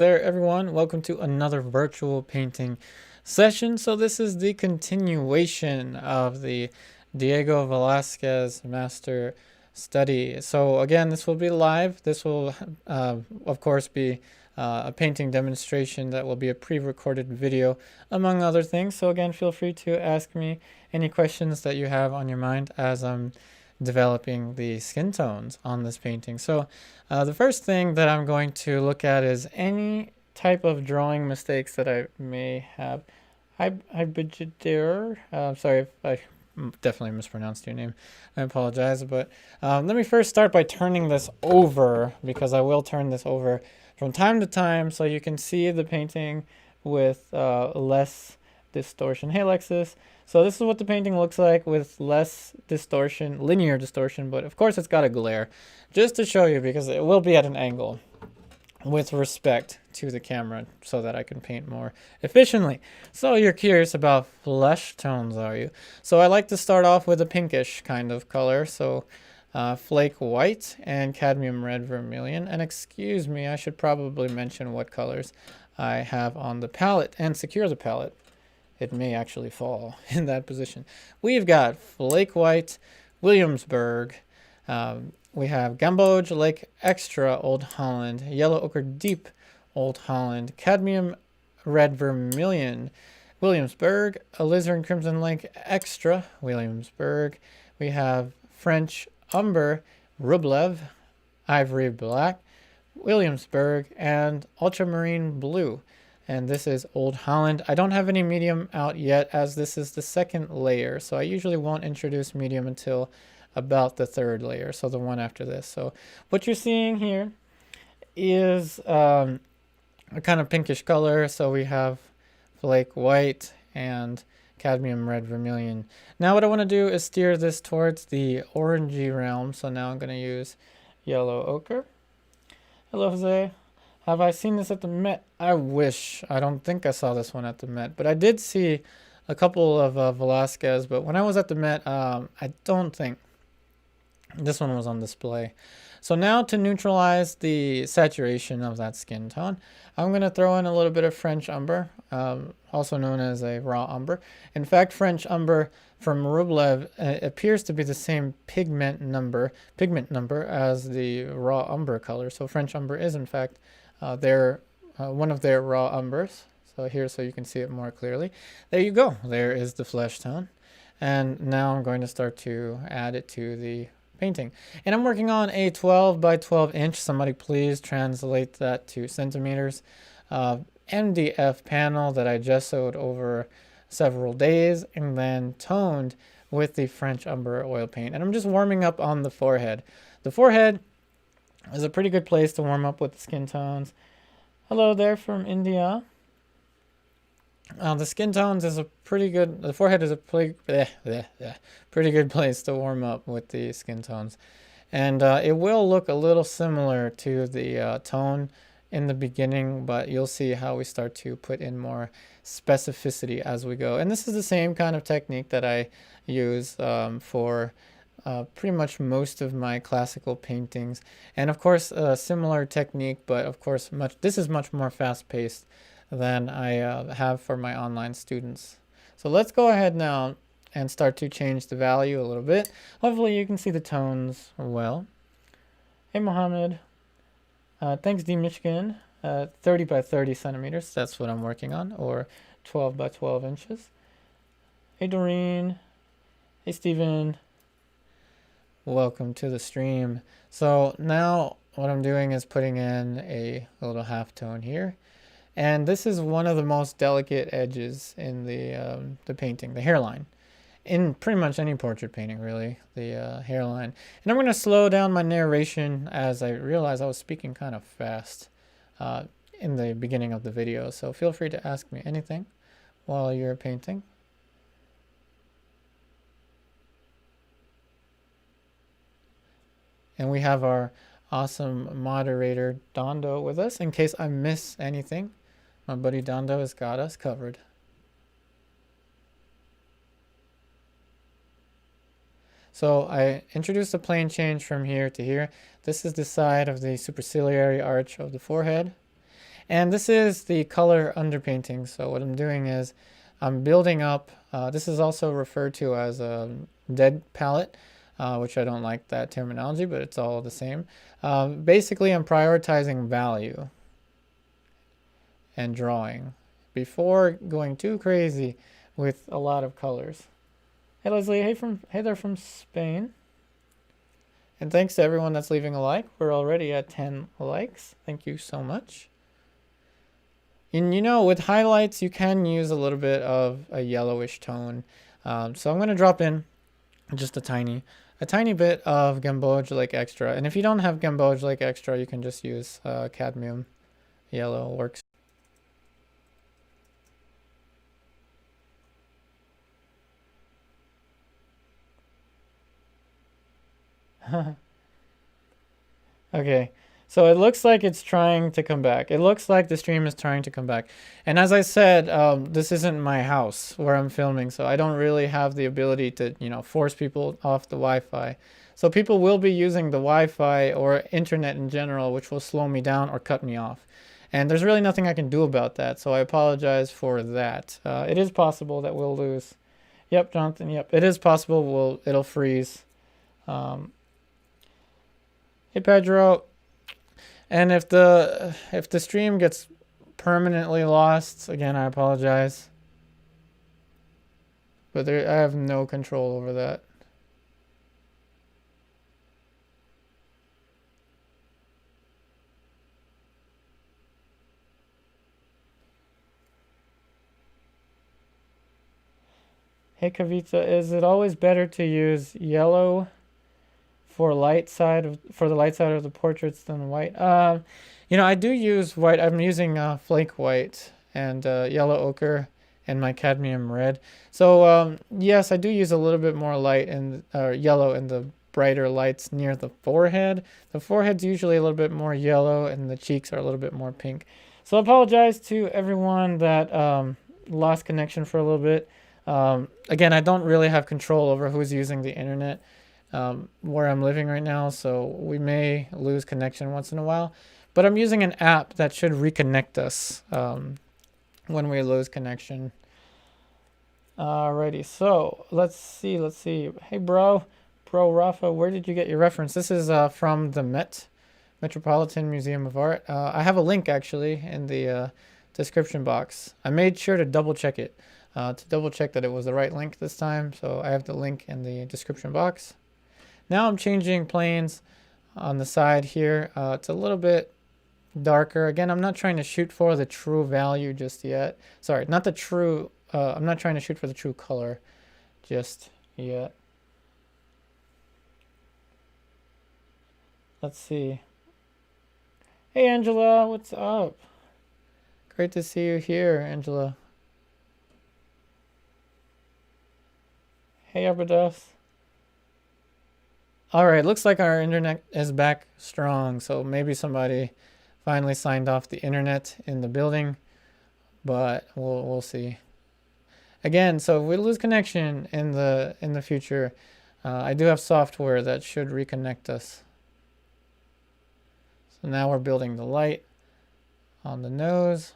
There everyone, welcome to another virtual painting session. So this is the continuation of the Diego Velázquez master study. So again, this will be live. This will of course be a painting demonstration that will be a pre-recorded video among other things. So again, feel free to ask me any questions that you have on your mind as I'm developing the skin tones on this painting. So the first thing that I'm going to look at is any type of drawing mistakes that I may have. Hybidger, sorry if I definitely mispronounced your name. I apologize, but let me first start by turning this over, because I will turn this over from time to time so you can see the painting with less distortion. Hey Alexis. So this is what the painting looks like with less distortion, linear distortion, but of course it's got a glare. Just to show you, because it will be at an angle with respect to the camera so that I can paint more efficiently. So you're curious about flesh tones, are you? So I like to start off with a pinkish kind of color. So Flake white and cadmium red vermilion. And excuse me, I should probably mention what colors I have on the palette and secure the palette. It may actually fall in that position. We've got Flake White, Williamsburg. We have Gamboge, Lake Extra, Old Holland, Yellow Ochre Deep, Old Holland, Cadmium Red Vermilion, Williamsburg, Alizarin Crimson Lake Extra, Williamsburg. We have French Umber, Rublev, Ivory Black, Williamsburg, and Ultramarine Blue. And this is Old Holland. I don't have any medium out yet, as this is the second layer. So I usually won't introduce medium until about the third layer, so the one after this. So what you're seeing here is a kind of pinkish color. So we have Flake white and cadmium red vermilion. Now what I want to do is steer this towards the orangey realm. So now I'm going to use yellow ochre. Hello, Jose. Have I seen this at the Met? I wish. I don't think I saw this one at the Met, but I did see a couple of Velázquez. But when I was at the Met, I don't think this one was on display. So now to neutralize the saturation of that skin tone, I'm going to throw in a little bit of French umber, also known as a raw umber. In fact, French umber from Rublev appears to be the same pigment number as the raw umber color. So French umber is in fact one of their raw umbers. So here, so you can see it more clearly. There you go. There is the flesh tone. And now I'm going to start to add it to the painting. And I'm working on a 12 by 12 inch. Somebody please translate that to centimeters. MDF panel that I gessoed over several days and then toned with the French Umber oil paint. And I'm just warming up on the forehead. The forehead is a pretty good place to warm up with the skin tones. Hello there from India. The skin tones is a pretty good, the forehead is a pretty good place to warm up with the skin tones. And it will look a little similar to the tone in the beginning, but you'll see how we start to put in more specificity as we go. And this is the same kind of technique that I use for pretty much most of my classical paintings. And of course, a similar technique, but of course, this is much more fast-paced than I have for my online students. So let's go ahead now and start to change the value a little bit. Hopefully you can see the tones well. Hey Mohammed, thanks D Michigan. 30 by 30 centimeters, that's what I'm working on, or 12 by 12 inches. Hey Doreen, hey Steven, welcome to the stream. So now what I'm doing is putting in a little half tone here. And this is one of the most delicate edges in the painting, the hairline. In pretty much any portrait painting, really, the hairline. And I'm going to slow down my narration as I realize I was speaking kind of fast in the beginning of the video. So feel free to ask me anything while you're painting. And we have our awesome moderator, Dondo, with us in case I miss anything. My buddy Dondo has got us covered. So I introduced a plane change from here to here. This is the side of the superciliary arch of the forehead. And this is the color underpainting. So what I'm doing is I'm building up, this is also referred to as a dead palette, which I don't like that terminology, but it's all the same. Basically, I'm prioritizing value and drawing before going too crazy with a lot of colors. Hey Leslie, hey there from Spain. And thanks to everyone that's leaving a like. We're already at 10 likes. Thank you so much. And you know, with highlights, you can use a little bit of a yellowish tone. So I'm going to drop in just a tiny bit of Gamboge Lake Extra. And if you don't have Gamboge Lake Extra, you can just use Cadmium. Yellow works. Okay, so it looks like it's trying to come back. It looks like the stream is trying to come back. And as I said, this isn't my house where I'm filming, so I don't really have the ability to, you know, force people off the Wi-Fi. So people will be using the Wi-Fi or internet in general, which will slow me down or cut me off. And there's really nothing I can do about that, so I apologize for that. It is possible that we'll lose. Yep, Jonathan, yep. It is possible it'll freeze. Hey Pedro, and if the stream gets permanently lost, again I apologize. But I have no control over that. Hey Kavita, is it always better to use yellow for the light side of the portraits than white? You know, I do use white. I'm using Flake white and yellow ochre and my cadmium red. So yes, I do use a little bit more light and yellow in the brighter lights near the forehead. The forehead's usually a little bit more yellow and the cheeks are a little bit more pink. So I apologize to everyone that lost connection for a little bit. Again, I don't really have control over who's using the internet where I'm living right now, so we may lose connection once in a while. But I'm using an app that should reconnect us when we lose connection. Alrighty, so let's see. Hey, bro Rafa, where did you get your reference? This is from the Metropolitan Museum of Art. I have a link actually in the description box. I made sure to double check it to double check that it was the right link this time. So I have the link in the description box. Now I'm changing planes on the side here. It's a little bit darker. Again, I'm not trying to shoot for the true value just yet. Sorry, not the true, I'm not trying to shoot for the true color just yet. Let's see. Hey, Angela, what's up? Great to see you here, Angela. Hey, Abrados. All right, looks like our internet is back strong, so maybe somebody finally signed off the internet in the building, but we'll see. Again, so if we lose connection in the future, I do have software that should reconnect us. So now we're building the light on the nose.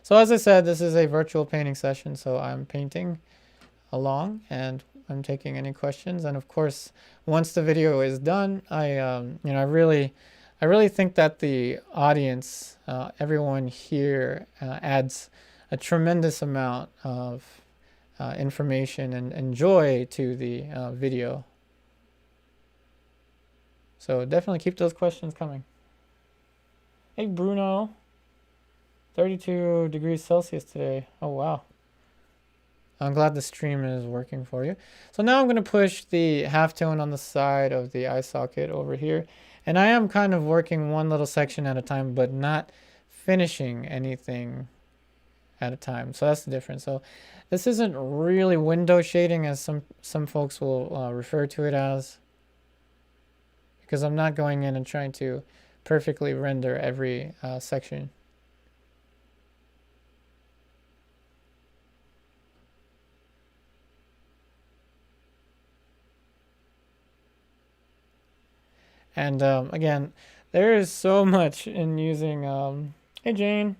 So as I said, this is a virtual painting session, so I'm painting along and I'm taking any questions. And of course, once the video is done, I really think that the audience, everyone here, adds a tremendous amount of information and joy to the video. So definitely keep those questions coming. Hey Bruno, 32 degrees Celsius today. Oh wow. I'm glad the stream is working for you. So now I'm going to push the halftone on the side of the eye socket over here. And I am kind of working one little section at a time, but not finishing anything at a time. So that's the difference. So this isn't really window shading as some folks will refer to it as, because I'm not going in and trying to perfectly render every section. And again, there is so much in using Hey Jane,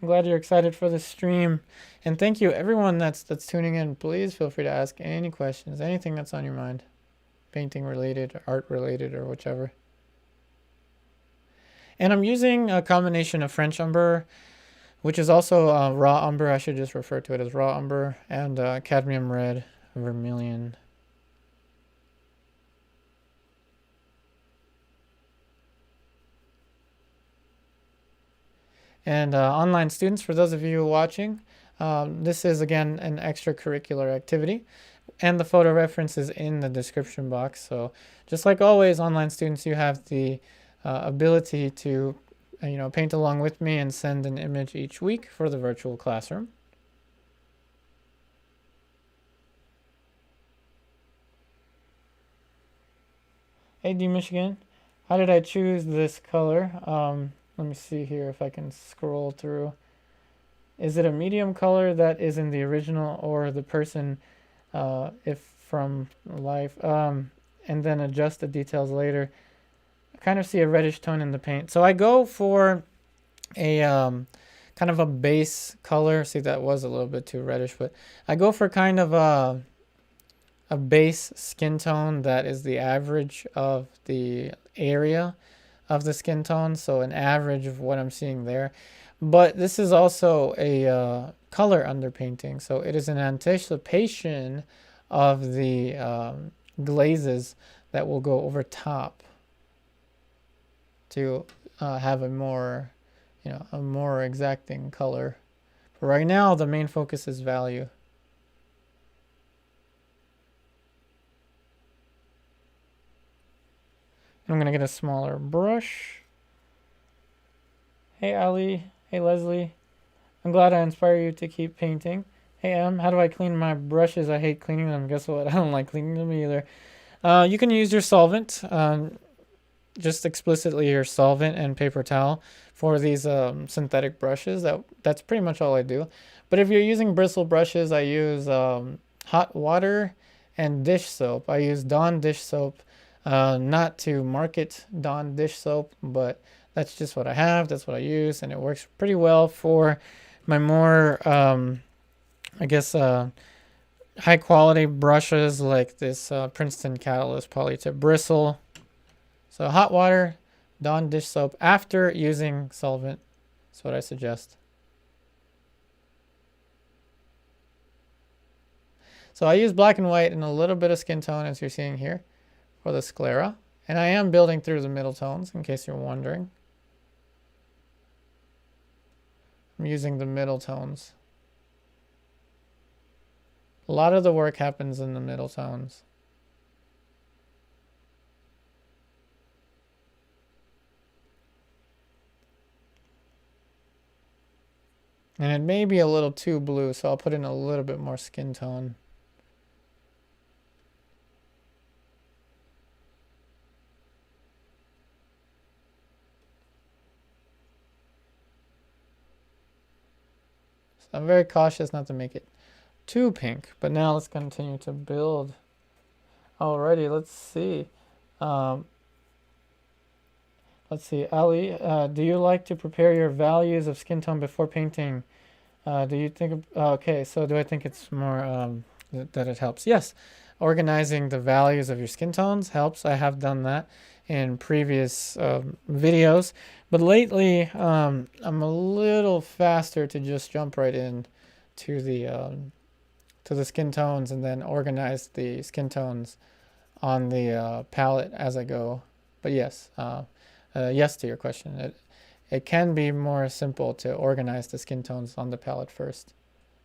I'm glad you're excited for this stream, and thank you everyone that's tuning in. Please feel free to ask any questions, anything that's on your mind, painting related, art related, or whichever. And I'm using a combination of French umber, which is also raw umber. I should just refer to it as raw umber, and cadmium red, vermilion. And online students, for those of you watching, this is again an extracurricular activity, and the photo reference is in the description box. So just like always, online students, you have the ability to paint along with me and send an image each week for the virtual classroom. Hey D Michigan, how did I choose this color? Let me see here if I can scroll through. Is it a medium color that is in the original, or the person if from life, and then adjust the details later? I kind of see a reddish tone in the paint, so I go for a kind of a base color. See, that was a little bit too reddish, but I go for kind of a base skin tone that is the average of the area of the skin tone, so an average of what I'm seeing there. But this is also a color underpainting, so it is an anticipation of the glazes that will go over top to have a more, a more exacting color. But right now, the main focus is value. I'm gonna get a smaller brush. Hey Ali, hey Leslie. I'm glad I inspire you to keep painting. Hey Em, how do I clean my brushes? I hate cleaning them. Guess what? I don't like cleaning them either. You can use your solvent, just explicitly your solvent and paper towel for these synthetic brushes. That's pretty much all I do. But if you're using bristle brushes, I use hot water and dish soap. I use Dawn dish soap. Not to market Dawn dish soap, but that's just what I have. That's what I use, and it works pretty well for my more, I guess, high quality brushes like this Princeton Catalyst Polytip Bristle. So hot water, Dawn dish soap after using solvent. That's what I suggest. So I use black and white and a little bit of skin tone, as you're seeing here, for the sclera. And I am building through the middle tones, in case you're wondering. I'm using the middle tones. A lot of the work happens in the middle tones. And it may be a little too blue, so I'll put in a little bit more skin tone. So I'm very cautious not to make it too pink, but now let's continue to build. Alrighty, let's see. Let's see, Ali, do you like to prepare your values of skin tone before painting? Do you think, okay, so do I think it's more that it helps? Yes, organizing the values of your skin tones helps. I have done that in previous videos, but lately I'm a little faster to just jump right in to the skin tones and then organize the skin tones on the palette as I go. But yes, yes to your question. It can be more simple to organize the skin tones on the palette first.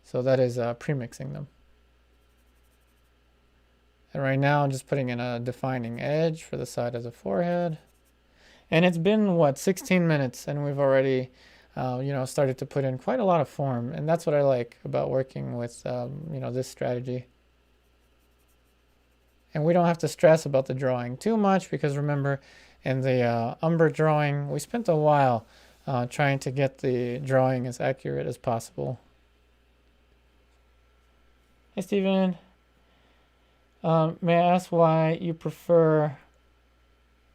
So that is pre-mixing them. And right now I'm just putting in a defining edge for the side of the forehead. And it's been, what, 16 minutes, and we've already, started to put in quite a lot of form. And that's what I like about working with, this strategy. And we don't have to stress about the drawing too much, because remember, in the umber drawing, we spent a while trying to get the drawing as accurate as possible. Hey, Steven. May I ask why you prefer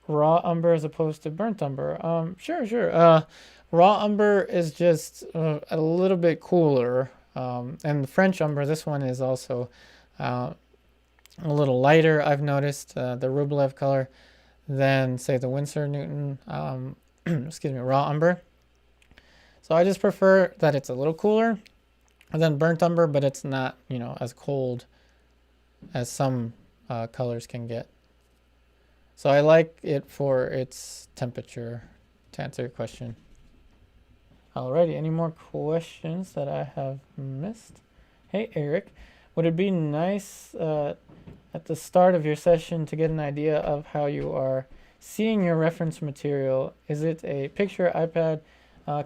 raw umber as opposed to burnt umber? Sure. Raw umber is just a little bit cooler. And the French umber, this one is also a little lighter, I've noticed, the Rublev color, than, say, the Winsor Newton, excuse me, raw umber. So I just prefer that it's a little cooler than burnt umber, but it's not, you know, as cold as some colors can get. So I like it for its temperature, to answer your question. Alrighty, any more questions that I have missed? Hey, Eric, would it be nice at the start of your session to get an idea of how you are seeing your reference material? Is it a picture, iPad,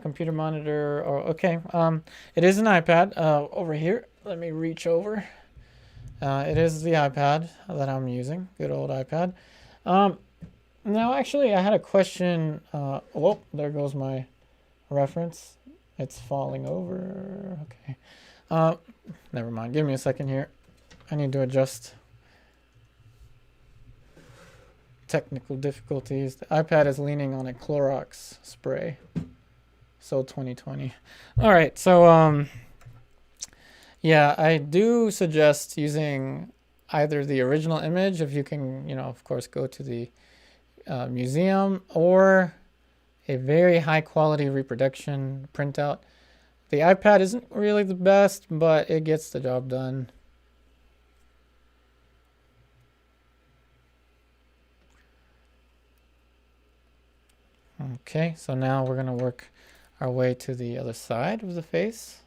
computer monitor, or okay? It is an iPad over here. Let me reach over. It is the iPad that I'm using. Good old iPad. Now, actually, I had a question. Oh, there goes my reference. It's falling over. Okay. Never mind. Give me a second here. I need to adjust. Technical difficulties. The iPad is leaning on a Clorox spray. So 2020. All right. So, yeah, I do suggest using either the original image, if you can, you know, of course, go to the museum, or a very high quality reproduction printout. The iPad isn't really the best, but it gets the job done. Okay, so now we're going to work our way to the other side of the face.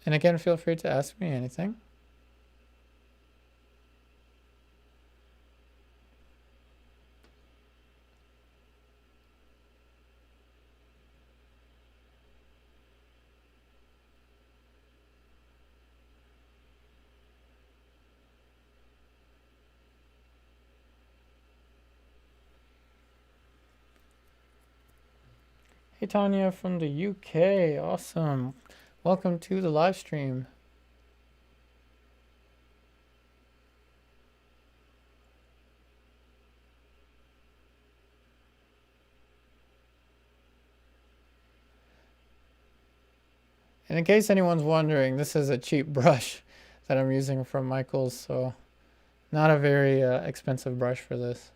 And again, feel free to ask me anything. Hey, Tanya from the UK. Awesome. Welcome to the live stream. And in case anyone's wondering, this is a cheap brush that I'm using from Michaels, so not a very expensive brush for this.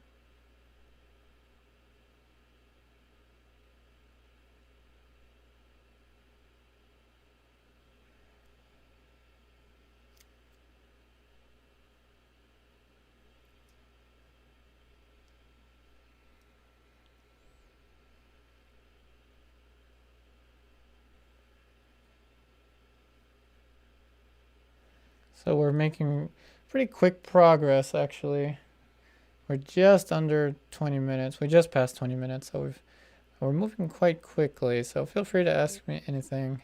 So we're making pretty quick progress, actually. We're just under 20 minutes. We just passed 20 minutes, so we're moving quite quickly. So feel free to ask me anything.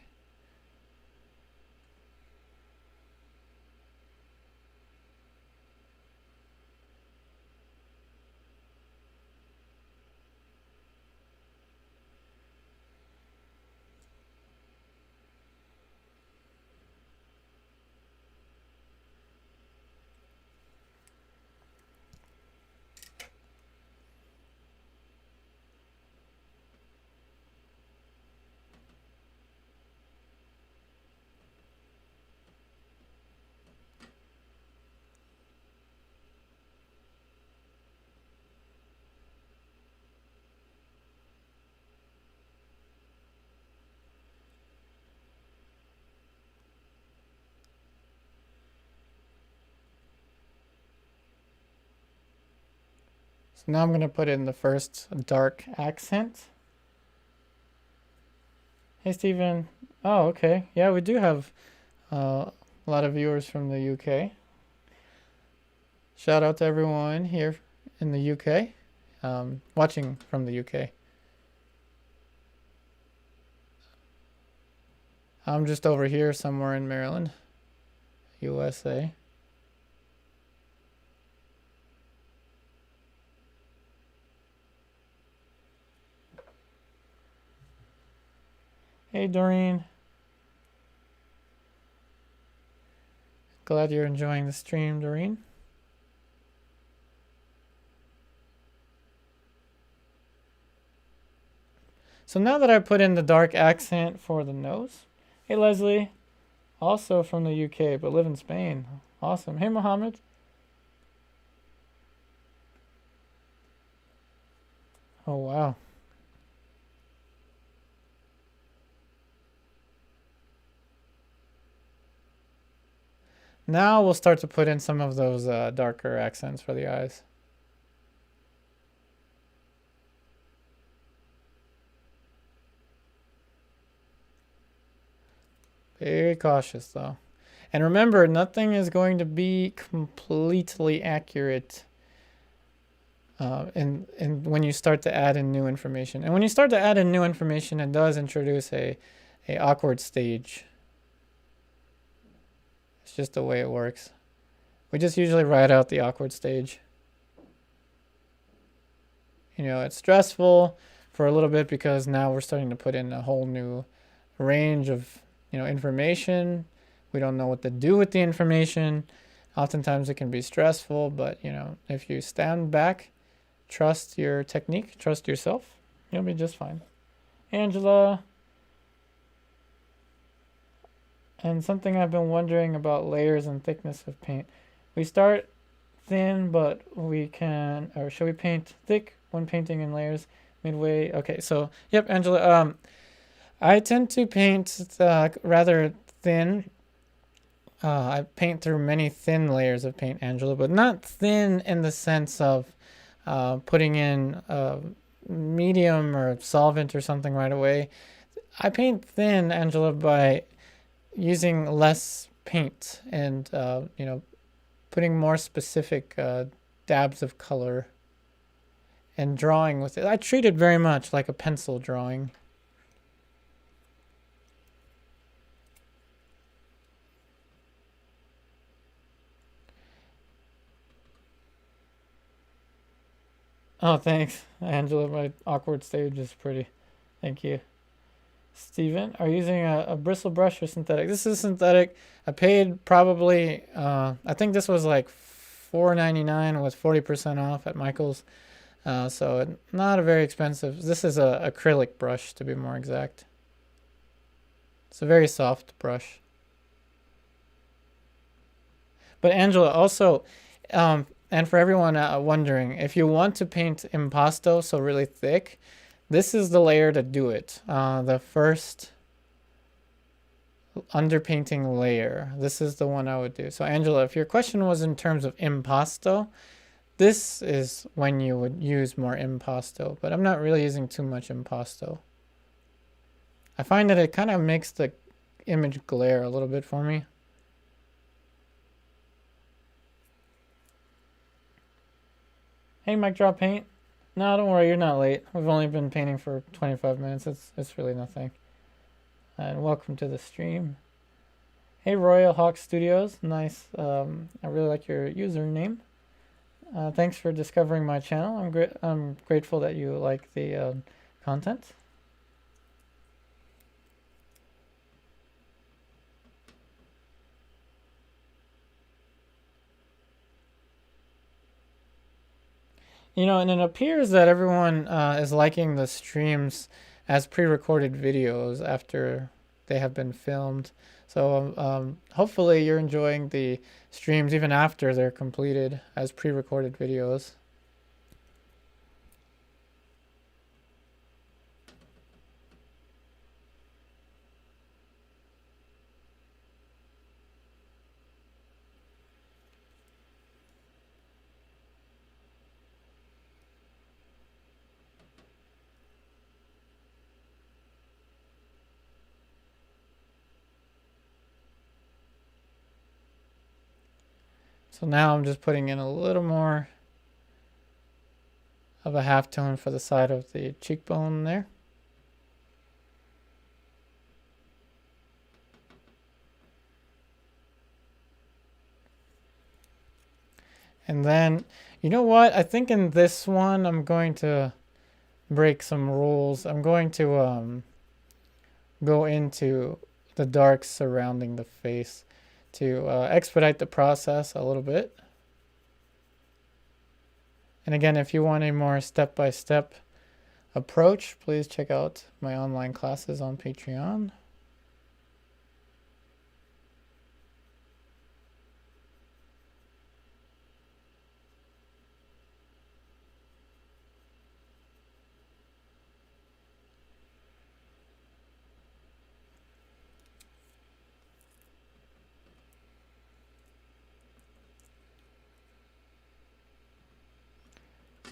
So now I'm going to put in the first dark accent. Hey, Stephen. Oh, okay. Yeah, we do have a lot of viewers from the UK. Shout out to everyone here in the UK, watching from the UK. I'm just over here somewhere in Maryland, USA. Hey, Doreen. Glad you're enjoying the stream, Doreen. So now that I put in the dark accent for the nose, hey Leslie, also from the UK but live in Spain. Awesome. Hey Mohammed. Oh wow. Now we'll start to put in some of those darker accents for the eyes. Very cautious though. And remember, nothing is going to be completely accurate and when you start to add in new information. And when you start to add in new information, it does introduce a awkward stage. It's just the way it works. We just usually write out the awkward stage. You know, it's stressful for a little bit because now we're starting to put in a whole new range of, you know, information. We don't know what to do with the information. Oftentimes it can be stressful, but, you know, if you stand back, trust your technique, trust yourself, you'll be just fine. Angela. And something I've been wondering about layers and thickness of paint. We start thin, but we can, or should we paint thick when painting in layers midway? Okay, so, yep, Angela. I tend to paint rather thin. I paint through many thin layers of paint, Angela, but not thin in the sense of putting in medium or solvent or something right away. I paint thin, Angela, by using less paint and, you know, putting more specific dabs of color and drawing with it. I treat it very much like a pencil drawing. Oh, thanks, Angela. My awkward stage is pretty. Thank you. Steven, are you using a bristle brush or synthetic? This is synthetic. I paid probably, I think this was like $4.99 with 40% off at Michael's. So not a very expensive. This is a acrylic brush to be more exact. It's a very soft brush. But Angela, also, and for everyone wondering, if you want to paint impasto, so really thick, this is the layer to do it. The first underpainting layer. This is the one I would do. So Angela, if your question was in terms of impasto, this is when you would use more impasto, but I'm not really using too much impasto. I find that it kind of makes the image glare a little bit for me. Hey, Mic Drop Paint. No, don't worry, you're not late. We've only been painting for 25 minutes. It's really nothing. And welcome to the stream. Hey, Royal Hawk Studios. Nice. I really like your username. Thanks for discovering my channel. I'm grateful that you like the content. You know, and it appears that everyone is liking the streams as pre-recorded videos after they have been filmed. So hopefully you're enjoying the streams even after they're completed as pre-recorded videos. So now I'm just putting in a little more of a halftone for the side of the cheekbone there. And then, you know what? I think in this one, I'm going to break some rules. I'm going to go into the darks surrounding the face to expedite the process a little bit. And again, if you want a more step-by-step approach, please check out my online classes on Patreon.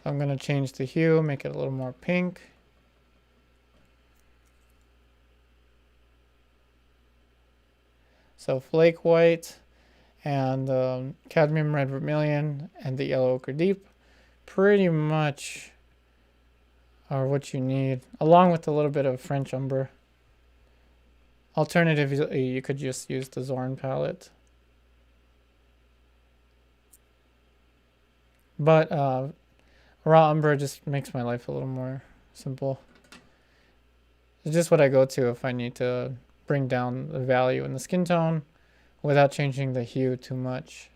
I'm going to change the hue, make it a little more pink. So Flake White and Cadmium Red Vermilion and the Yellow Ochre Deep pretty much are what you need, along with a little bit of French Umber. Alternatively, you could just use the Zorn palette. But raw umber just makes my life a little more simple. It's just what I go to if I need to bring down the value in the skin tone without changing the hue too much.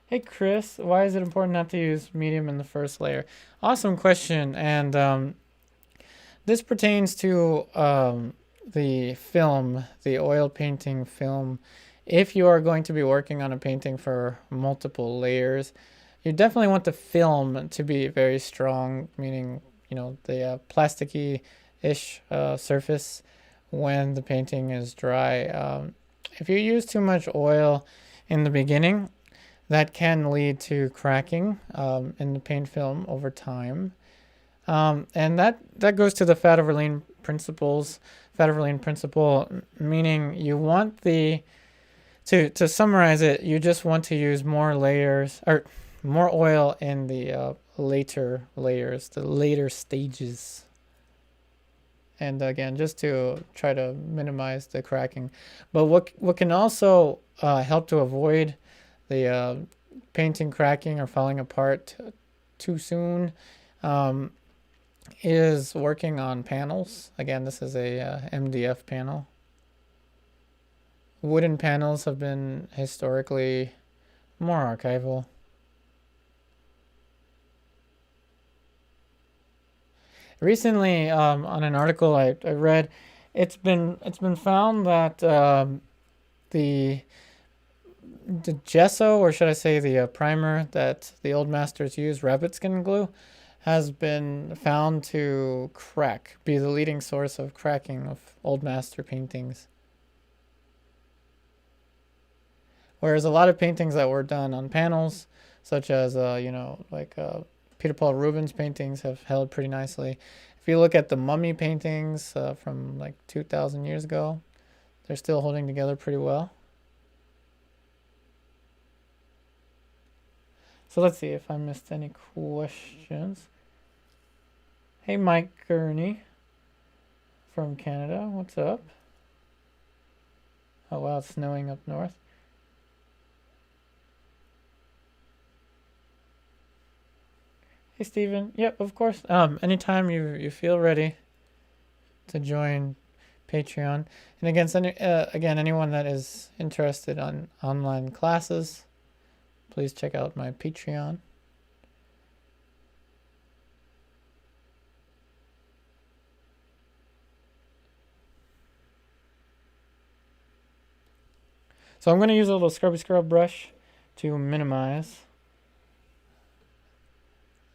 Hey Chris, why is it important not to use medium in the first layer? Awesome question, and this pertains to the film, the oil painting film. If you are going to be working on a painting for multiple layers, you definitely want the film to be very strong, meaning, you know, the plasticky-ish surface when the painting is dry. If you use too much oil in the beginning, that can lead to cracking in the paint film over time. And that goes to the fat over lean principles. Fat over lean principle, meaning you want to summarize it, you just want to use more layers or more oil in the later layers, the later stages. And again, just to try to minimize the cracking. But what can also help to avoid the painting cracking or falling apart too soon is working on panels. Again, this is a MDF panel. Wooden panels have been historically more archival. Recently, on an article I read, it's been found that the gesso, or should I say the primer that the old masters use, rabbit skin glue, has been found to crack, be the leading source of cracking of old master paintings. Whereas a lot of paintings that were done on panels, such as, you know, like Peter Paul Rubens paintings have held pretty nicely. If you look at the mummy paintings from like 2,000 years ago, they're still holding together pretty well. So let's see if I missed any questions. Hey, Mike Gurney from Canada. What's up? Oh, wow, it's snowing up north. Hey, Steven. Yep, of course. Anytime you feel ready to join Patreon. And again, anyone that is interested on online classes, please check out my Patreon. So I'm going to use a little scrubby scrub brush to minimize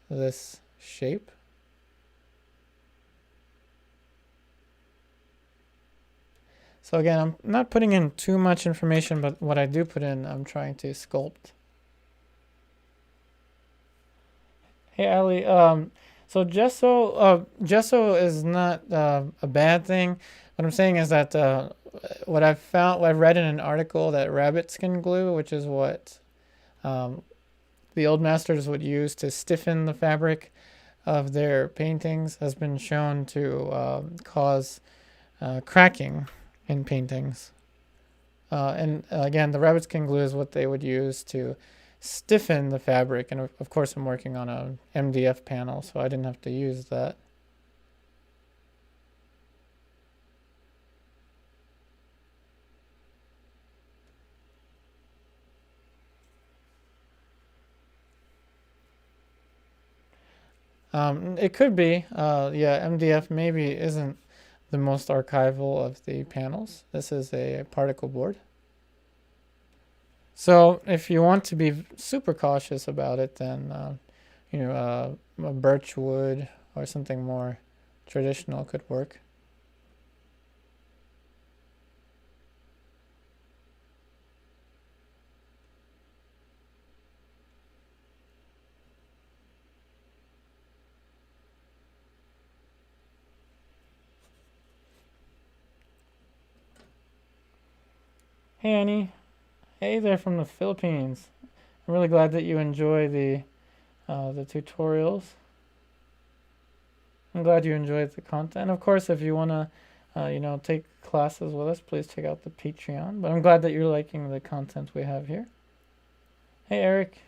this shape. So again, I'm not putting in too much information, but what I do put in, I'm trying to sculpt. Hey, Ali. So gesso is not a bad thing. What I'm saying is that what I've read in an article that rabbit skin glue, which is what the old masters would use to stiffen the fabric of their paintings, has been shown to cause cracking in paintings. And again, the rabbit skin glue is what they would use to stiffen the fabric. And of course, I'm working on a MDF panel, so I didn't have to use that. It could be. Yeah, MDF maybe isn't the most archival of the panels. This is a particle board. So if you want to be super cautious about it, then a birch wood or something more traditional could work. Hey Annie, hey there from the Philippines. I'm really glad that you enjoy the tutorials. I'm glad you enjoyed the content. Of course, if you want to, take classes with us, please check out the Patreon. But I'm glad that you're liking the content we have here. Hey, Eric.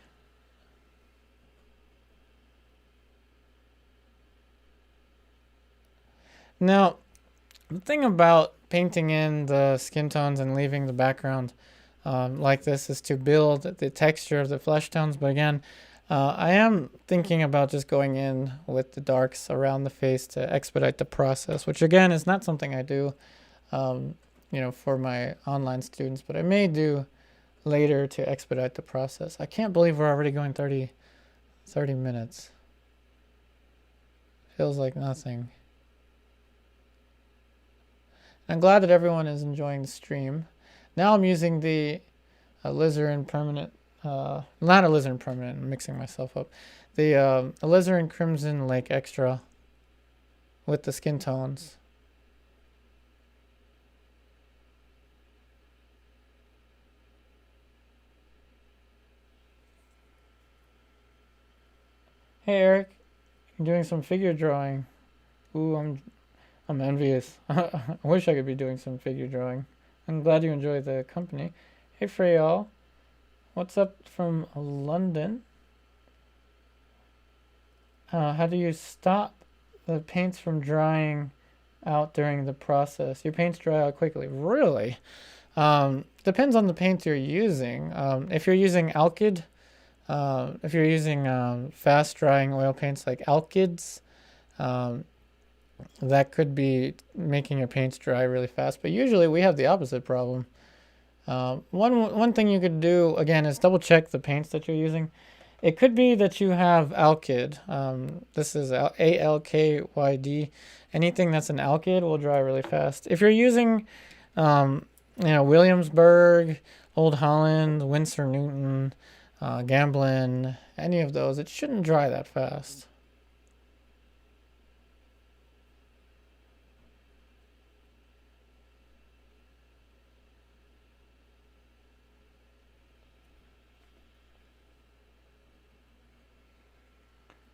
Now, the thing about painting in the skin tones and leaving the background like this is to build the texture of the flesh tones. But again, I am thinking about just going in with the darks around the face to expedite the process, which again is not something I do, for my online students, but I may do later to expedite the process. I can't believe we're already going 30 minutes. Feels like nothing. I'm glad that everyone is enjoying the stream. Now I'm using the Alizarin permanent, not Alizarin permanent, I'm mixing myself up. The Alizarin Crimson Lake Extra with the skin tones. Hey Eric, you're doing some figure drawing. Ooh, I'm envious. I wish I could be doing some figure drawing. I'm glad you enjoy the company. Hey Freyal, what's up from London? How do you stop the paints from drying out during the process? Your paints dry out quickly. Really? Depends on the paint you're using. If you're using alkyd, if you're using fast drying oil paints like alkyds, that could be making your paints dry really fast. But usually we have the opposite problem. One thing you could do again is double check the paints that you're using. It could be that you have alkyd. This is ALKYD. Anything that's an alkyd will dry really fast. If you're using, Williamsburg, Old Holland, Winsor Newton, Gamblin, any of those, it shouldn't dry that fast.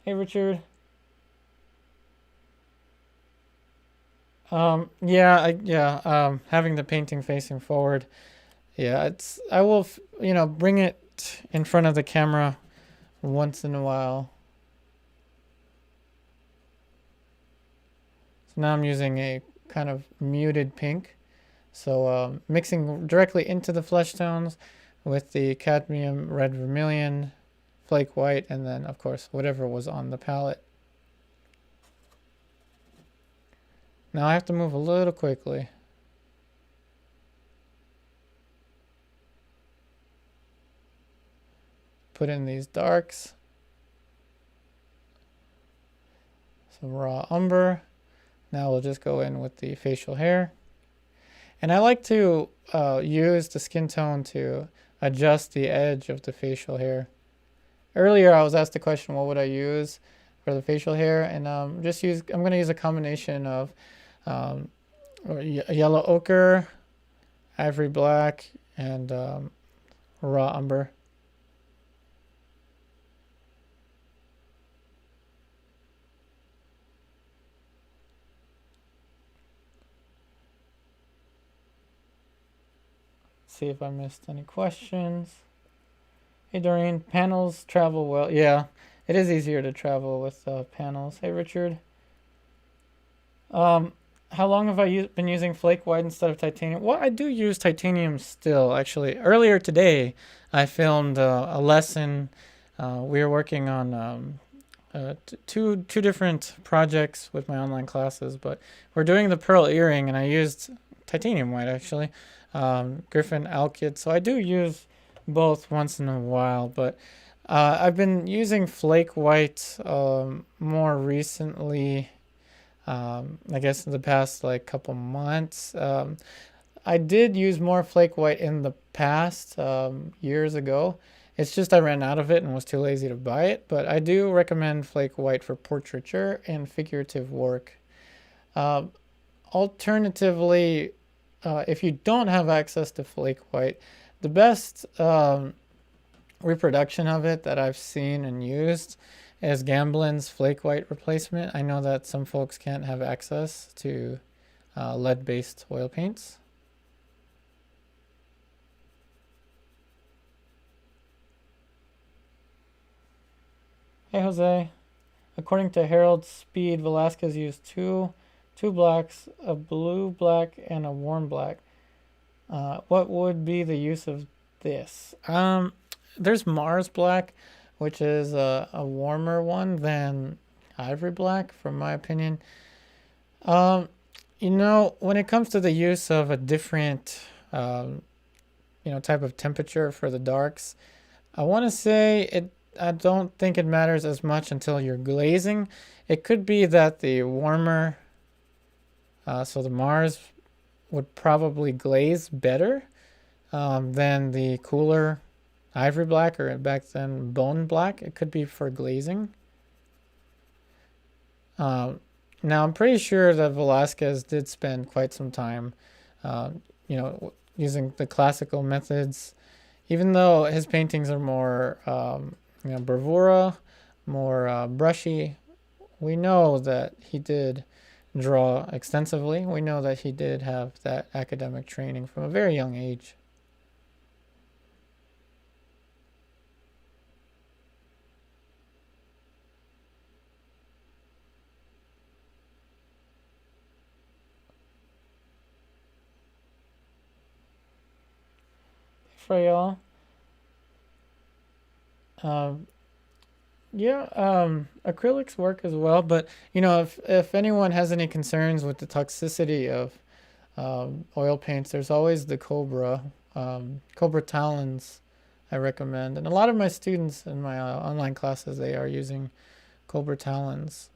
Hey Richard. Having the painting facing forward. Yeah, I will, bring it in front of the camera once in a while. So now I'm using a kind of muted pink. So mixing directly into the flesh tones with the cadmium red vermilion, flake white, and then of course whatever was on the palette. Now I have to move a little quickly. Put in these darks. Some raw umber. Now we'll just go in with the facial hair. And I like to use the skin tone to adjust the edge of the facial hair. Earlier I was asked the question, what would I use for the facial hair? And I'm going to use a combination of yellow ochre, ivory black, and raw umber. See if I missed any questions. Hey Doreen, panels travel well. Yeah, it is easier to travel with panels. Hey Richard. How long have I been using flake white instead of titanium? Well, I do use titanium still, actually. Earlier today, I filmed a lesson. We were working on two different projects with my online classes, but we're doing the pearl earring, and I used titanium white actually, Griffin Alkyd. So I do use both once in a while, but I've been using flake white more recently. I guess in the past like couple months. I did use more flake white in the past years ago. It's just I ran out of it and was too lazy to buy it, but I do recommend flake white for portraiture and figurative work. Alternatively, if you don't have access to flake white, the best reproduction of it that I've seen and used is Gamblin's flake white replacement. I know that some folks can't have access to lead-based oil paints. Hey Jose, according to Harold Speed, Velázquez used two blacks, a blue black and a warm black. What would be the use of this? There's Mars black, which is a warmer one than Ivory black, from my opinion. You know, when it comes to the use of a different, type of temperature for the darks, I want to say I don't think it matters as much until you're glazing. It could be that the warmer, so the Mars would probably glaze better than the cooler Ivory black, or back then bone black. It could be for glazing. Now I'm pretty sure that Velázquez did spend quite some time, using the classical methods, even though his paintings are more, bravura, more brushy. We know that he did draw extensively. We know that he did have that academic training from a very young age. For y'all. Acrylics work as well, but if anyone has any concerns with the toxicity of oil paints, there's always the Cobra talons I recommend, and a lot of my students in my online classes, they are using Cobra talons.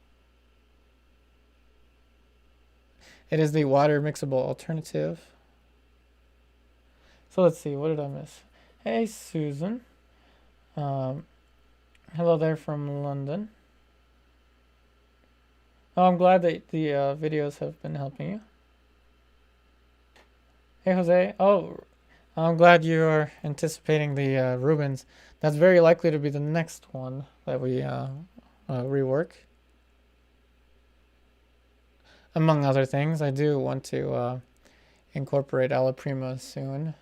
It is the water mixable alternative. So let's see, what did I miss? Hey Susan. Hello there from London. Oh, I'm glad that the videos have been helping you. Hey Jose. Oh, I'm glad you are anticipating the Rubens. That's very likely to be the next one that we rework. Among other things, I do want to incorporate Alla Prima soon.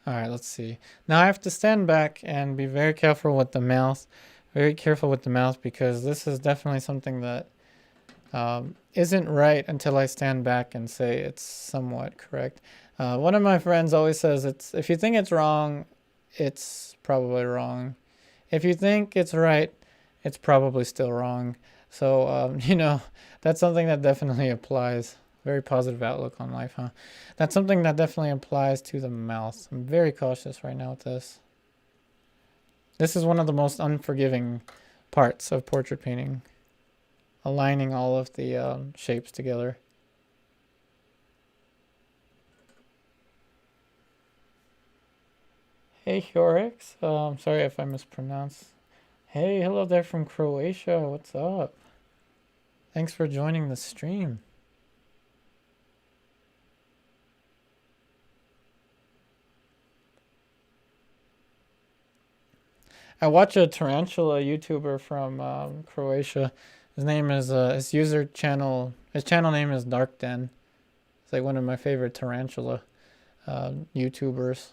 All right, let's see. Now I have to stand back and be very careful with the mouth. Because this is definitely something that isn't right until I stand back and say it's somewhat correct. One of my friends always says, if you think it's wrong, it's probably wrong. If you think it's right, it's probably still wrong. So, that's something that definitely applies. Very positive outlook on life, huh? That's something that definitely applies to the mouth. I'm very cautious right now with this. This is one of the most unforgiving parts of portrait painting. Aligning all of the shapes together. Hey, Hjorix. I'm sorry if I mispronounced. Hey, hello there from Croatia. What's up? Thanks for joining the stream. I watch a tarantula YouTuber from Croatia. His name is his channel name is Dark Den. It's like one of my favorite tarantula YouTubers.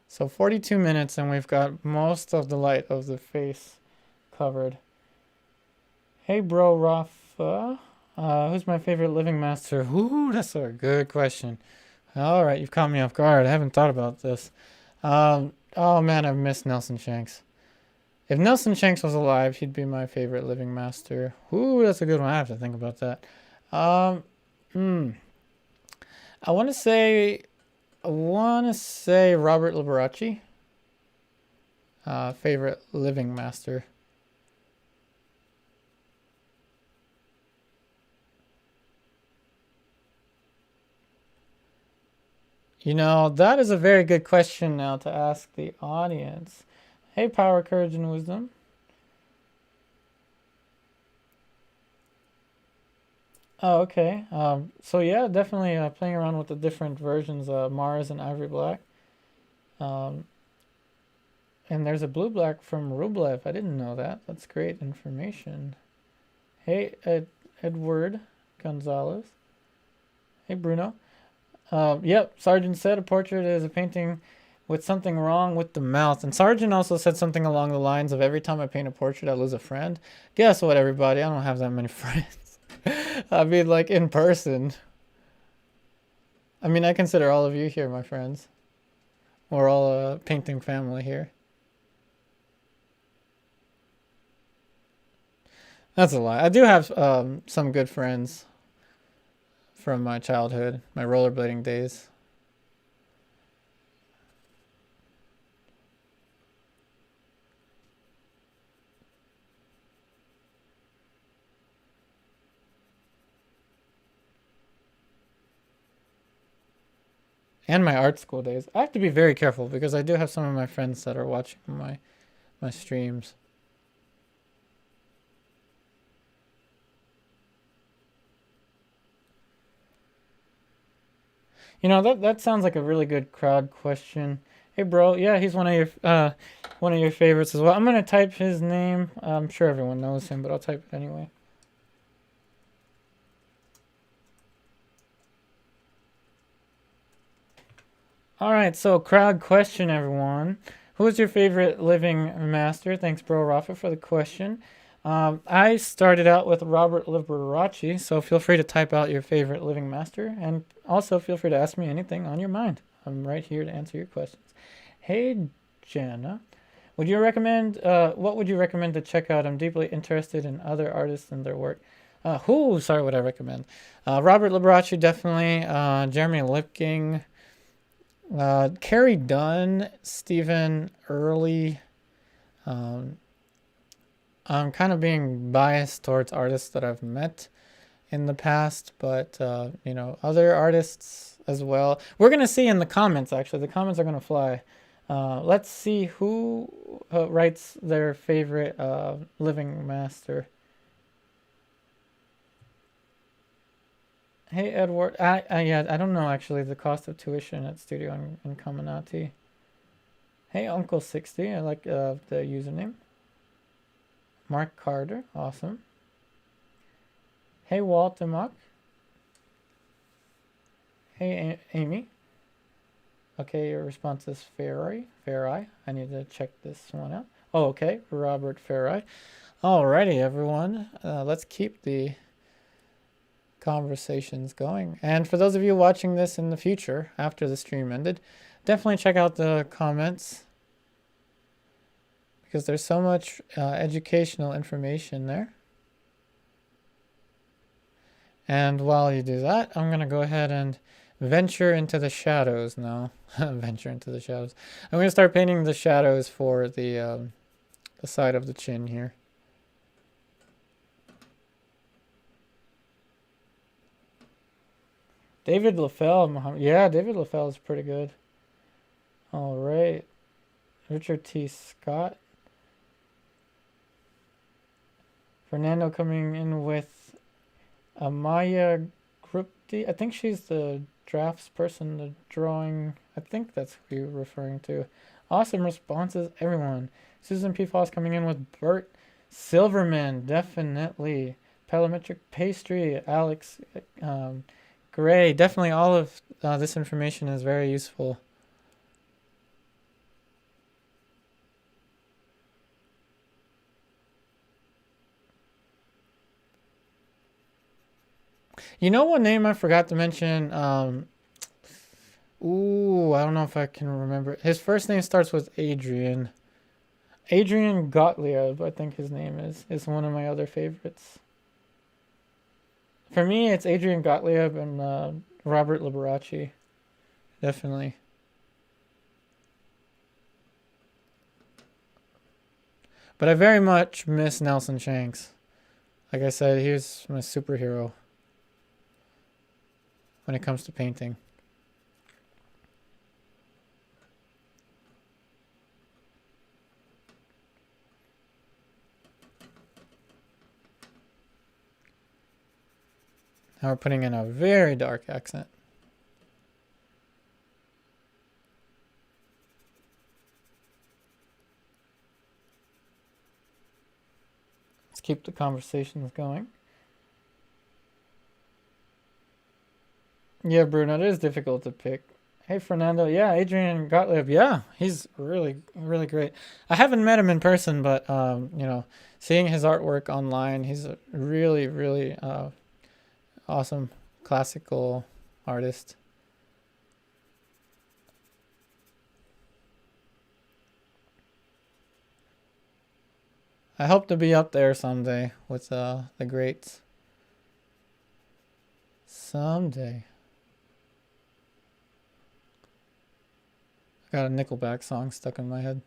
So 42 minutes and we've got most of the light of the face covered. Hey bro, Rafa. Who's my favorite living master? Ooh, that's a good question. All right, you've caught me off guard. I haven't thought about this. Oh man, I've missed Nelson Shanks. If Nelson Shanks was alive, he'd be my favorite living master. Ooh, that's a good one. I have to think about that. I want to say Robert Liberace. Favorite living master. You know, that is a very good question now to ask the audience. Hey, Power, Courage, and Wisdom. Oh, okay. So yeah, definitely playing around with the different versions of Mars and Ivory Black. And there's a blue black from Rublev. I didn't know that. That's great information. Hey, Edward Gonzalez. Hey, Bruno. Yep, Sargent said a portrait is a painting with something wrong with the mouth. And Sargent also said something along the lines of every time I paint a portrait, I lose a friend. Guess what, everybody? I don't have that many friends. I mean, like, in person. I mean, I consider all of you here my friends. We're all a painting family here. That's a lie. I do have some good friends from my childhood, my rollerblading days. And my art school days. I have to be very careful because I do have some of my friends that are watching my streams. You know, that sounds like a really good crowd question. Hey bro, yeah, he's one of your favorites as well. I'm gonna type his name. I'm sure everyone knows him, but I'll type it anyway. All right, so crowd question, everyone. Who is your favorite living master? Thanks, bro Rafa, for the question. I started out with Robert Liberace, so feel free to type out your favorite living master, and also feel free to ask me anything on your mind. I'm right here to answer your questions. Hey, Jana, would you recommend? What would you recommend to check out? I'm deeply interested in other artists and their work. Sorry, what I recommend? Robert Liberace, definitely. Jeremy Lipking. Carrie Dunn, Stephen Early. I'm kind of being biased towards artists that I've met in the past, but you know, other artists as well. We're gonna see in the comments. Actually, the comments are gonna fly. Let's see who writes their favorite living master. Hey Edward, yeah, I don't know actually the cost of tuition at Studio in Caminati. Hey Uncle 60, I like the username. Mark Carter, awesome. Hey Walt Demock. Hey Amy. Okay, your response is Ferrari. I need to check this one out. Oh, okay, Robert Ferrari. Alrighty, everyone. Let's keep the conversations going. And for those of you watching this in the future, after the stream ended, definitely check out the comments because there's so much educational information there. And while you do that, I'm going to go ahead and venture into the shadows now. Venture into the shadows. I'm going to start painting the shadows for the side of the chin here. David LaFell. Yeah, David LaFell is pretty good. All right. Richard T. Scott. Fernando coming in with Amaya Grupti. I think she's the drafts person, the drawing. I think that's who you're referring to. Awesome responses, everyone. Susan P. Foss coming in with Bert Silverman, definitely. Palometric Pastry, Alex Gray. Definitely all of this information is very useful. You know what name I forgot to mention? Ooh, I don't know if I can remember. His first name starts with Adrian. Adrian Gottlieb, I think his name is one of my other favorites. For me, it's Adrian Gottlieb and Robert Liberace. Definitely. But I very much miss Nelson Shanks. Like I said, he was my superhero when it comes to painting. Now we're putting in a very dark accent. Let's keep the conversations going. Yeah, Bruno, it is difficult to pick. Hey, Fernando. Yeah, Adrian Gottlieb. Yeah, he's really, really great. I haven't met him in person, but, you know, seeing his artwork online, he's a really, really awesome classical artist. I hope to be up there someday with the greats. Someday. Got a Nickelback song stuck in my head.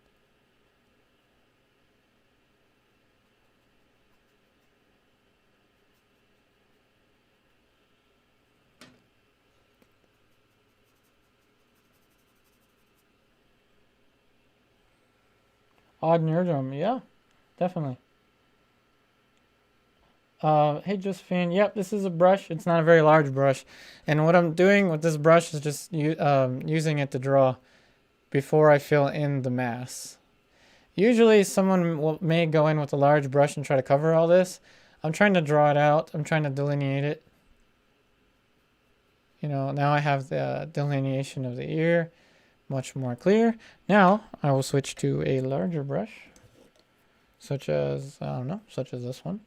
Odd Nerdrum, yeah, definitely. Hey Josephine, yep, this is a brush. It's not a very large brush. And what I'm doing with this brush is just using it to draw before I fill in the mass. Usually someone may go in with a large brush and try to cover all this. I'm trying to draw it out. I'm trying to delineate it. You know, now I have the delineation of the ear much more clear. Now I will switch to a larger brush, such as, I don't know, such as this one.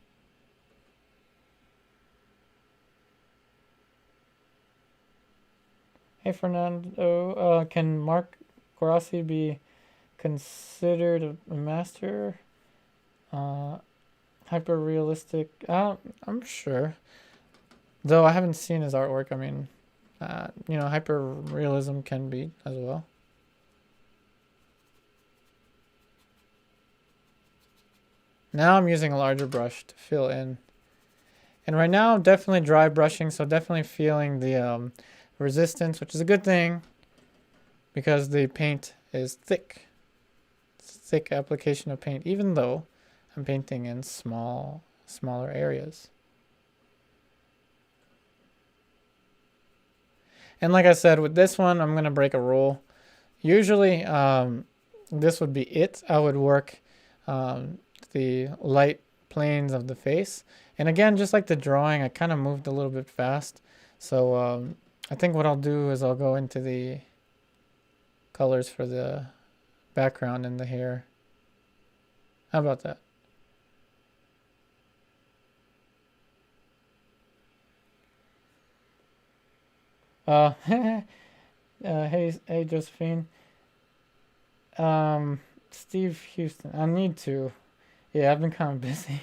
Hey Fernando, can Mark Grossi be considered a master? Hyper realistic? I'm sure. Though I haven't seen his artwork. I mean, you know, hyper realism can be as well. Now I'm using a larger brush to fill in. And right now I'm definitely dry brushing, so definitely feeling the resistance, which is a good thing because the paint is thick. It's thick application of paint, even though I'm painting in smaller areas. And like I said, with this one, I'm going to break a rule. Usually, this would be it. I would work the light planes of the face. And again, just like the drawing, I kind of moved a little bit fast. So I think what I'll do is I'll go into the colors for the background and the hair. How about that? Hey Josephine. Steve Houston. I need to. Yeah, I've been kind of busy.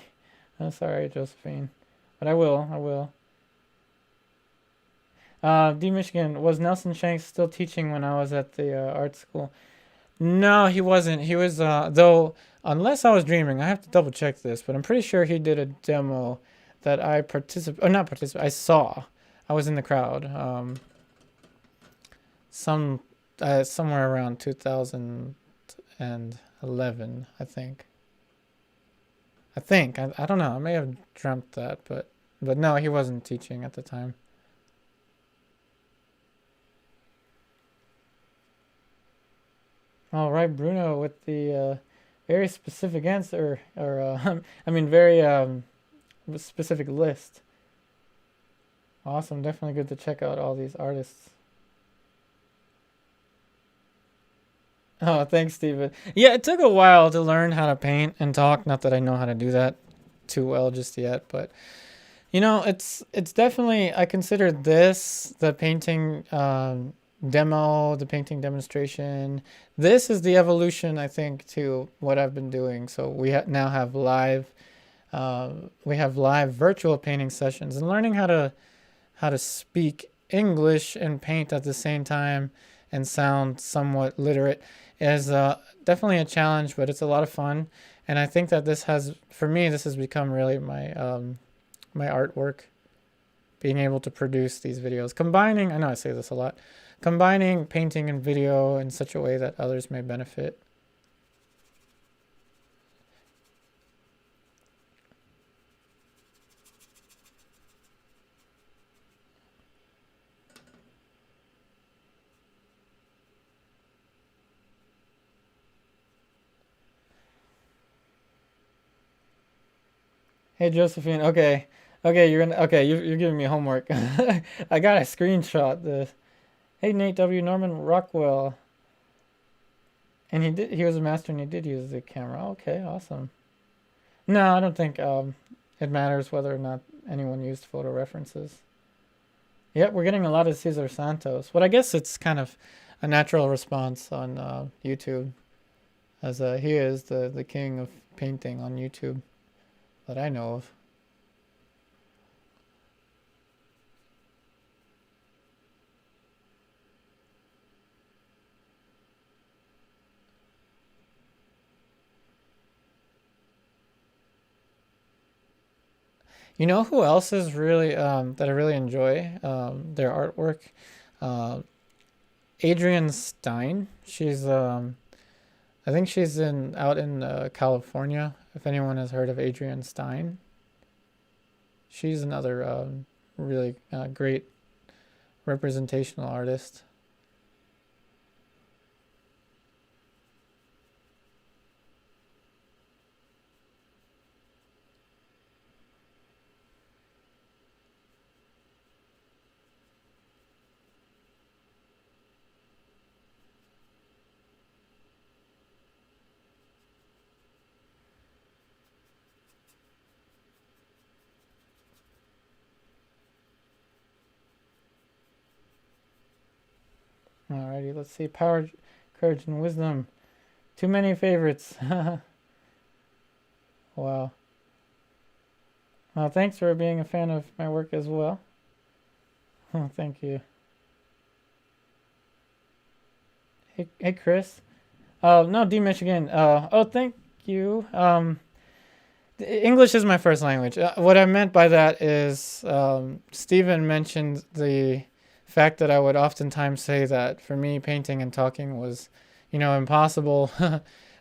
I'm sorry, Josephine, but I will. D Michigan, was Nelson Shanks still teaching when I was at the art school? No, he wasn't. He was though. Unless I was dreaming, I have to double check this, but I'm pretty sure he did a demo that I not participate. I saw. I was in the crowd. Somewhere around 2011, I think. I don't know. I may have dreamt that, but no, he wasn't teaching at the time. All right, Bruno, with the very specific answer, or I mean, very specific list. Awesome, definitely good to check out all these artists. Oh, thanks, Steven. Yeah, it took a while to learn how to paint and talk. Not that I know how to do that too well just yet, but you know, it's definitely, I consider this the painting demo, the painting demonstration. This is the evolution, I think, to what I've been doing. So now have we have live virtual painting sessions, and learning how to speak English and paint at the same time and sound somewhat literate is definitely a challenge, but it's a lot of fun. And I think that for me, this has become really my artwork, being able to produce these videos, combining, I know I say this a lot, combining painting and video in such a way that others may benefit. Hey, Josephine. Okay. Okay, you're giving me homework. I got to screenshot this. Hey, Nate W. Norman Rockwell. And he was a master and he did use the camera. Okay, awesome. No, I don't think it matters whether or not anyone used photo references. Yep, we're getting a lot of Cesar Santos. But I guess it's kind of a natural response on YouTube, as he is the king of painting on YouTube that I know of. You know who else is really that I really enjoy their artwork? Uh, Adrienne Stein. She's I think she's out in California. If anyone has heard of Adrienne Stein, she's another really great representational artist. Alrighty, let's see. Power, courage, and wisdom. Too many favorites. Wow. Well, thanks for being a fan of my work as well. Oh, thank you. Hey, Chris. No, D Michigan. Oh, thank you. English is my first language. What I meant by that is Stephen mentioned the fact that I would oftentimes say that for me, painting and talking was, impossible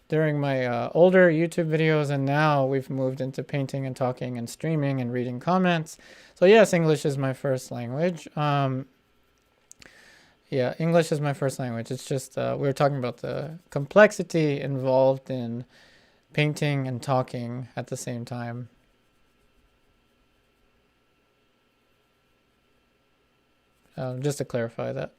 during my older YouTube videos, and now we've moved into painting and talking and streaming and reading comments. So yes, English is my first language. Yeah, English is my first language. It's just we were talking about the complexity involved in painting and talking at the same time. Just to clarify that.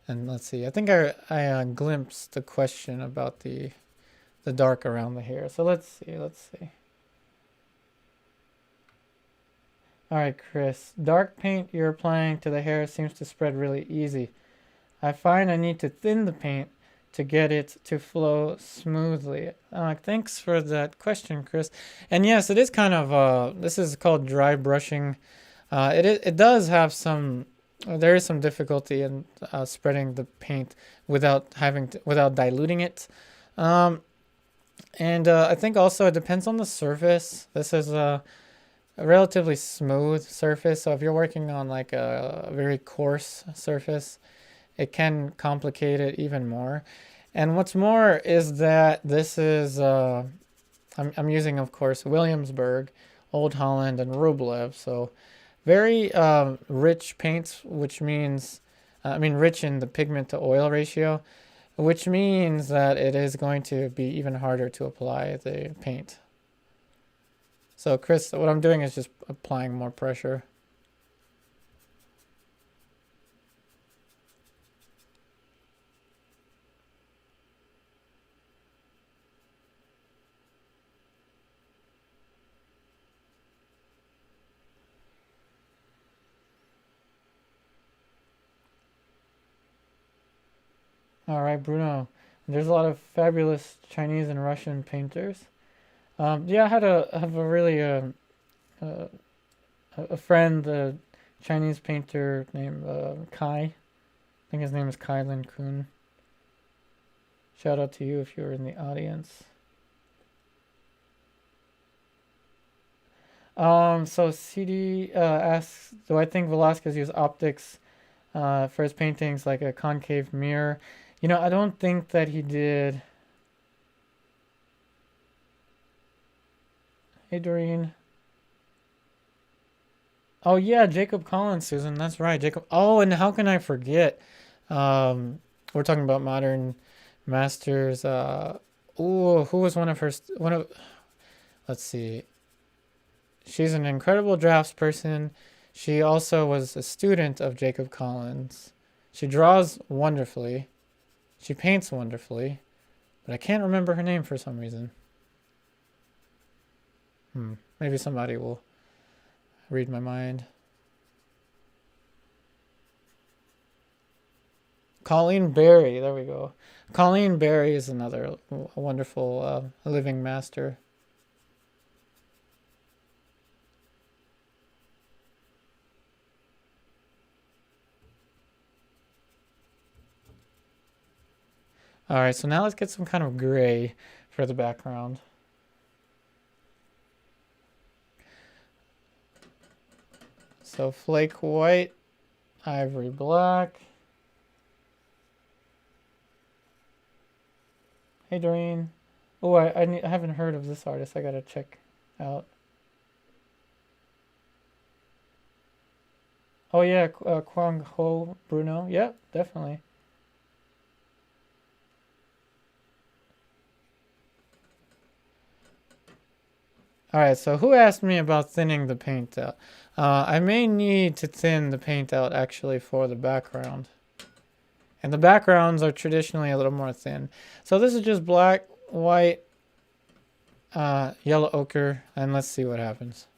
And let's see, I think I glimpsed the question about the dark around the hair. So let's see. All right, Chris. Dark paint you're applying to the hair seems to spread really easy. I find I need to thin the paint to get it to flow smoothly. Thanks for that question, Chris. And yes, it is kind of, this is called dry brushing. It does have there is some difficulty in spreading the paint without diluting it. And I think also it depends on the surface. This is a relatively smooth surface, so if you're working on like a very coarse surface, it can complicate it even more. And what's more is that this is, I'm using, of course, Williamsburg, Old Holland, and Rublev, so very rich paints, which means, rich in the pigment to oil ratio, which means that it is going to be even harder to apply the paint. So Chris, what I'm doing is just applying more pressure. All right, Bruno. There's a lot of fabulous Chinese and Russian painters. Yeah, I have a really uh, a friend, a Chinese painter named Kai. I think his name is Kai Lin Kun. Shout out to you if you're in the audience. So CD asks, do I think Velázquez used optics for his paintings like a concave mirror? You know, I don't think that he did. Hey, Doreen. Oh yeah, Jacob Collins, Susan. That's right, Jacob. Oh, and how can I forget? We're talking about modern masters. Ooh, who was one of her? One of. Let's see. She's an incredible draftsperson. She also was a student of Jacob Collins. She draws wonderfully. She paints wonderfully, but I can't remember her name for some reason. Maybe somebody will read my mind. Colleen Barry, there we go. Colleen Barry is another wonderful living master. All right, so now let's get some kind of gray for the background. So flake white, ivory black. Hey, Doreen. Oh, I haven't heard of this artist. I gotta check out. Oh yeah, Kwang Ho Bruno. Yep, definitely. All right, so who asked me about thinning the paint out? I may need to thin the paint out actually for the background. And the backgrounds are traditionally a little more thin. So this is just black, white, yellow ochre, and let's see what happens.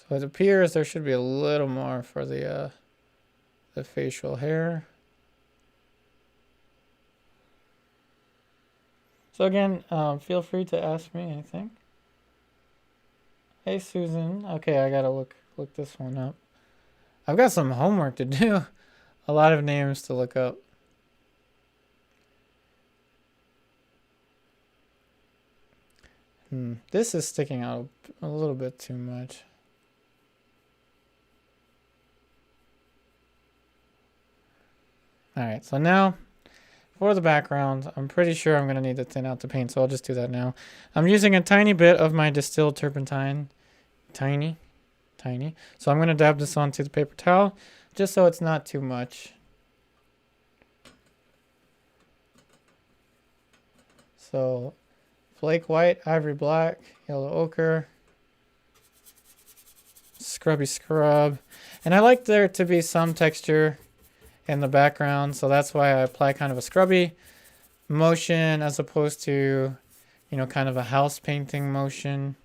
So it appears there should be a little more for the facial hair. So again, feel free to ask me anything. Hey Susan. Okay, I gotta look this one up. I've got some homework to do. A lot of names to look up. This is sticking out a little bit too much. All right, so now for the background, I'm pretty sure I'm going to need to thin out the paint, so I'll just do that now. I'm using a tiny bit of my distilled turpentine. Tiny. So I'm going to dab this onto the paper towel, just so it's not too much. So, flake white, ivory black, yellow ochre, scrubby scrub. And I like there to be some texture in the background, so that's why I apply kind of a scrubby motion as opposed to you know, kind of a house painting motion.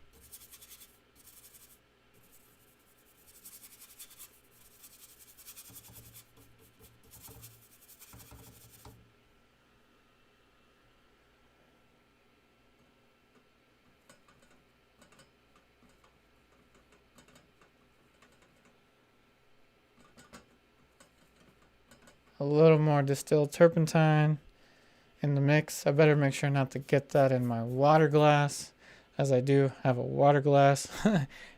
A little more distilled turpentine in the mix. I better make sure not to get that in my water glass, as I do have a water glass.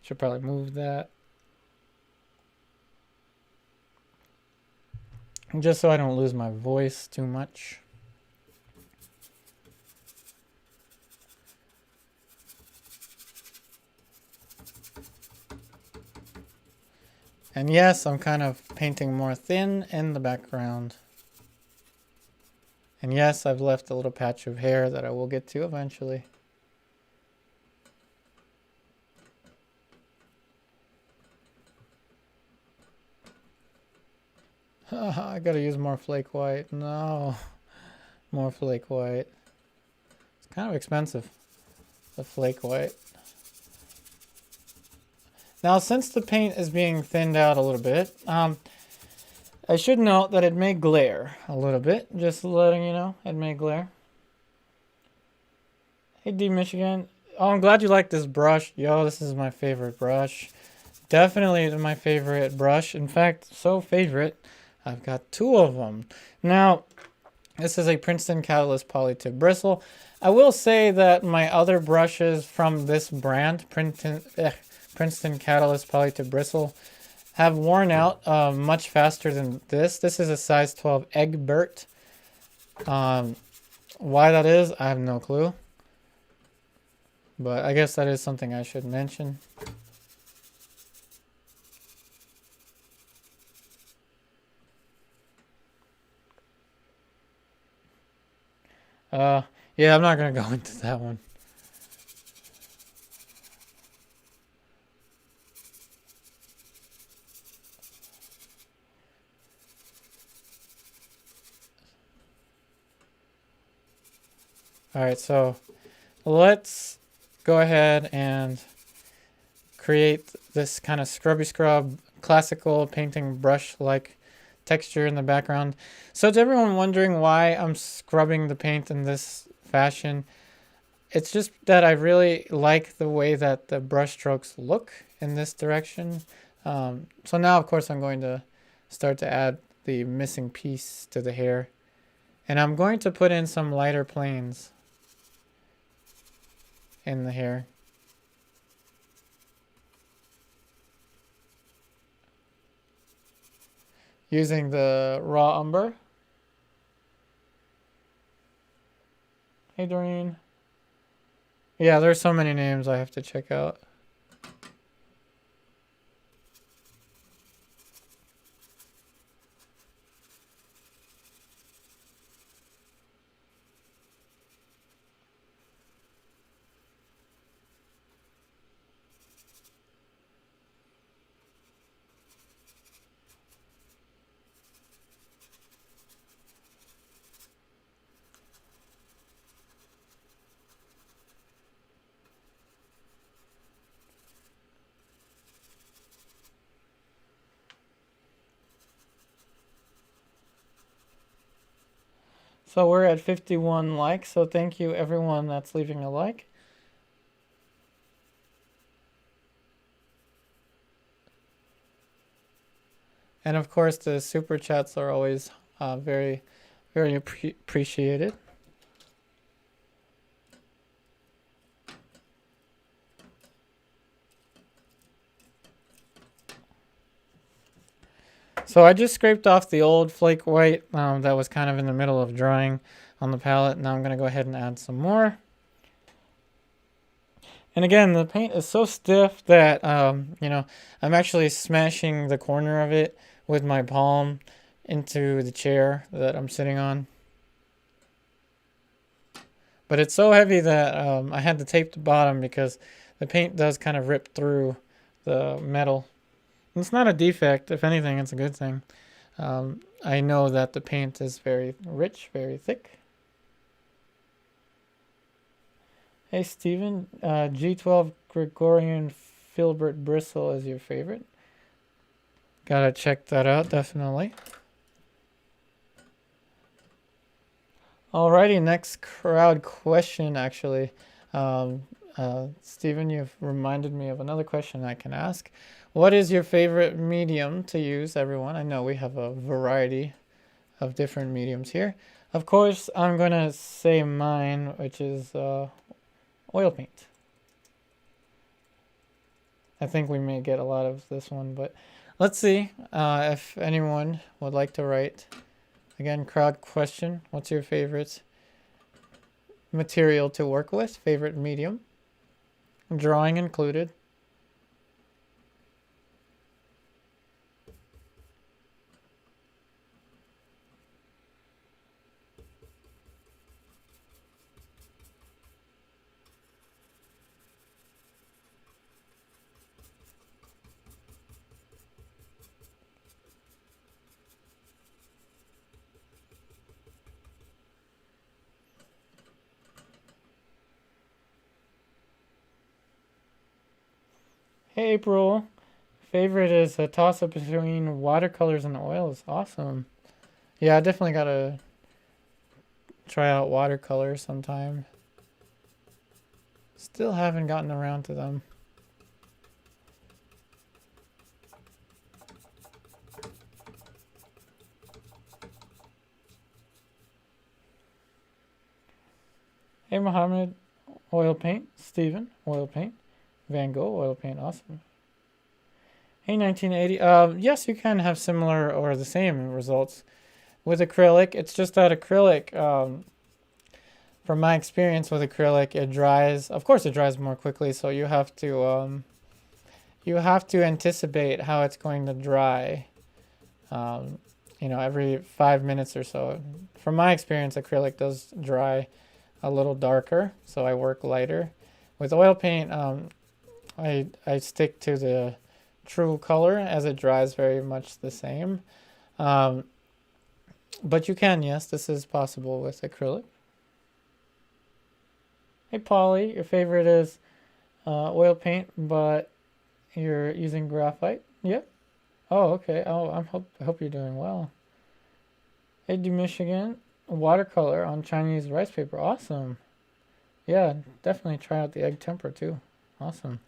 Should probably move that. Just so I don't lose my voice too much. And yes, I'm kind of painting more thin in the background. And yes, I've left a little patch of hair that I will get to eventually. I gotta use more flake white. No, more flake white. It's kind of expensive, the flake white. Now, since the paint is being thinned out a little bit, I should note that it may glare a little bit. Just letting you know, it may glare. Hey, D Michigan. Oh, I'm glad you like this brush. Yo, this is my favorite brush. Definitely my favorite brush. In fact, so favorite, I've got two of them. Now, this is a Princeton Catalyst Polytip Bristle. I will say that my other brushes from this brand, Princeton Catalyst Polytip Bristle, have worn out much faster than this. This is a size 12 Egbert. Why that is, I have no clue. But I guess that is something I should mention. Yeah, I'm not gonna go into that one. All right, so let's go ahead and create this kind of scrubby scrub classical painting brush like texture in the background. So to everyone wondering why I'm scrubbing the paint in this fashion, it's just that I really like the way that the brush strokes look in this direction. So now of course I'm going to start to add the missing piece to the hair, and I'm going to put in some lighter planes in the hair. Using the raw umber. Hey Doreen. Yeah, there's so many names I have to check out. So we're at 51 likes, so thank you everyone that's leaving a like. And of course the super chats are always very appreciated. So I just scraped off the old flake white that was kind of in the middle of drying on the palette. Now I'm going to go ahead and add some more. And again, the paint is so stiff that, you know, I'm actually smashing the corner of it with my palm into the chair that I'm sitting on. But it's so heavy that I had to tape the bottom because the paint does kind of rip through the metal. It's not a defect. If anything, it's a good thing. I know that the paint is very rich, very thick. Hey Steven, G12 Gregorian Filbert Bristle is your favorite. Gotta check that out, definitely. Alrighty, next crowd question, actually. Steven, you've reminded me of another question I can ask. What is your favorite medium to use, everyone? I know we have a variety of different mediums here. Of course, I'm going to say mine, which is oil paint. I think we may get a lot of this one, but let's see if anyone would like to write. Again, crowd question. What's your favorite material to work with? Favorite medium? Drawing included. Hey April, favorite is a toss-up between watercolors and oils. Awesome. Yeah, I definitely gotta try out watercolors sometime. Still haven't gotten around to them. Hey Mohammed, oil paint. Steven, oil paint. Van Gogh, oil paint. Awesome. Hey 1980. Yes, you can have similar or the same results with acrylic. It's just that acrylic, from my experience with acrylic, it dries. Of course, it dries more quickly, so you have to anticipate how it's going to dry. Every 5 minutes or so. From my experience, acrylic does dry a little darker, so I work lighter. With oil paint, I stick to the true color as it dries very much the same. But you can, yes, this is possible with acrylic. Hey Polly, your favorite is oil paint, but you're using graphite? Yep. Oh, okay. Oh, I hope you're doing well. Hey, do Michigan, watercolor on Chinese rice paper. Awesome. Yeah, definitely try out the egg tempera too. Awesome.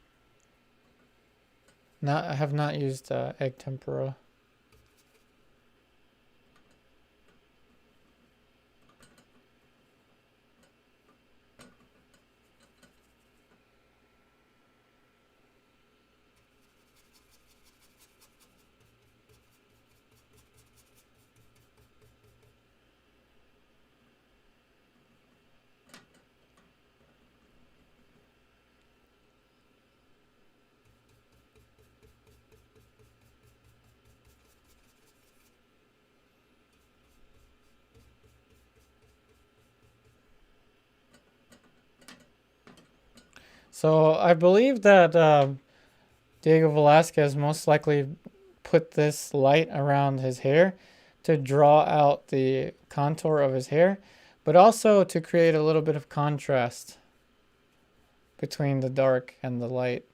I have not used egg tempera. So I believe that Diego Velázquez most likely put this light around his hair to draw out the contour of his hair, but also to create a little bit of contrast between the dark and the light.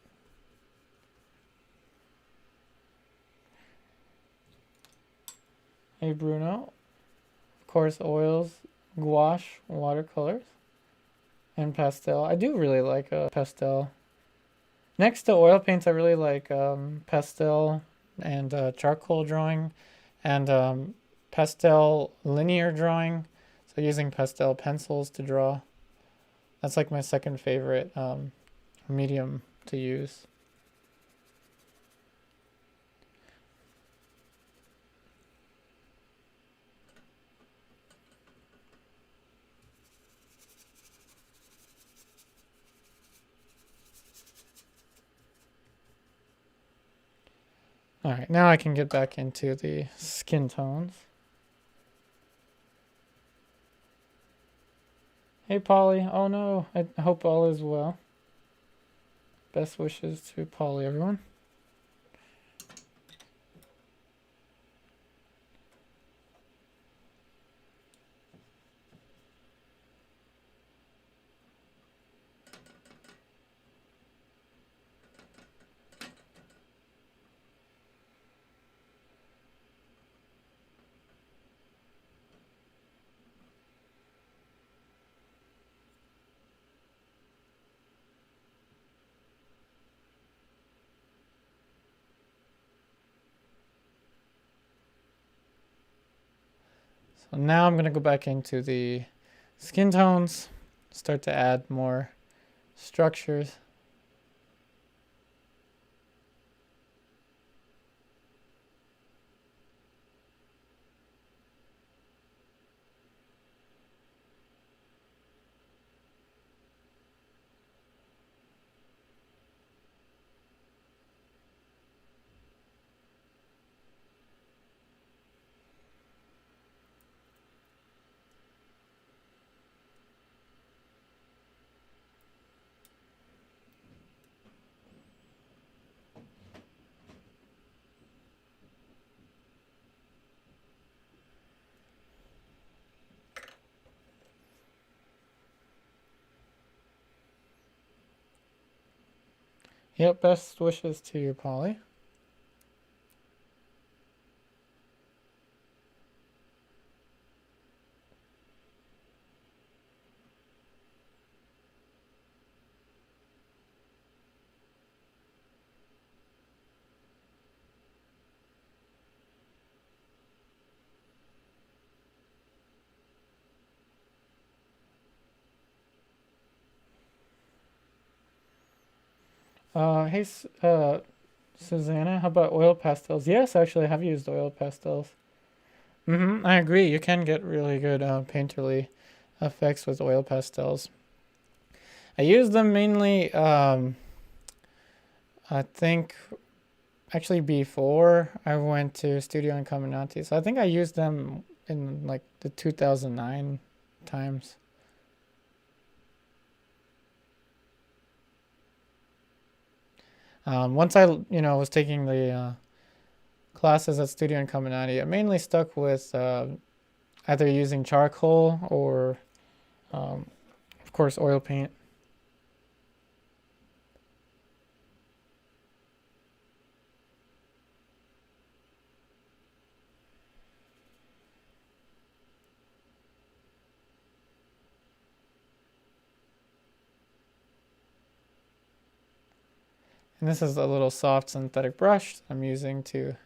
Hey Bruno, of course oils, gouache, watercolors, and pastel. I do really like pastel. Next to oil paints, I really like pastel and charcoal drawing and pastel linear drawing. So using pastel pencils to draw. That's like my second favorite medium to use. All right, now I can get back into the skin tones. Hey, Polly. Oh, no. I hope all is well. Best wishes to Polly, everyone. So now I'm going to go back into the skin tones, start to add more structures. Yep, best wishes to you, Polly. Hey, Susanna, how about oil pastels? Yes, actually, I have used oil pastels. I agree. You can get really good painterly effects with oil pastels. I use them mainly, I think, actually before I went to Studio Incominati. So I think I used them in like the 2009 times. Once I, was taking the classes at Studio Incominati, I mainly stuck with either using charcoal or, of course, oil paint. And this is a little soft synthetic brush I'm using to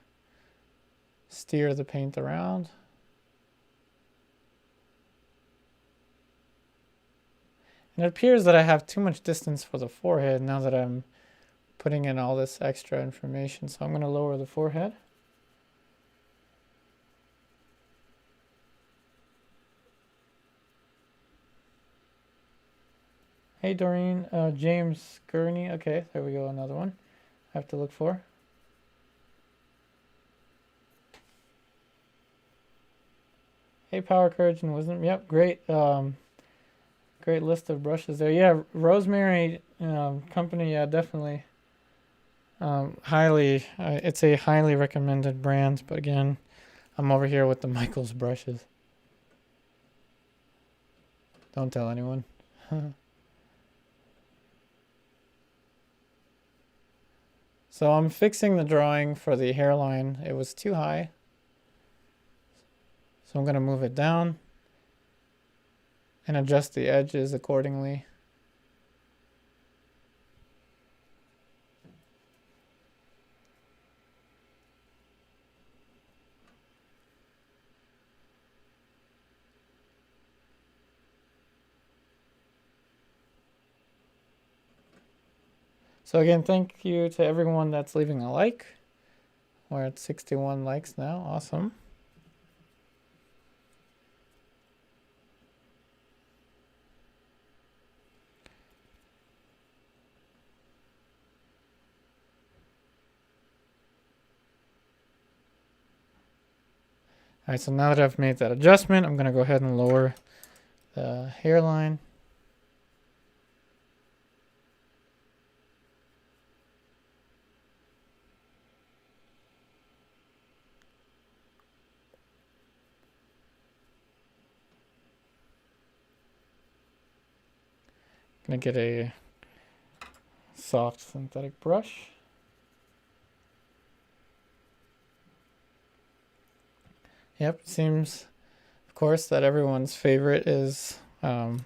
steer the paint around. And it appears that I have too much distance for the forehead now that I'm putting in all this extra information. So I'm going to lower the forehead. Hey, Doreen. James Gurney. Okay, there we go. Another one I have to look for. Hey, Power, Courage, and Wisdom. Yep, great. Great list of brushes there. Yeah, Rosemary Company. Yeah, definitely. It's a highly recommended brand. But again, I'm over here with the Michaels brushes. Don't tell anyone. So I'm fixing the drawing for the hairline. It was too high. So I'm going to move it down and adjust the edges accordingly. So again, thank you to everyone that's leaving a like. We're at 61 likes now. Awesome. All right, so now that I've made that adjustment, I'm going to go ahead and lower the hairline. Gonna get a soft synthetic brush. Yep, seems, of course, that everyone's favorite is, for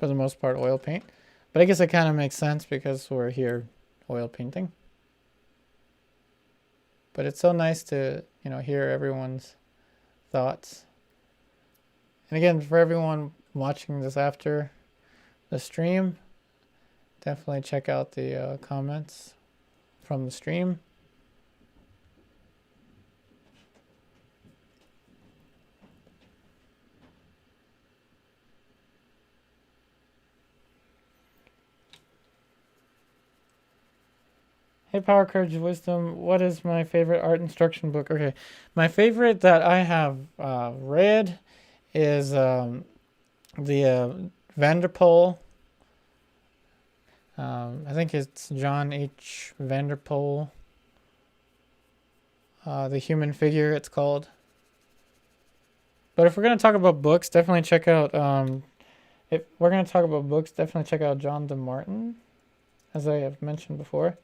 the most part, oil paint. But I guess it kind of makes sense because we're here oil painting. But it's so nice to, hear everyone's thoughts. And again, for everyone watching this after the stream, definitely check out the comments from the stream. Hey, Power, Courage, Wisdom, what is my favorite art instruction book? Okay, my favorite that I have read is the Vanderpoel. I think it's John H. Vanderpoel. The Human Figure, it's called. But if we're going to talk about books, definitely check out, if we're going to talk about books, definitely check out John DeMartin, as I have mentioned before.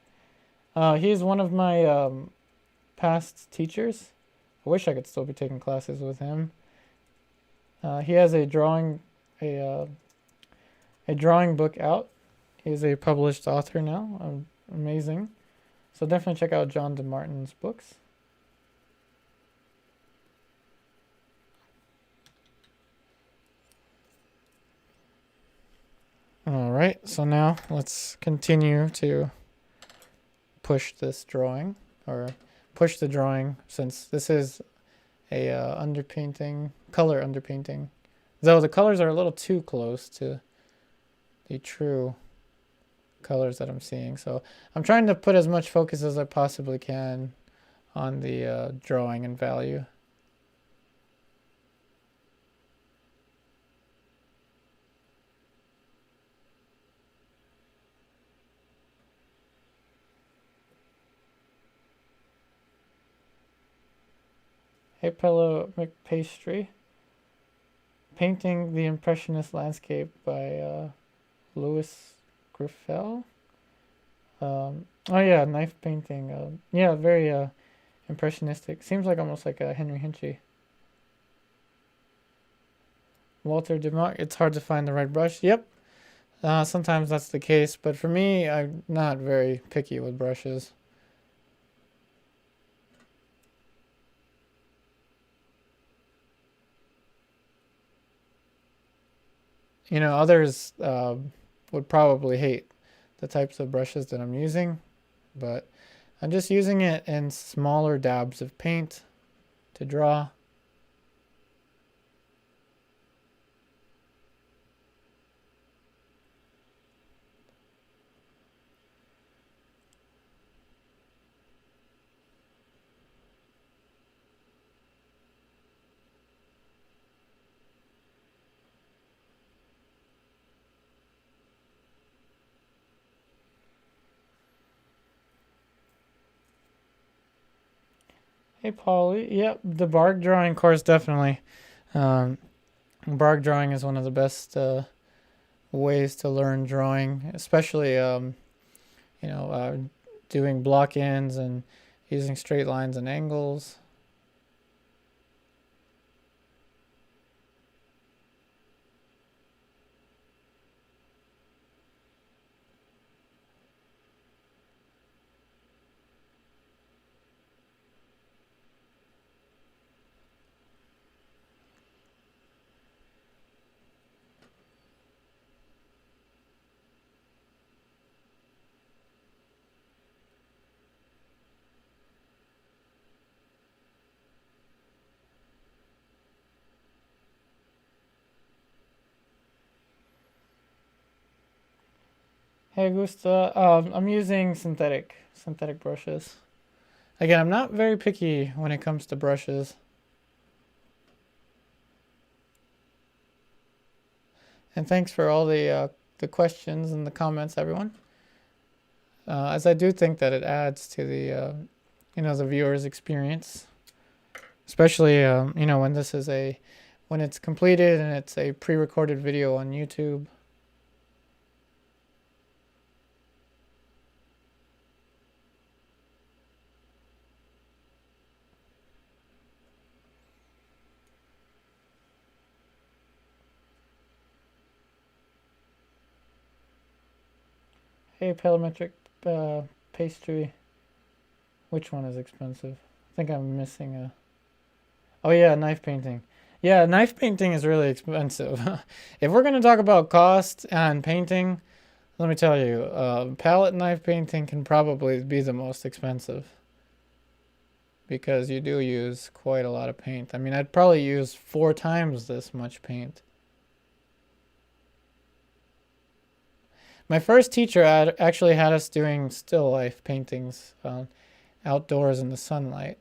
He's one of my past teachers. I wish I could still be taking classes with him. He has a drawing book out. He's a published author now. Amazing. So definitely check out John DeMartin's books. All right, so now let's continue to push this drawing, or push the drawing, since this is a underpainting, color underpainting. Though the colors are a little too close to the true colors that I'm seeing. So I'm trying to put as much focus as I possibly can on the drawing and value. Hey, Pillow McPastry. Painting the Impressionist Landscape by Louis Griffel. Oh yeah, knife painting. Yeah, very impressionistic. Seems like almost like a Henry Hinchy. Walter DeMott. It's hard to find the right brush. Yep. Sometimes that's the case, but for me, I'm not very picky with brushes. You know, others would probably hate the types of brushes that I'm using, but I'm just using it in smaller dabs of paint to draw. Hey, Polly. Yep, the bark drawing course, definitely. Bark drawing is one of the best ways to learn drawing, especially, doing block ends and using straight lines and angles. Hey, Gusta. I'm using synthetic brushes. Again, I'm not very picky when it comes to brushes. And thanks for all the questions and the comments, everyone. As I do think that it adds to the the viewer's experience, especially when this is when it's completed and it's a pre-recorded video on YouTube. Hey, Paleometric Pastry. Which one is expensive? I think I'm missing a... Oh yeah, knife painting. Yeah, knife painting is really expensive. If we're going to talk about cost and painting, let me tell you, palette knife painting can probably be the most expensive because you do use quite a lot of paint. I mean, I'd probably use 4 times this much paint. My first teacher actually had us doing still life paintings outdoors in the sunlight,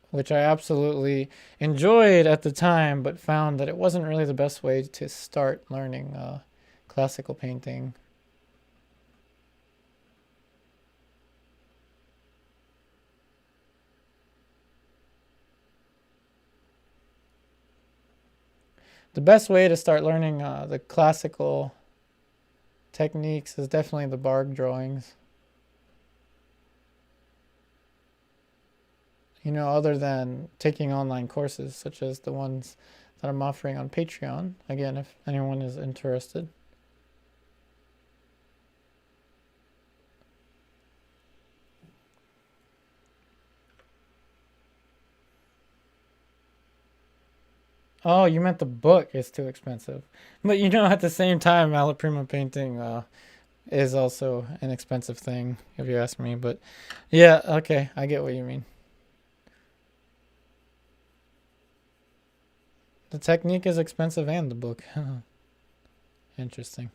which I absolutely enjoyed at the time, but found that it wasn't really the best way to start learning classical painting. The best way to start learning the classical techniques is definitely the bark drawings. You know, other than taking online courses such as the ones that I'm offering on Patreon. Again, if anyone is interested. Oh, you meant the book is too expensive. But you know, at the same time, Alaprima painting is also an expensive thing, if you ask me. But yeah, okay, I get what you mean. The technique is expensive and the book. Interesting.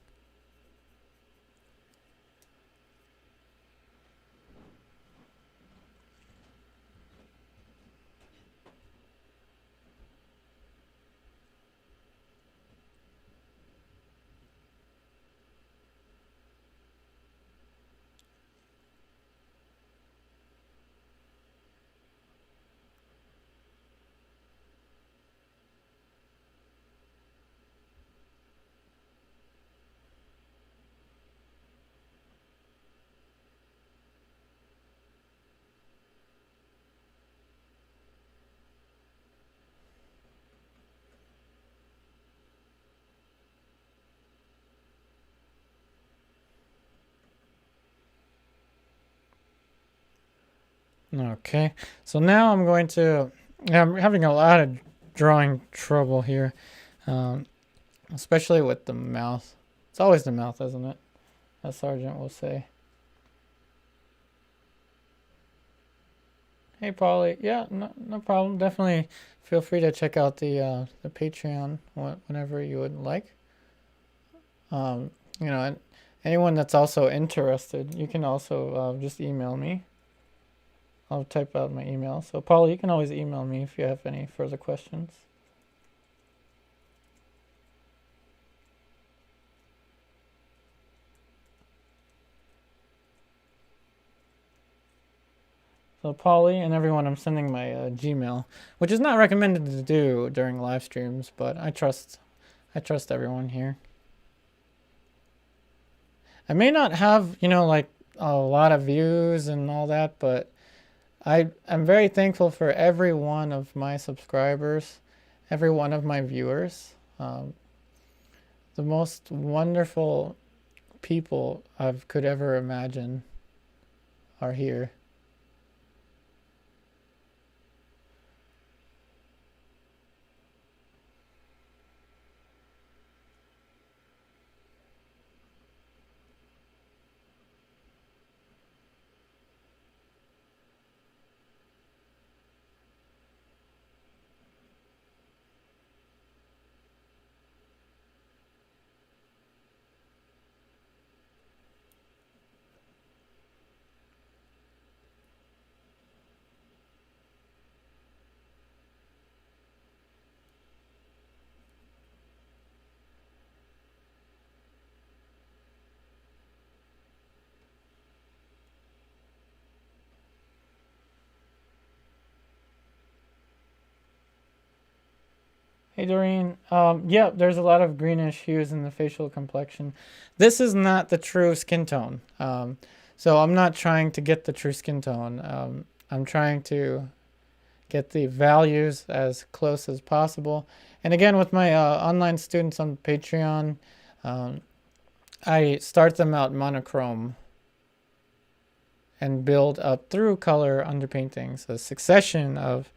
Okay, so now I'm having a lot of drawing trouble here, um, especially with the mouth. It's always the mouth, isn't it? As Sergeant will say. Hey, Polly. Yeah, no problem. Definitely feel free to check out the Patreon whenever you would like. Um, you know, and anyone that's also interested, you can also just email me. I'll type out my email. So, Polly, you can always email me if you have any further questions. So, Polly and everyone, I'm sending my Gmail, which is not recommended to do during live streams, but I trust everyone here. I may not have, like a lot of views and all that, but I'm very thankful for every one of my subscribers, every one of my viewers. The most wonderful people I could ever imagine are here. Hey Doreen, yeah, there's a lot of greenish hues in the facial complexion. This is not the true skin tone. So I'm not trying to get the true skin tone. I'm trying to get the values as close as possible. And again, with my online students on Patreon, um, I start them out monochrome and build up through color underpaintings, a succession of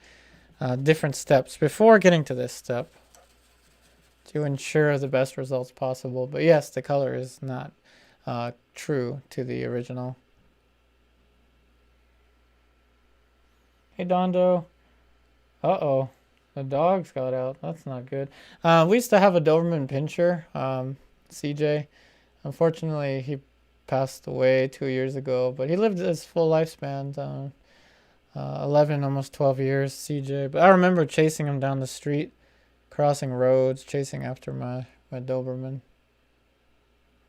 different steps before getting to this step to ensure the best results possible. But yes, the color is not true to the original. Hey, Dondo. Uh-oh. The dogs got out. That's not good. We used to have a Doberman Pinscher, CJ. Unfortunately, he passed away 2 years ago, but he lived his full lifespan, 11, almost 12 years, CJ. But I remember chasing him down the street, crossing roads, chasing after my Doberman.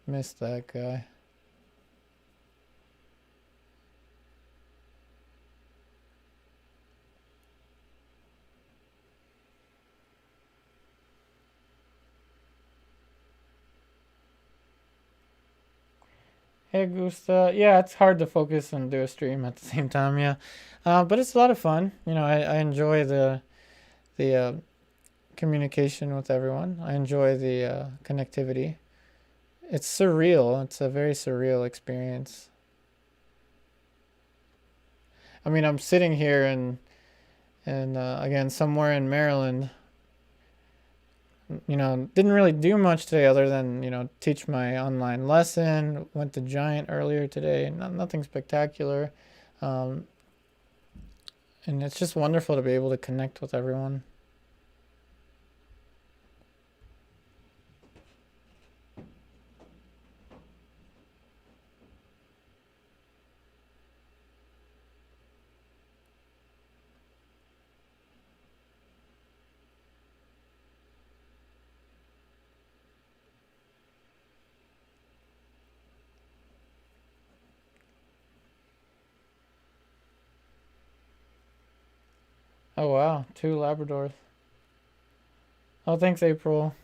Missed that guy. Hey, Gusta. Yeah, it's hard to focus and do a stream at the same time, yeah. But it's a lot of fun. You know, I enjoy the communication with everyone. I enjoy the connectivity. It's surreal. It's a very surreal experience. I mean, I'm sitting here and again, somewhere in Maryland, you know, didn't really do much today other than, you know, teach my online lesson. Went to Giant earlier today. Nothing spectacular. And it's just wonderful to be able to connect with everyone. Oh, wow. 2 Labradors. Oh, thanks, April.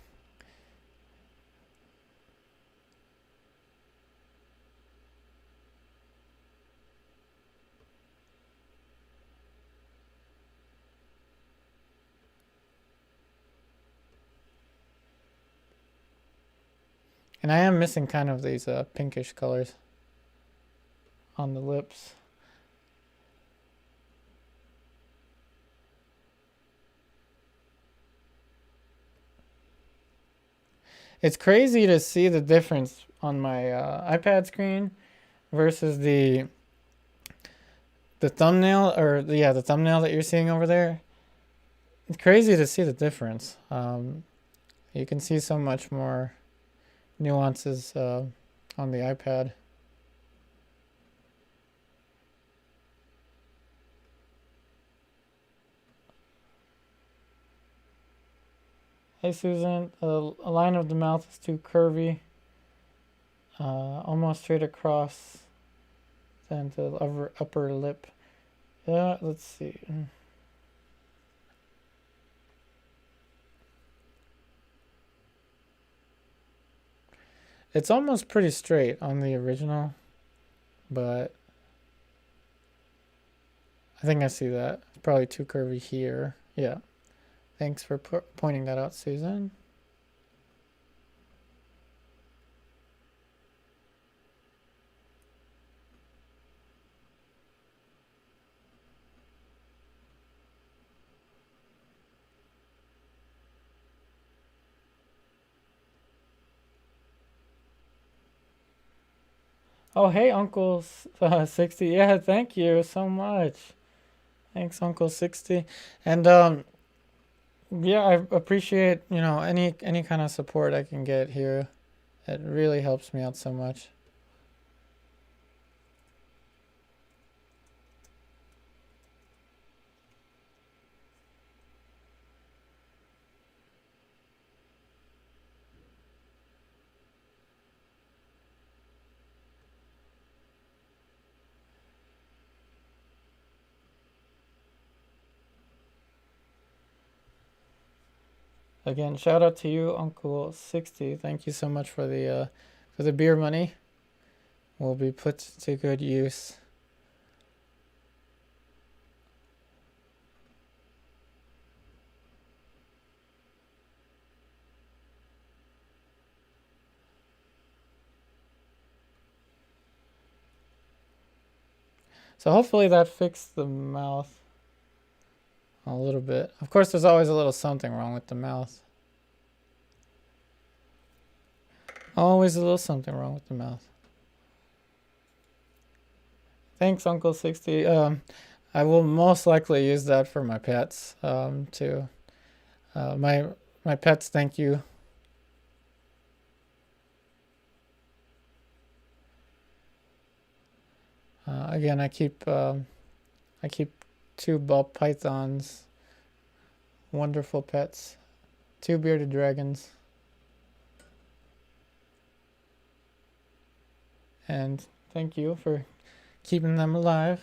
And I am missing kind of these pinkish colors on the lips. It's crazy to see the difference on my iPad screen versus the thumbnail, or the thumbnail that you're seeing over there. It's crazy to see the difference. You can see so much more nuances on the iPad. Hey, Susan, a line of the mouth is too curvy, almost straight across, then to the upper lip. Yeah, let's see. It's almost pretty straight on the original, but I think I see that. It's probably too curvy here. Yeah. Thanks for pointing that out, Susan. Oh, hey, Uncle 60. Yeah, thank you so much. Thanks, Uncle 60. And yeah, I appreciate, you know, any kind of support I can get here. It really helps me out so much. Again, shout out to you, Uncle 60. Thank you so much for the beer money. Will be put to good use. So hopefully that fixed the mouth. a little bit. Of course, there's always a little something wrong with the mouth. Always a little something wrong with the mouth. Thanks, Uncle 60. I will most likely use that for my pets, too. My pets thank you. Again, I keep 2 ball pythons, wonderful pets, 2 bearded dragons, and thank you for keeping them alive,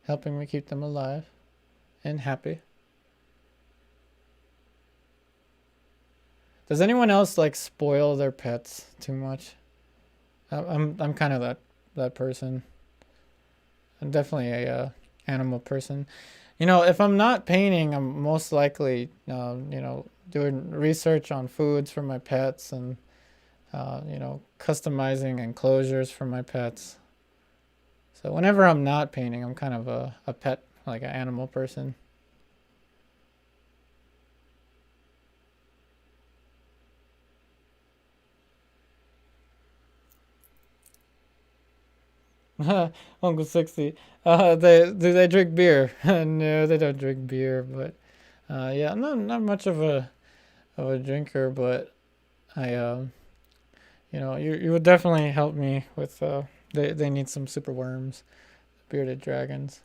helping me keep them alive and happy. Does anyone else like spoil their pets too much? I'm kind of that person. I'm definitely a animal person. You know, if I'm not painting, I'm most likely doing research on foods for my pets and customizing enclosures for my pets. So whenever I'm not painting, I'm kind of a pet, like an animal person. Uncle 60. Do they drink beer? No, they don't drink beer, but yeah, I'm not much of a drinker, but I you would definitely help me with they need some super worms, bearded dragons.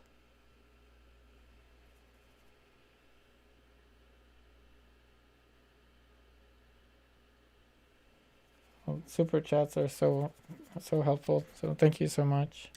Well, super chats are so helpful. So thank you so much.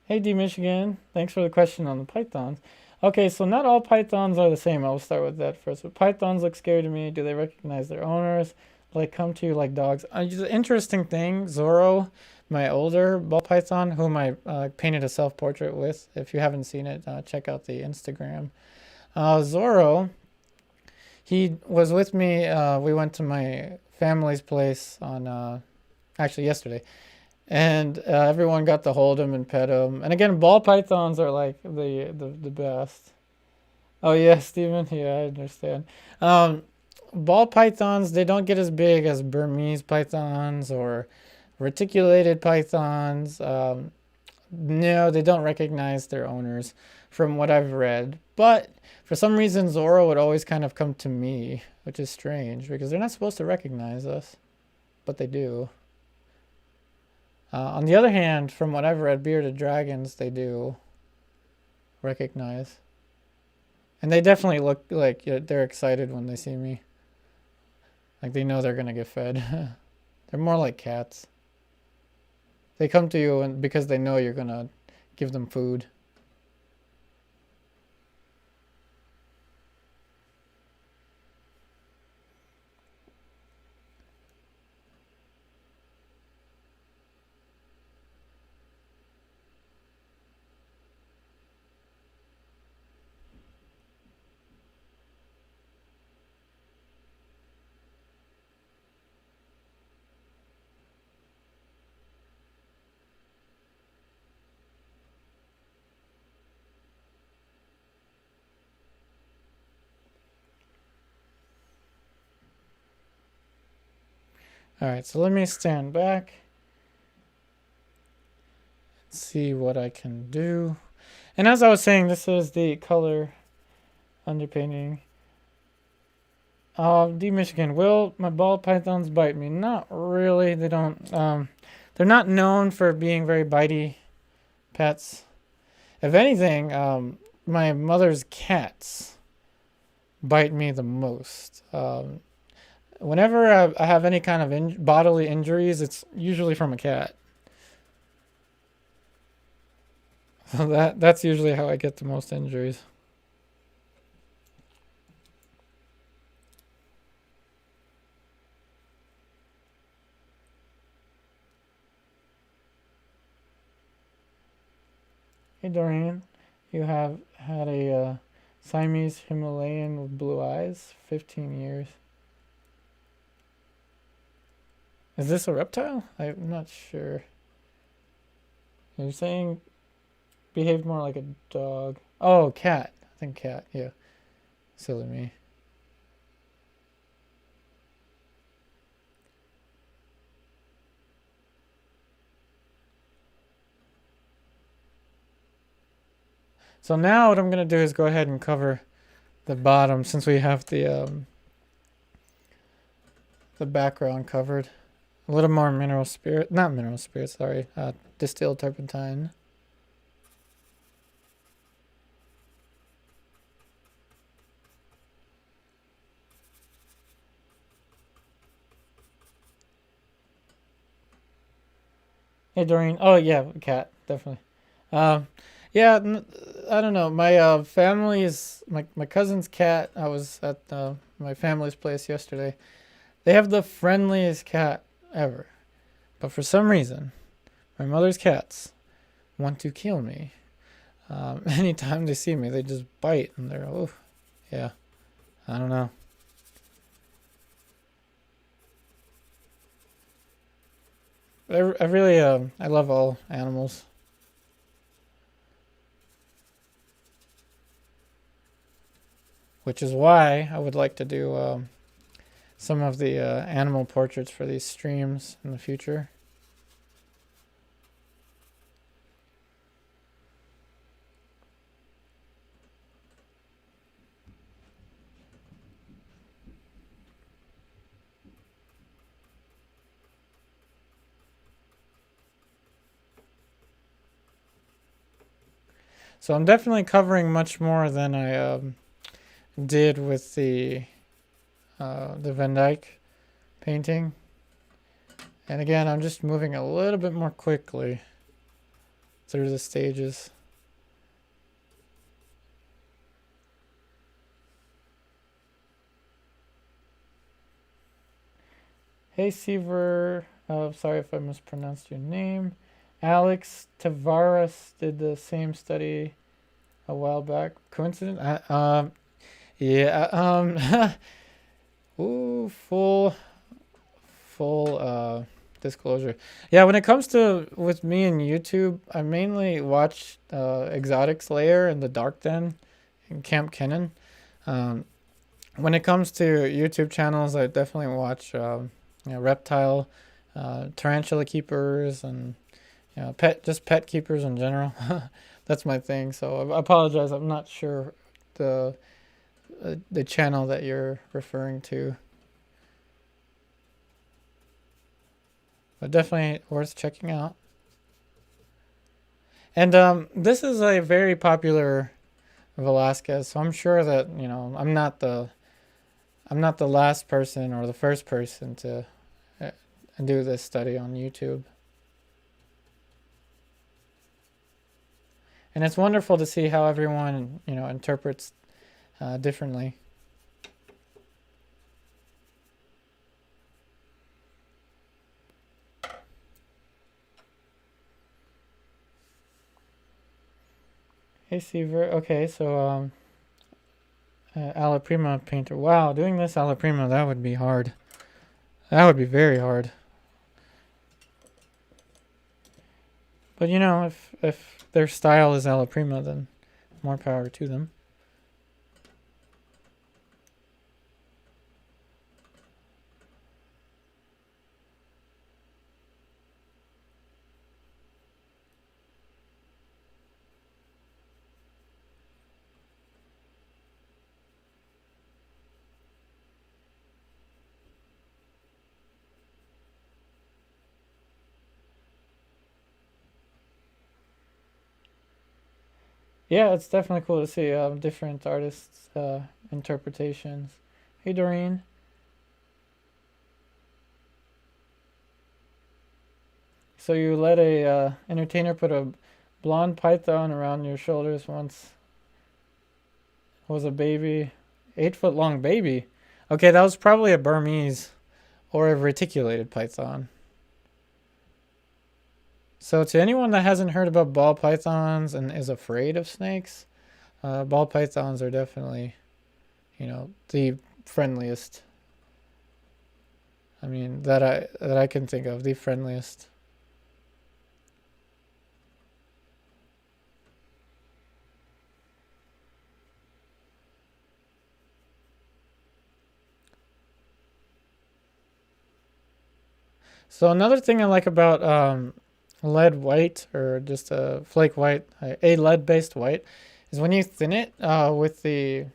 Hey D Michigan, thanks for the question on the pythons. Okay, so not all pythons are the same. I'll start with that first. But pythons look scary to me. Do they recognize their owners? Like come to you like dogs? Interesting thing, Zorro, my older ball python, whom I painted a self-portrait with. If you haven't seen it, check out the Instagram. Zorro, he was with me. We went to my family's place on actually yesterday. And everyone got to hold him and pet him. And again, ball pythons are like the best. Oh yeah, Steven. Yeah, I understand. Um, Ball pythons, they don't get as big as Burmese pythons or reticulated pythons. No, they don't recognize their owners from what I've read. But for some reason, Zorro would always kind of come to me, which is strange because they're not supposed to recognize us, but they do. On the other hand, from what I've read, bearded dragons, they do recognize. And they definitely look like they're excited when they see me. Like they know they're going to get fed. They're more like cats. They come to you because they know you're going to give them food. All right, so let me stand back. See what I can do. And as I was saying, this is the color underpainting. D Michigan, will my ball pythons bite me? Not really. They don't. They're not known for being very bitey pets. If anything, my mother's cats bite me the most. Whenever I have any kind of bodily injuries, it's usually from a cat. So that's usually how I get the most injuries. Hey Doreen, you have had a Siamese Himalayan with blue eyes, 15 years. Is this a reptile? I'm not sure. You're saying behaved more like a dog. Oh, cat. I think cat, yeah. Silly me. So now what I'm going to do is go ahead and cover the bottom since we have the background covered. A little more mineral spirit, not mineral spirit, sorry, distilled turpentine. Hey Doreen, oh yeah, cat, definitely. Um, yeah, I don't know. My family is my cousin's cat. I was at my family's place yesterday. They have the friendliest cat ever, but for some reason, my mother's cats want to kill me. Anytime they see me, they just bite, and they're oh, yeah. I don't know. I really I love all animals, which is why I would like to do some of the animal portraits for these streams in the future. So I'm definitely covering much more than I did with the Van Dyke painting. And again, I'm just moving a little bit more quickly through the stages. Hey Seaver, sorry if I mispronounced your name. Alex Tavares did the same study a while back. Coincidence? Yeah. Ooh, full disclosure. Yeah, when it comes to with me and YouTube, I mainly watch Exotics Layer and the Dark Den and Camp Kennan. When it comes to YouTube channels, I definitely watch reptile, tarantula keepers, and pet keepers in general. That's my thing. So I apologize. I'm not sure the channel that you're referring to, but definitely worth checking out. And this is a very popular Velázquez, so I'm sure that I'm not the last person or the first person to do this study on YouTube. And it's wonderful to see how everyone, interprets differently. Hey, Seaver. Okay, so Alla Prima painter. Wow, doing this Alla Prima, that would be hard. That would be very hard. But if their style is Alla Prima, then more power to them. Yeah, it's definitely cool to see different artists' interpretations. Hey, Doreen. So you let a entertainer put a blonde python around your shoulders once. Was a baby, 8 foot long baby. Okay, that was probably a Burmese or a reticulated python. So to anyone that hasn't heard about ball pythons and is afraid of snakes, ball pythons are definitely, you know, the friendliest. I mean, that I can think of, the friendliest. So another thing I like about lead white, or just a flake white, a lead-based white, is when you thin it with the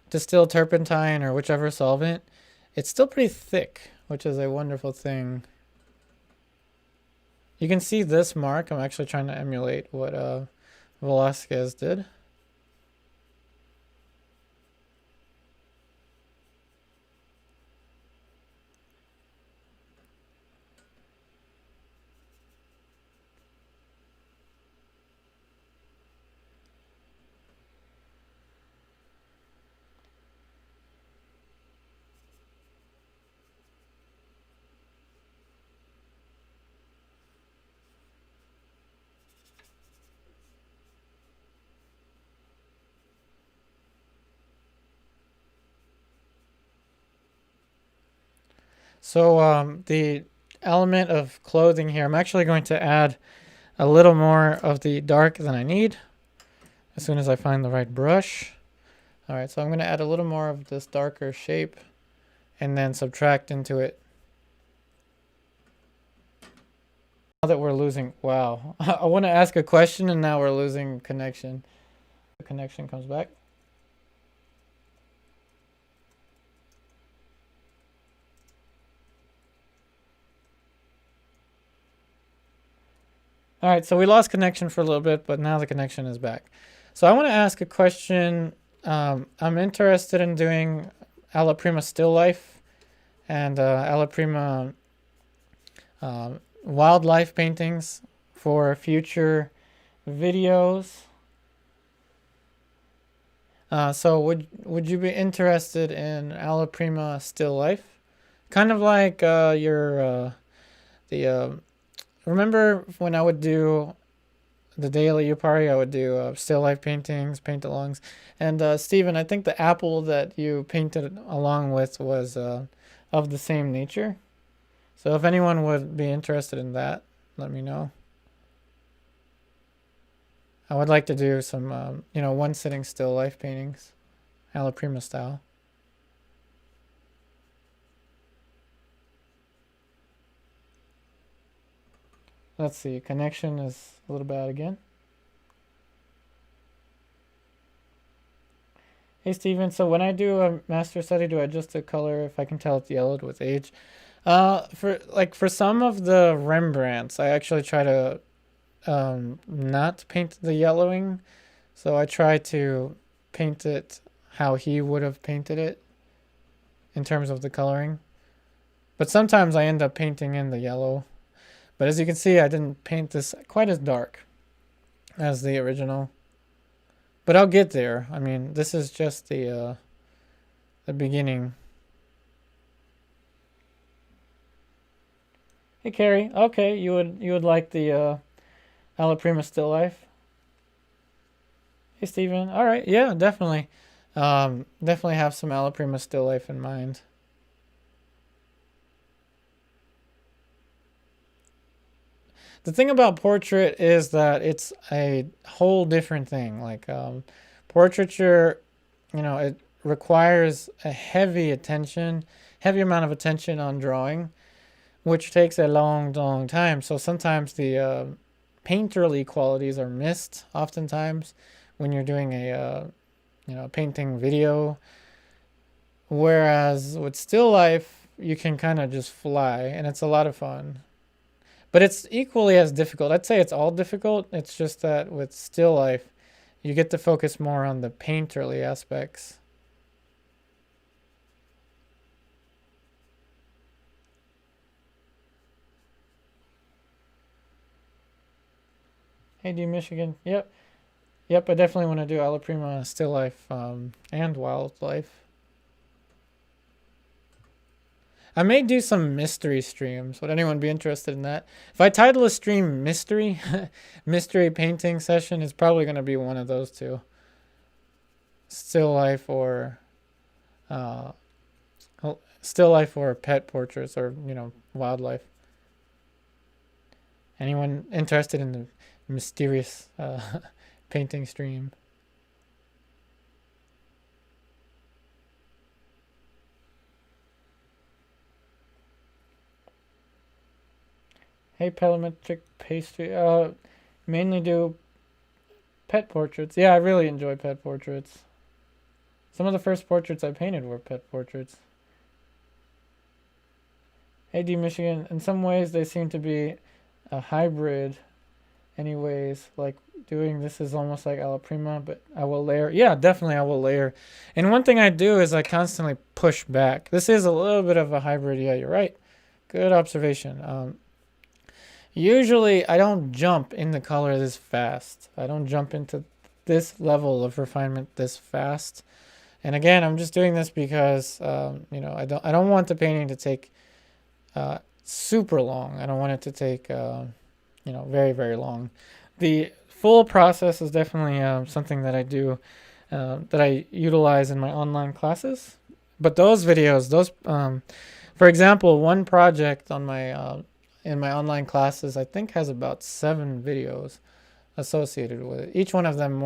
distilled turpentine or whichever solvent, it's still pretty thick, which is a wonderful thing. You can see this mark. I'm actually trying to emulate what Velázquez did. So the element of clothing here, I'm actually going to add a little more of the dark than I need as soon as I find the right brush. All right, so I'm going to add a little more of this darker shape and then subtract into it. Now that we're losing, wow, I want to ask a question and now we're losing connection. The connection comes back. All right, so we lost connection for a little bit, but now the connection is back. So I want to ask a question. I'm interested in doing Alla Prima still life and Alla Prima wildlife paintings for future videos. So would you be interested in Alla Prima still life? Kind of like remember when I would do the daily Upari, I would do still life paintings, paint-alongs. And Stephen, I think the apple that you painted along with was of the same nature. So if anyone would be interested in that, let me know. I would like to do some, one sitting still life paintings, Alla Prima style. Let's see, connection is a little bad again. Hey Steven, so when I do a master study, do I adjust the color if I can tell it's yellowed with age? For some of the Rembrandts, I actually try to not paint the yellowing. So I try to paint it how he would have painted it in terms of the coloring. But sometimes I end up painting in the yellow. But as you can see, I didn't paint this quite as dark as the original. But I'll get there. I mean, this is just the beginning. Hey Carrie, okay, you would like the Alla Prima still life? Hey Steven, all right, yeah, definitely. Definitely have some Alla Prima still life in mind. The thing about portrait is that it's a whole different thing. Like portraiture, it requires a heavy amount of attention on drawing, which takes a long, long time. So sometimes the painterly qualities are missed oftentimes when you're doing a painting video. Whereas with still life, you can kind of just fly and it's a lot of fun. But it's equally as difficult. I'd say it's all difficult. It's just that with still life, you get to focus more on the painterly aspects. Hey, D Michigan. Yep. Yep, I definitely want to do Alla Prima still life and wildlife. I may do some mystery streams. Would anyone be interested in that? If I title a stream mystery, mystery painting session, it's probably going to be one of those two. Still life or still life or pet portraits or, wildlife. Anyone interested in the mysterious painting stream? Hey, Pelimetric Pastry. Mainly do pet portraits. Yeah, I really enjoy pet portraits. Some of the first portraits I painted were pet portraits. AD Michigan, in some ways they seem to be a hybrid anyways. Like doing this is almost like alla prima, but I will layer. Yeah, definitely I will layer. And one thing I do is I constantly push back. This is a little bit of a hybrid. Yeah, you're right. Good observation. Usually I don't jump in the color this fast. I don't jump into this level of refinement this fast. And again, I'm just doing this because I don't want the painting to take super long. I don't want it to take very, very long. The full process is definitely something that I do that I utilize in my online classes. But those videos, for example, one project on my in my online classes, I think has about 7 videos associated with it. Each one of them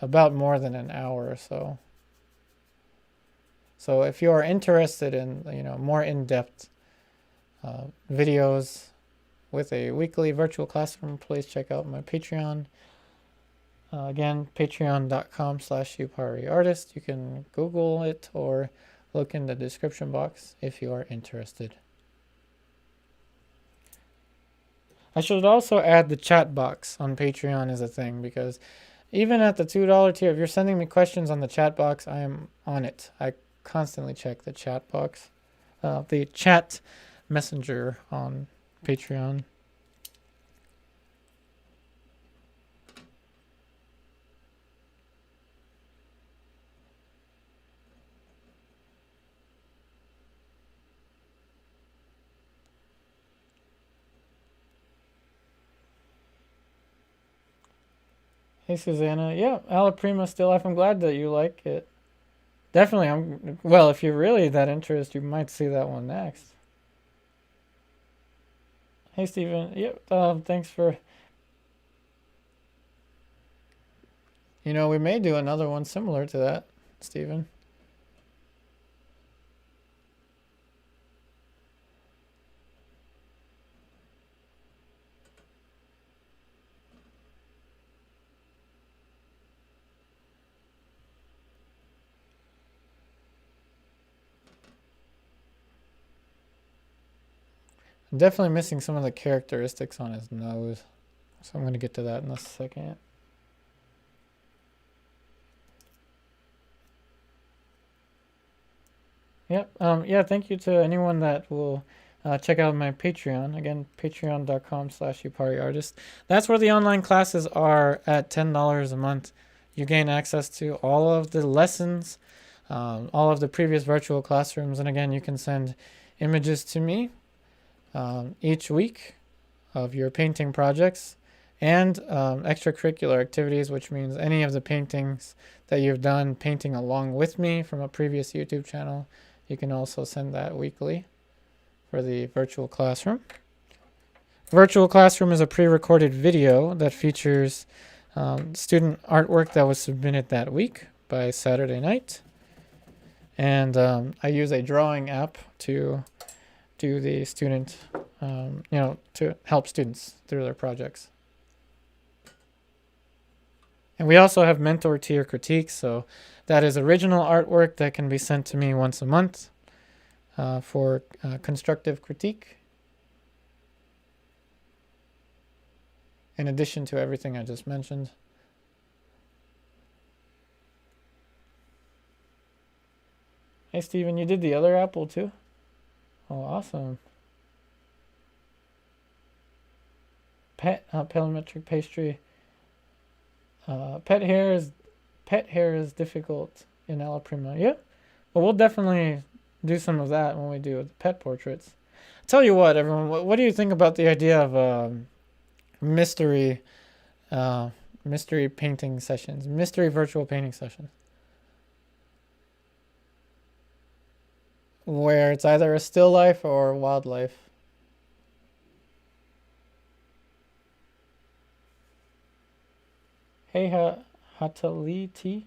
about more than an hour or so. So if you are interested in more in-depth videos with a weekly virtual classroom, please check out my Patreon. Again, patreon.com/upariartist. You can Google it or look in the description box if you are interested. I should also add the chat box on Patreon as a thing, because even at the $2 tier, if you're sending me questions on the chat box, I am on it. I constantly check the chat box, the chat messenger on Patreon. Hey, Susanna. Yeah, alla prima still life. I'm glad that you like it. Definitely. Well, if you're really that interested, you might see that one next. Hey, Stephen. Yep. Thanks for. We may do another one similar to that, Stephen. I'm definitely missing some of the characteristics on his nose, so I'm going to get to that in a second. Yep. Yeah, thank you to anyone that will check out my Patreon. Again, patreon.com/upariartist. That's where the online classes are at $10 a month. You gain access to all of the lessons, all of the previous virtual classrooms, and again, you can send images to me each week of your painting projects and extracurricular activities, which means any of the paintings that you've done painting along with me from a previous YouTube channel. You can also send that weekly for the virtual classroom. Virtual classroom is a pre-recorded video that features student artwork that was submitted that week by Saturday night. And I use a drawing app to do the student, to help students through their projects. And we also have mentor tier critiques, so that is original artwork that can be sent to me once a month for constructive critique, in addition to everything I just mentioned. Hey, Steven, you did the other apple too? Oh, awesome. Pelimetric pastry. Pet hair is difficult in alla prima. Yeah, but we'll definitely do some of that when we do the pet portraits. Tell you what, everyone, what do you think about the idea of mystery, mystery painting sessions, mystery virtual painting sessions, where it's either a still life or wildlife? Hey, Hataliti.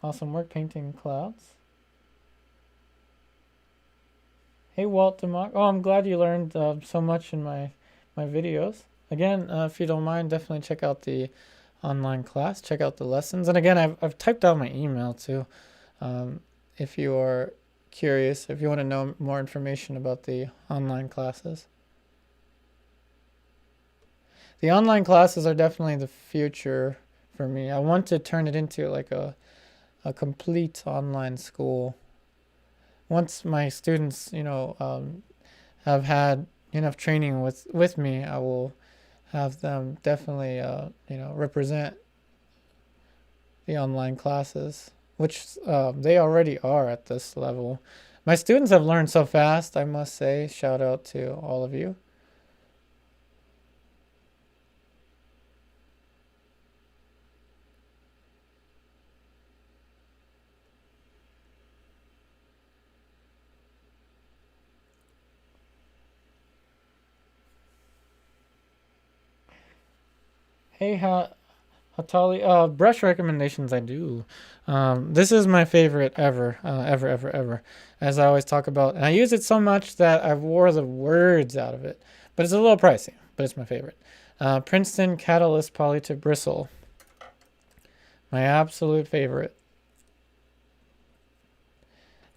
Awesome work painting clouds. Hey, Walt Demock. Oh, I'm glad you learned so much in my videos. Again, if you don't mind, definitely check out the online class. Check out the lessons. And again, I've typed out my email too. If you are curious, if you want to know more information about the online classes. The online classes are definitely the future for me. I want to turn it into like a complete online school. Once my students, have had enough training with me, I will have them definitely, represent the online classes, which they already are at this level. My students have learned so fast, I must say. Shout out to all of you. Hey, Hatali, brush recommendations I do. This is my favorite ever, ever. As I always talk about, and I use it so much that I wore the words out of it. But it's a little pricey, but it's my favorite. Princeton Catalyst Poly to Bristle. My absolute favorite.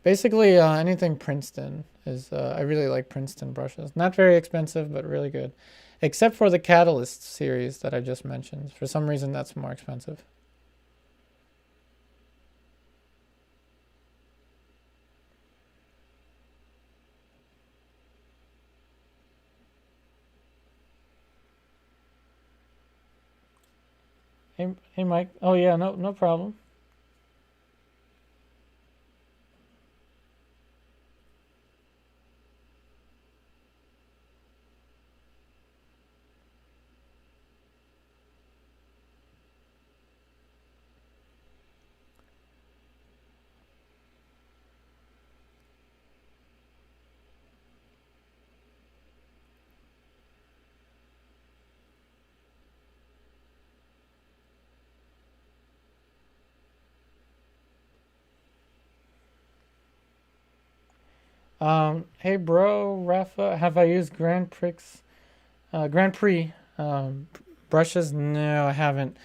Basically, anything Princeton is, I really like Princeton brushes. Not very expensive, but really good. Except for the Catalyst series that I just mentioned. For some reason, that's more expensive. Hey, Mike. Oh yeah, no problem. Hey bro, Rafa, have I used Grand Prix brushes? No, I haven't.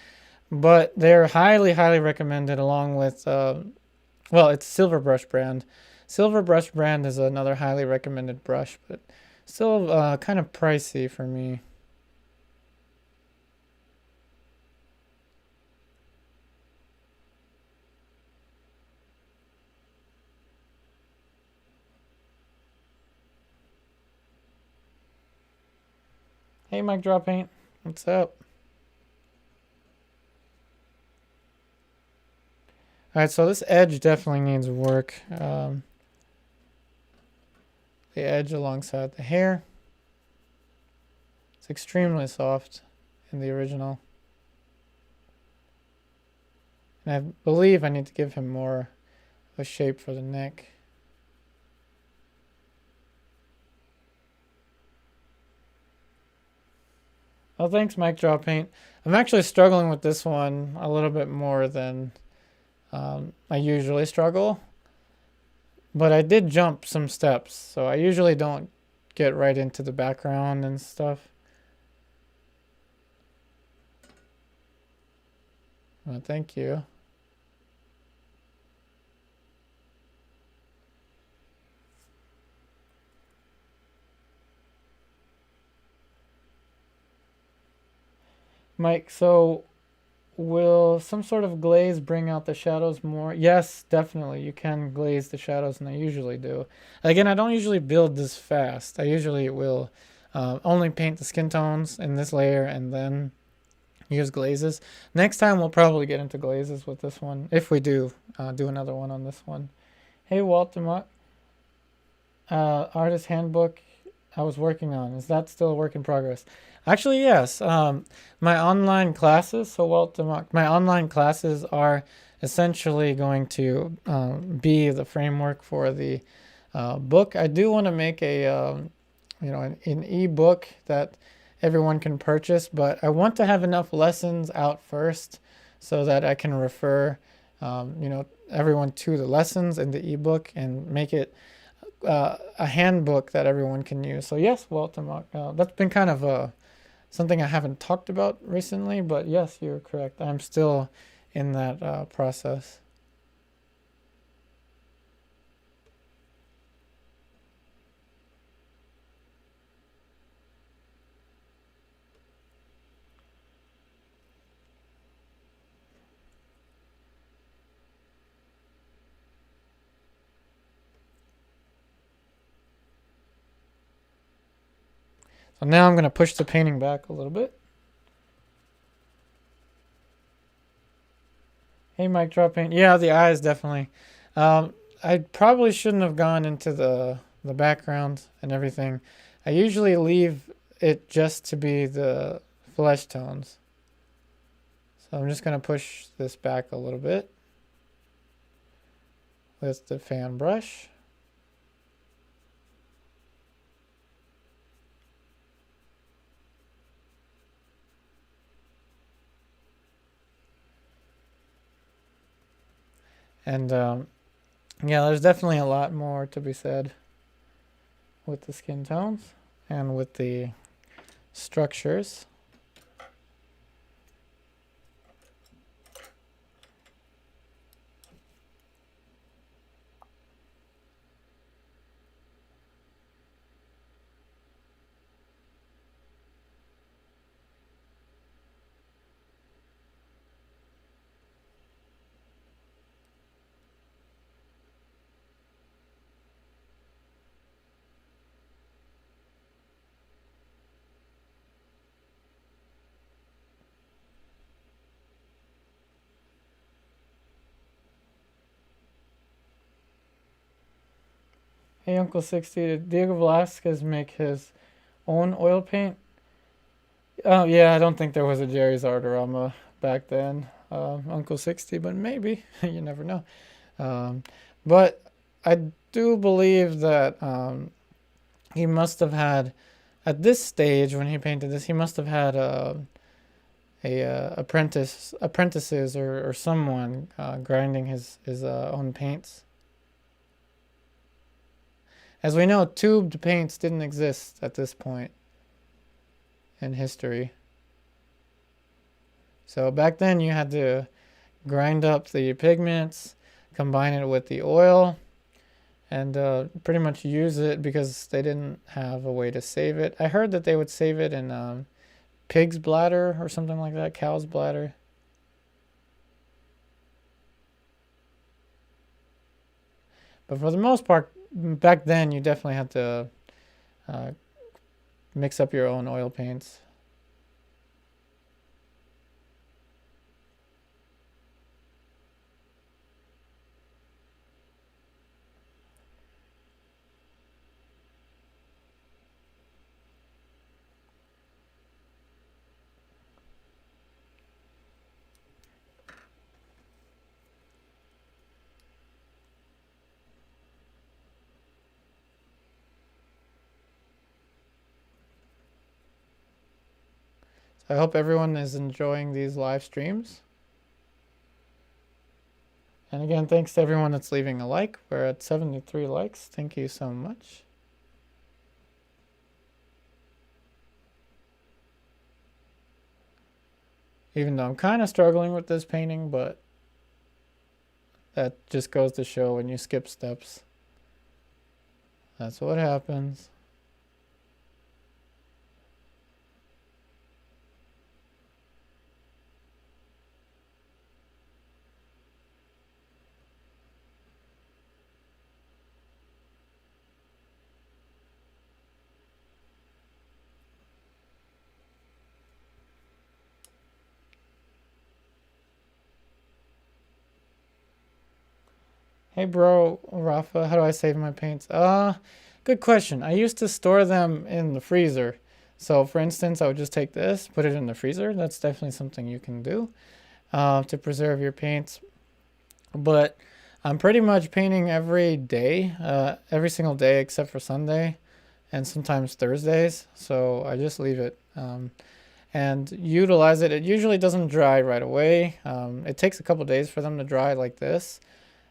But they're highly recommended along with, well, it's Silver Brush brand. Silver Brush brand is another highly recommended brush, but still kind of pricey for me. Hey, Mike Drop Paint, what's up? All right, so this edge definitely needs work. The edge alongside the hair. It's extremely soft in the original. And I believe I need to give him more of a shape for the neck. Oh, thanks, Mike Draw Paint. I'm actually struggling with this one a little bit more than I usually struggle. But I did jump some steps, so I usually don't get right into the background and stuff. Well, thank you. Mike, so will some sort of glaze bring out the shadows more? Yes, definitely. You can glaze the shadows, and I usually do. Again, I don't usually build this fast. I usually will only paint the skin tones in this layer and then use glazes. Next time we'll probably get into glazes with this one, if we do do another one on this one. Hey, Walter, artist handbook I was working on. Is that still a work in progress? Actually, yes. My online classes, so Walter, my online classes are essentially going to be the framework for the book. I do want to make a, an ebook that everyone can purchase, but I want to have enough lessons out first so that I can refer, everyone to the lessons in the ebook and make it a handbook that everyone can use. So yes, Walter, that's been kind of something I haven't talked about recently, but yes, you're correct. I'm still in that process. So now I'm going to push the painting back a little bit. Hey, Mike, drop paint. Yeah, the eyes definitely. I probably shouldn't have gone into the background and everything. I usually leave it just to be the flesh tones. So I'm just going to push this back a little bit with the fan brush. And yeah, there's definitely a lot more to be said with the skin tones and with the structures. Hey, Uncle 60, did Diego Velázquez make his own oil paint? Oh, yeah, I don't think there was a Jerry's Artorama back then, Uncle 60, but maybe. You never know. Um, but I do believe that he must have had, at this stage when he painted this, he must have had apprentices or someone grinding his own paints. As we know, tubed paints didn't exist at this point in history. So back then you had to grind up the pigments, combine it with the oil, and pretty much use it because they didn't have a way to save it. I heard that they would save it in pig's bladder or something like that, cow's bladder. But for the most part, back then you definitely had to uh, mix up your own oil paints. So I hope everyone is enjoying these live streams. And again, thanks to everyone that's leaving a like. We're at 73 likes. Thank you so much. Even though I'm kind of struggling with this painting, but that just goes to show when you skip steps. That's what happens. Hey bro, Rafa, how do I save my paints? Good question. I used to store them in the freezer. So for instance, I would just take this, put it in the freezer. That's definitely something you can do to preserve your paints. But I'm pretty much painting every day, every single day except for Sunday and sometimes Thursdays. So I just leave it and utilize it. It usually doesn't dry right away. It takes a couple days for them to dry like this,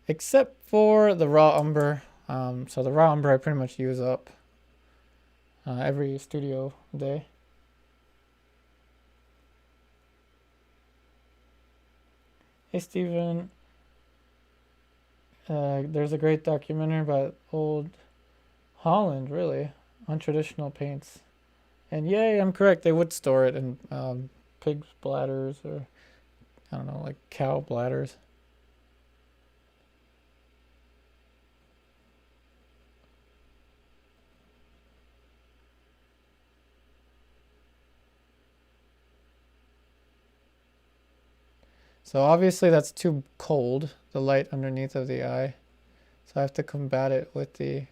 except for the raw umber. So the raw umber I pretty much use up every studio day. Hey Steven, there's a great documentary about old Holland, really, on traditional paints. And yay, I'm correct. They would store it in pig's bladders or, I don't know, like cow bladders. So obviously that's too cold, the light underneath of the eye. So I have to combat it with the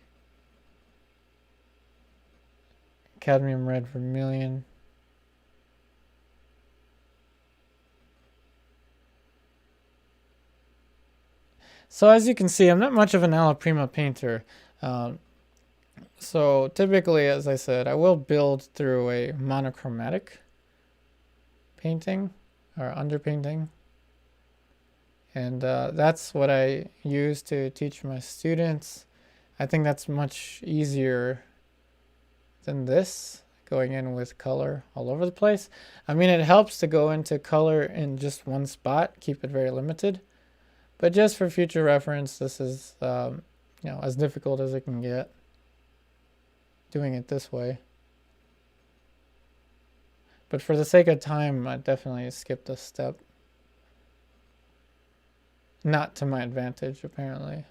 cadmium red vermilion. So as you can see, I'm not much of an alla prima painter. So typically, as I said, I will build through a monochromatic painting or underpainting. And that's what I use to teach my students. I think that's much easier than this, going in with color all over the place. I mean, it helps to go into color in just one spot, keep it very limited. But just for future reference, this is as difficult as it can get, doing it this way. But for the sake of time, I definitely skipped a step. Not to my advantage, apparently.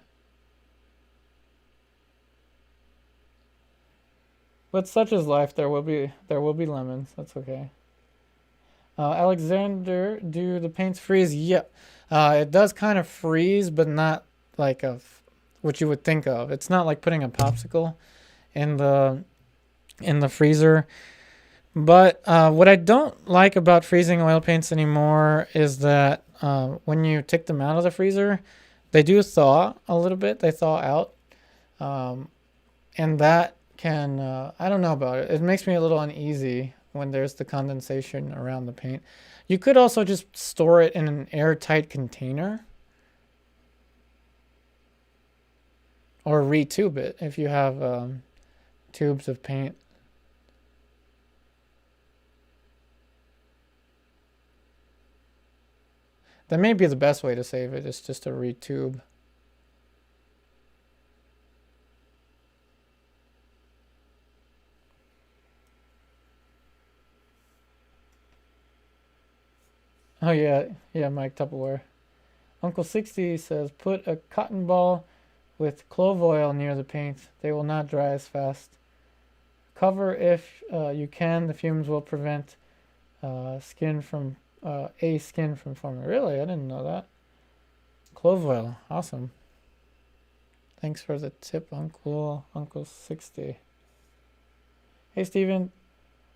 But such is life. There will be lemons. That's okay. Alexander, do the paints freeze? Yeah, it does kind of freeze, but not like what you would think of. It's not like putting a popsicle in the freezer. But what I don't like about freezing oil paints anymore is that when you take them out of the freezer, they do thaw a little bit. They thaw out, and that can I don't know about it. It makes me a little uneasy when there's the condensation around the paint. You could also just store it in an airtight container or retube it if you have tubes of paint. That may be the best way to save it, is just to retube. Oh yeah, Mike Tupperware. Uncle 60 says, put a cotton ball with clove oil near the paint. They will not dry as fast. Cover if you can. The fumes will prevent skin from forming. Really? I didn't know that. Clove oil. Awesome. Thanks for the tip, Uncle 60. Hey, Steven.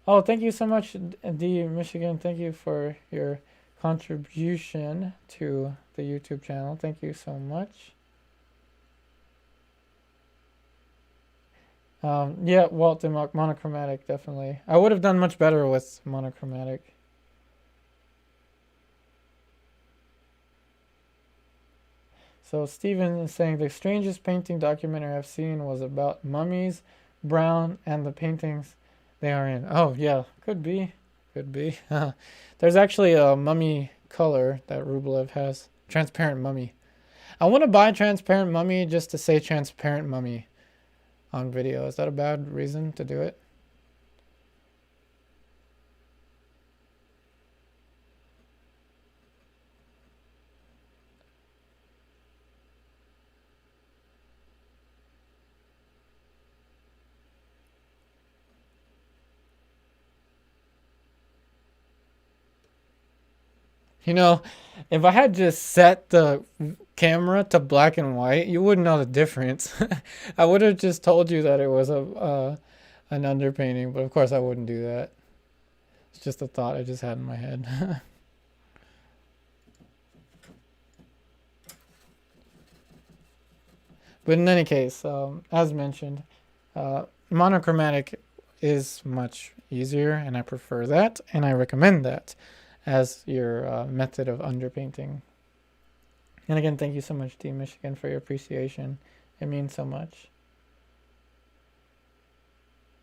Oh, thank you so much, D Michigan. Thank you for your contribution to the YouTube channel. Thank you so much. Yeah, Walt, the monochromatic, definitely. I would have done much better with monochromatic. So Steven is saying the strangest painting documentary I've seen was about mummies, brown, and the paintings they are in. Oh yeah, could be. There's actually a mummy color that Rublev has. Transparent mummy. I want to buy transparent mummy just to say transparent mummy on video. Is that a bad reason to do it? You know, if I had just set the camera to black and white, you wouldn't know the difference. I would have just told you that it was a an underpainting, but of course I wouldn't do that. It's just a thought I just had in my head. But in any case, as mentioned, monochromatic is much easier, and I prefer that, and I recommend that as your method of underpainting. And again, thank you so much, Team Michigan, for your appreciation. It means so much.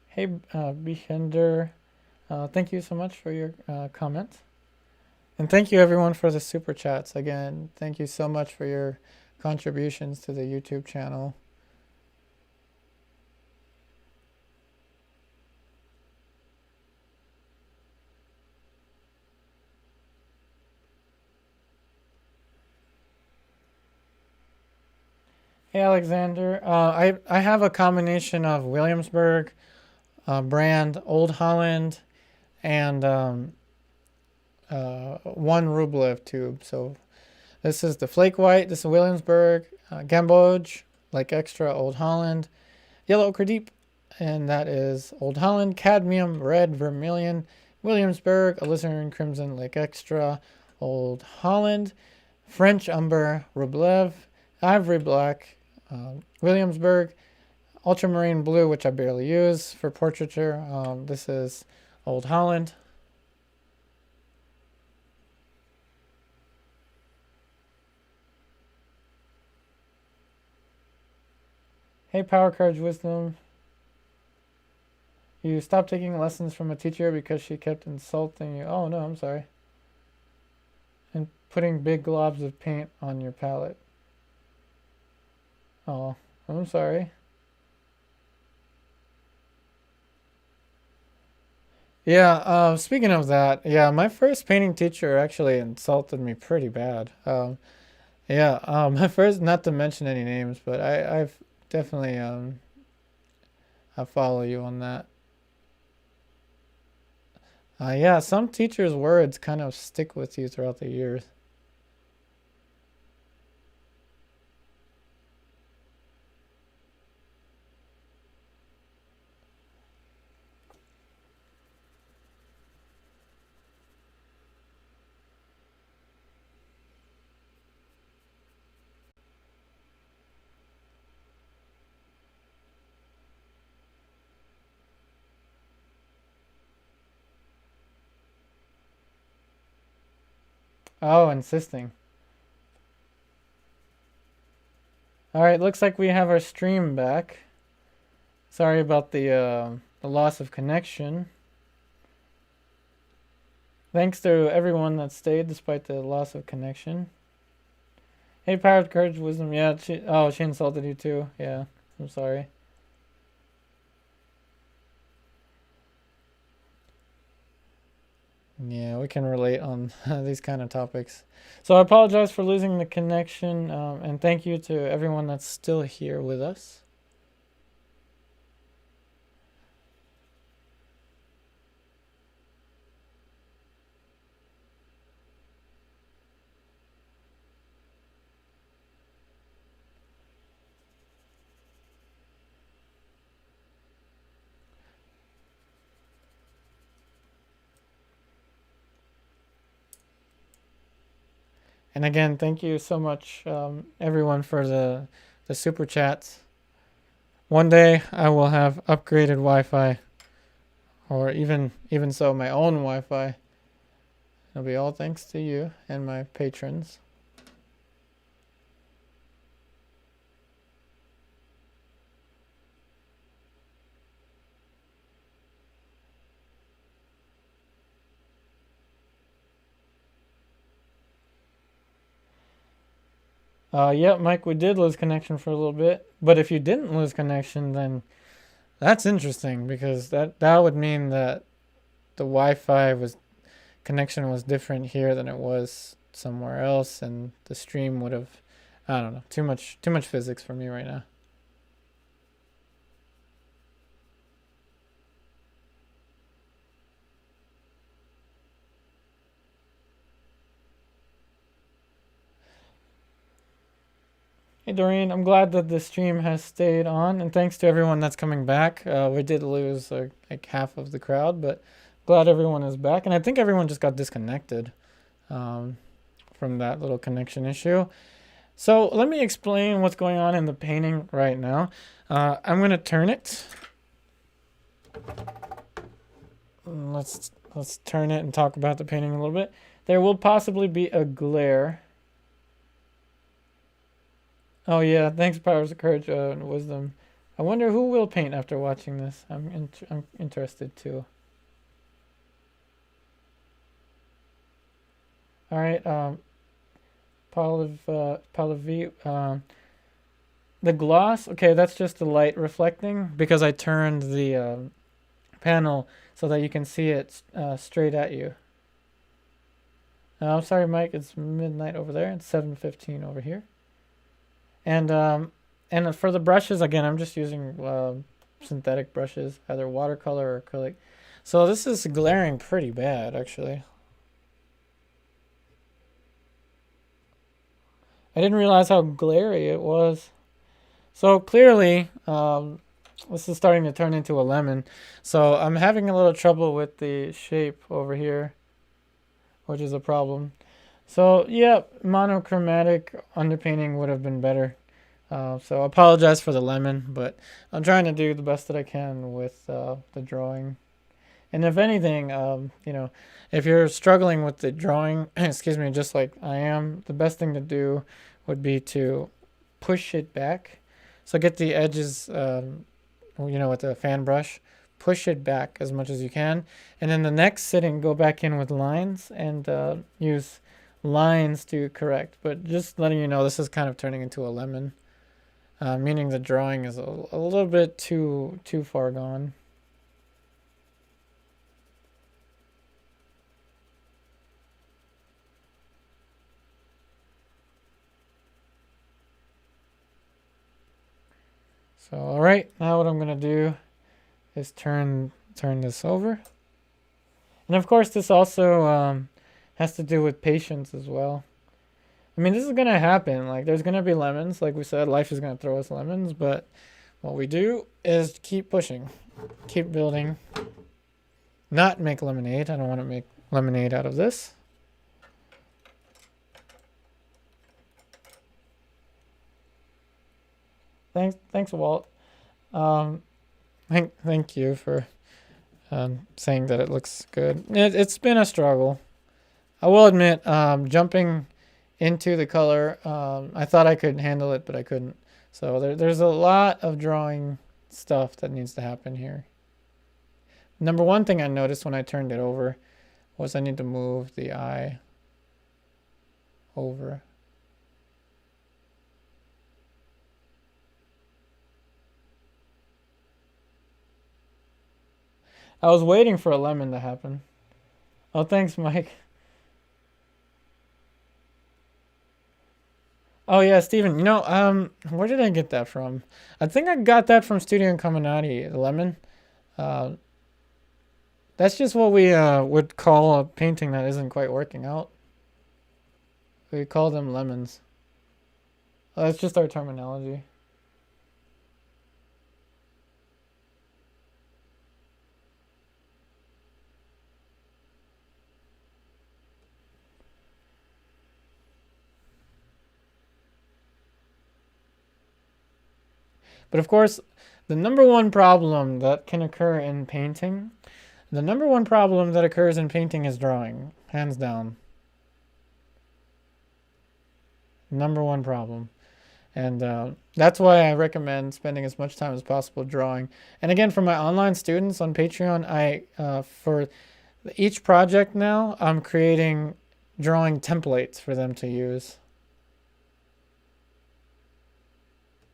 Hey, Behender, thank you so much for your comment. And thank you, everyone, for the super chats. Again, thank you so much for your contributions to the YouTube channel. Hey, Alexander. I have a combination of Williamsburg brand, Old Holland, and 1 Rublev tube. So this is the Flake White. This is Williamsburg, Gamboge, like extra Old Holland, Yellow Ochre Deep, and that is Old Holland, Cadmium, Red, Vermilion, Williamsburg, Alizarin, Crimson, like extra Old Holland, French Umber, Rublev, Ivory Black, Williamsburg, Ultramarine Blue, which I barely use for portraiture. This is Old Holland. Hey, Power Courage Wisdom. You stopped taking lessons from a teacher because she kept insulting you. Oh, no, I'm sorry. And putting big globs of paint on your palette. Oh, I'm sorry. Yeah, speaking of that, yeah, my first painting teacher actually insulted me pretty bad. Yeah, my first, not to mention any names, but I've definitely, I follow you on that. Yeah, some teachers' words kind of stick with you throughout the years. Oh, insisting. All right, looks like we have our stream back. Sorry about the loss of connection. Thanks to everyone that stayed despite the loss of connection. Hey, Powered Courage Wisdom. Yeah, she insulted you too. Yeah, I'm sorry. Yeah, we can relate on these kind of topics. So I apologize for losing the connection, and thank you to everyone that's still here with us. And again, thank you so much, everyone, for the super chats. One day I will have upgraded Wi-Fi, or even so, my own Wi-Fi. It'll be all thanks to you and my patrons. Yeah, Mike, we did lose connection for a little bit, but if you didn't lose connection, then that's interesting because that would mean that the Wi-Fi connection was different here than it was somewhere else, and the stream would have, I don't know, too much physics for me right now. Hey Doreen, I'm glad that the stream has stayed on, and thanks to everyone that's coming back. We did lose like half of the crowd, but glad everyone is back, and I think everyone just got disconnected um, from that little connection issue. So let me explain what's going on in the painting right now. I'm gonna turn it. Let's turn it and talk about the painting a little bit. There will possibly be a glare. Oh yeah, thanks Powers of Courage and Wisdom. I wonder who will paint after watching this. I'm interested too. All right, Pallavi, the gloss. Okay, that's just the light reflecting because I turned the panel so that you can see it straight at you. I'm sorry, Mike. It's midnight over there. It's 7:15 over here. And for the brushes, again, I'm just using synthetic brushes, either watercolor or acrylic. So this is glaring pretty bad, actually. I didn't realize how glary it was. So clearly, this is starting to turn into a lemon. So I'm having a little trouble with the shape over here, which is a problem. So yeah, monochromatic underpainting would have been better. So I apologize for the lemon, but I'm trying to do the best that I can with the drawing. And if anything, if you're struggling with the drawing, excuse me, just like I am, the best thing to do would be to push it back. So get the edges, with the fan brush, push it back as much as you can. And then the next sitting, go back in with lines and use lines to correct. But just letting you know, this is kind of turning into a lemon, meaning the drawing is a little bit too far gone. So, all right, now what I'm gonna do is turn this over. And of course, this also has to do with patience as well. I mean, this is gonna happen. Like, there's gonna be lemons. Like we said, life is gonna throw us lemons. But what we do is keep pushing, keep building. Not make lemonade. I don't want to make lemonade out of this. Thanks, Walt. Thank you for saying that it looks good. It's been a struggle. I will admit, jumping into the color, I thought I could handle it, but I couldn't. So there's a lot of drawing stuff that needs to happen here. Number one thing I noticed when I turned it over was I need to move the eye over. I was waiting for a lemon to happen. Oh, thanks, Mike. Oh yeah, Steven, where did I get that from? I think I got that from Studio Incominati, the lemon. That's just what we would call a painting that isn't quite working out. We call them lemons. That's just our terminology. But of course, the number one problem that can occur in painting, the number one problem that occurs in painting is drawing, hands down. Number one problem. And that's why I recommend spending as much time as possible drawing. And again, for my online students on Patreon, for each project now, I'm creating drawing templates for them to use.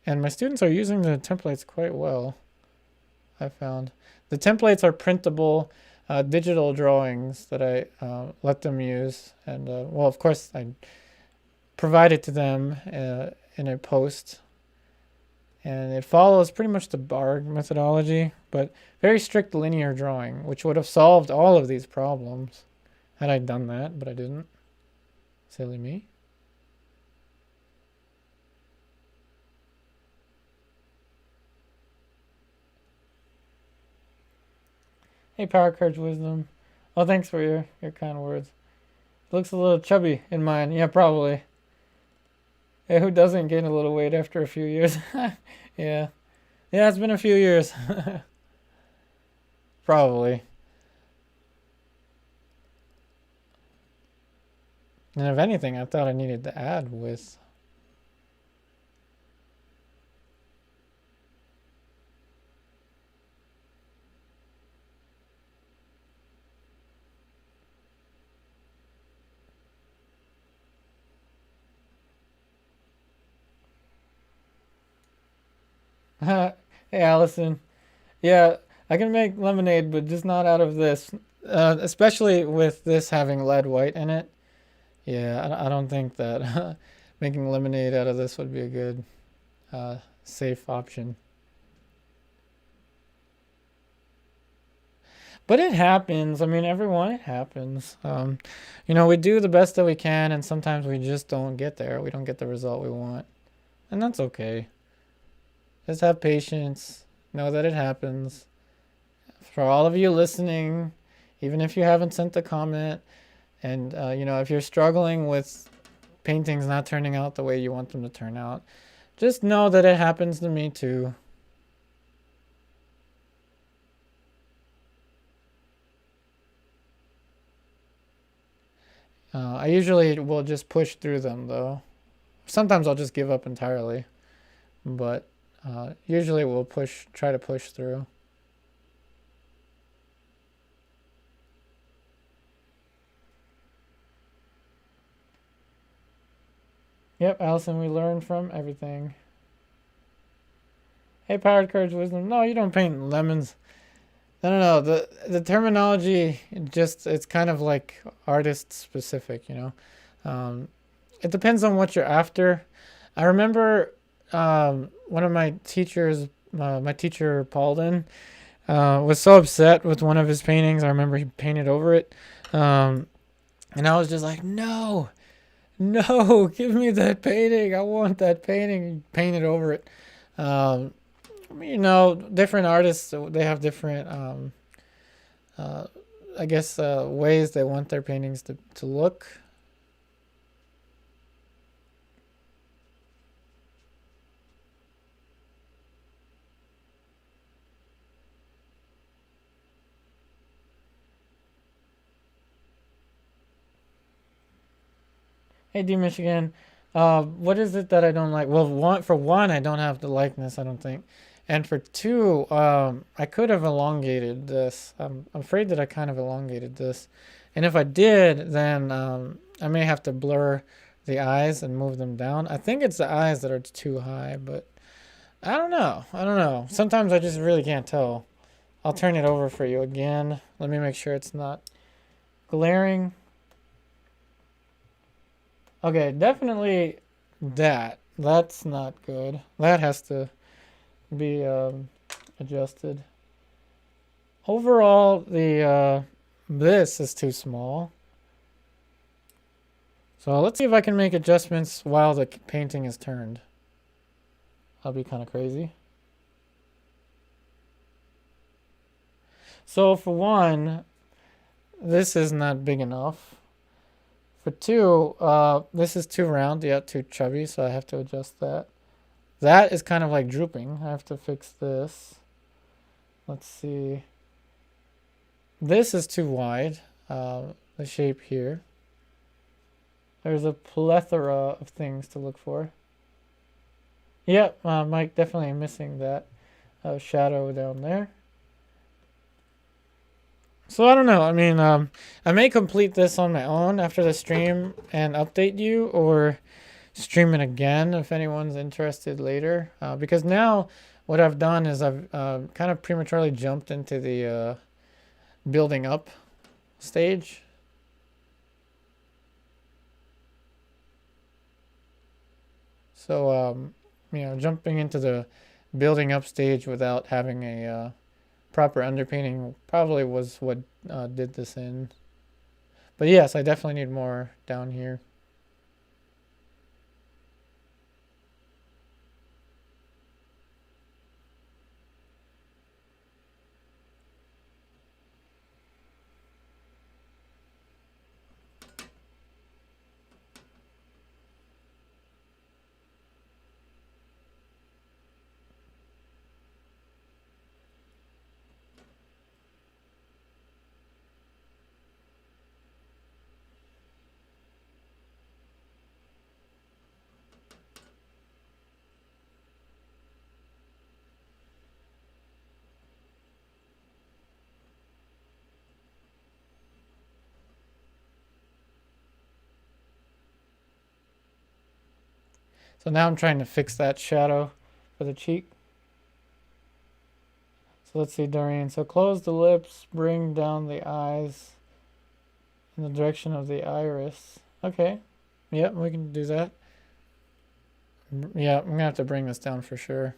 And my students are using the templates quite well, I found. The templates are printable digital drawings that I let them use. And, well, of course, I provide it to them in a post. And it follows pretty much the BARG methodology, but very strict linear drawing, which would have solved all of these problems had I done that, but I didn't. Silly me. Hey, Power Courage Wisdom. Oh, thanks for your kind words. Looks a little chubby in mine. Yeah, probably. Hey, who doesn't gain a little weight after a few years? Yeah. Yeah, it's been a few years. Probably. And if anything, I thought I needed to add with. Hey, Allison. Yeah, I can make lemonade, but just not out of this. Especially with this having lead white in it. Yeah, I don't think that making lemonade out of this would be a good, safe option. But it happens. I mean, everyone, it happens. We do the best that we can, and sometimes we just don't get there. We don't get the result we want. And that's okay. Just have patience. Know that it happens. For all of you listening, even if you haven't sent a comment, and if you're struggling with paintings not turning out the way you want them to turn out, just know that it happens to me too. I usually will just push through them though. Sometimes I'll just give up entirely, but usually we'll try to push through. Yep, Allison, we learn from everything. Hey, Powered Courage Wisdom. No, you don't paint lemons. No. The terminology it's kind of like artist specific. It depends on what you're after. I remember one of my teachers, my teacher Paulden, was so upset with one of his paintings. I remember he painted over it, and I was just like, no, give me that painting. I want that painting. He painted over it. Different artists, they have different, I guess, ways they want their paintings to look. Hey, D Michigan. What is it that I don't like? Well, for one, I don't have the likeness, I don't think. And for two, I could have elongated this. I'm afraid that I kind of elongated this. And if I did, then I may have to blur the eyes and move them down. I think it's the eyes that are too high, but I don't know. Sometimes I just really can't tell. I'll turn it over for you again. Let me make sure it's not glaring. Okay, definitely that. That's not good. That has to be adjusted. Overall, the this is too small. So let's see if I can make adjustments while the painting is turned. That'll be kind of crazy. So for one, this is not big enough. For two, this is too round, yeah, too chubby, so I have to adjust that. That is kind of like drooping. I have to fix this. Let's see. This is too wide, the shape here. There's a plethora of things to look for. Yep, Mike, definitely missing that shadow down there. So I don't know. I mean, I may complete this on my own after the stream and update you, or stream it again if anyone's interested later. Because now what I've done is I've kind of prematurely jumped into the building up stage. So, jumping into the building up stage without having a proper underpainting probably was what did this in. But yes, I definitely need more down here. So now I'm trying to fix that shadow for the cheek. So let's see, Doreen. So close the lips, bring down the eyes in the direction of the iris. Okay. Yep, we can do that. Yeah, I'm gonna have to bring this down for sure.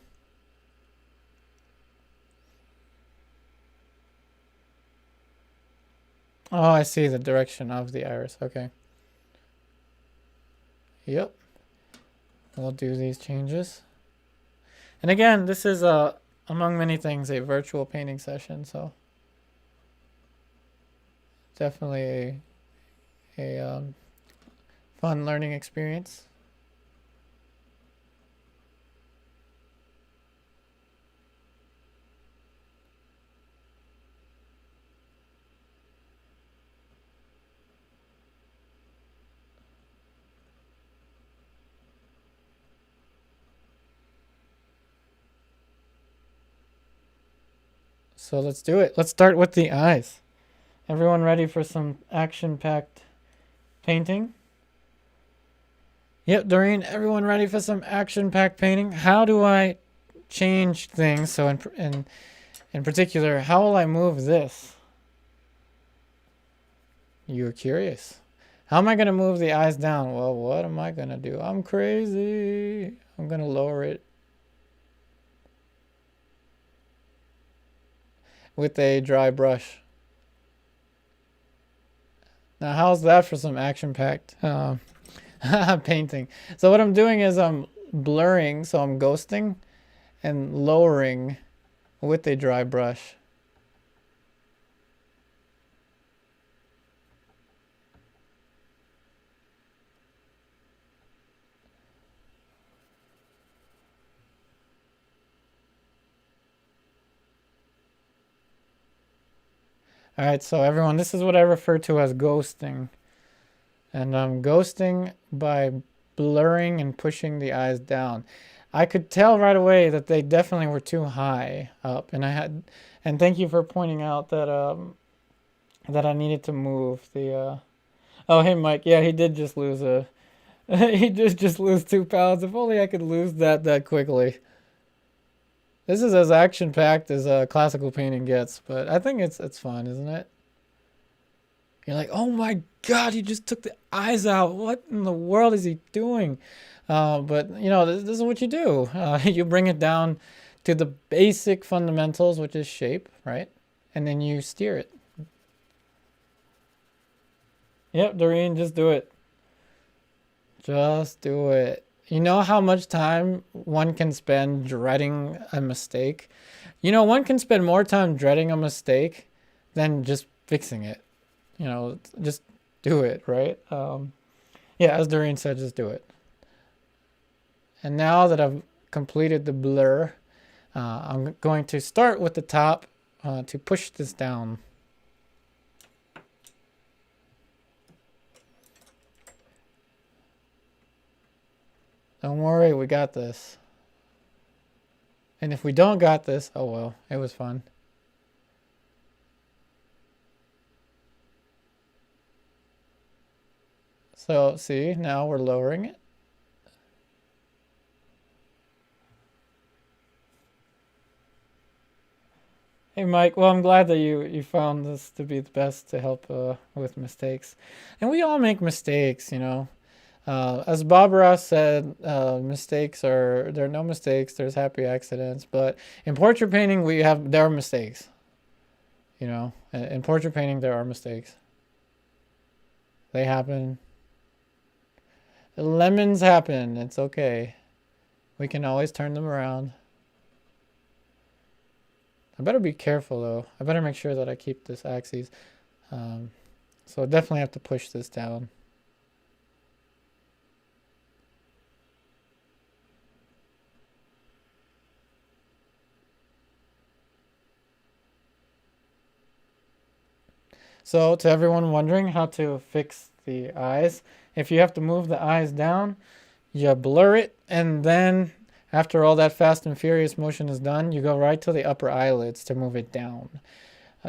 Oh, I see the direction of the iris. Okay. Yep. We'll do these changes. And again, this is among many things a virtual painting session, so definitely a fun learning experience. So let's do it. Let's start with the eyes. Everyone ready for some action-packed painting? Yep, Doreen, everyone ready for some action-packed painting? How do I change things? So in particular, how will I move this? You're curious. How am I going to move the eyes down? Well, what am I going to do? I'm crazy. I'm going to lower it with a dry brush. Now, how's that for some action-packed painting? So what I'm doing is I'm blurring, so I'm ghosting and lowering with a dry brush. All right, so everyone, this is what I refer to as ghosting. And I'm ghosting by blurring and pushing the eyes down. I could tell right away that they definitely were too high up, and thank you for pointing out that that I needed to move the oh, hey Mike, yeah, he did just lose a he did just lose 2 pounds. If only I could lose that quickly. This is as action-packed as classical painting gets, but I think it's fun, isn't it? You're like, oh my God, he just took the eyes out. What in the world is he doing? But you know, this is what you do. You bring it down to the basic fundamentals, which is shape, right? And then you steer it. Yep, Doreen, just do it. Just do it. You know how much time one can spend dreading a mistake? You know, one can spend more time dreading a mistake than just fixing it. You know, just do it, right? Yeah, as Doreen said, just do it. And now that I've completed the blur, I'm going to start with the top to push this down. Don't worry, we got this. And if we don't got this, oh well, it was fun. So, see, now we're lowering it. Hey Mike, well I'm glad that you found this to be the best to help with mistakes. And we all make mistakes, you know. As Bob Ross said, there are no mistakes, there's happy accidents. But in portrait painting, there are mistakes. You know, in portrait painting, there are mistakes. They happen. Lemons happen, it's okay. We can always turn them around. I better be careful though. I better make sure that I keep this axis. So I definitely have to push this down. So to everyone wondering how to fix the eyes, if you have to move the eyes down, you blur it, and then after all that fast and furious motion is done, you go right to the upper eyelids to move it down.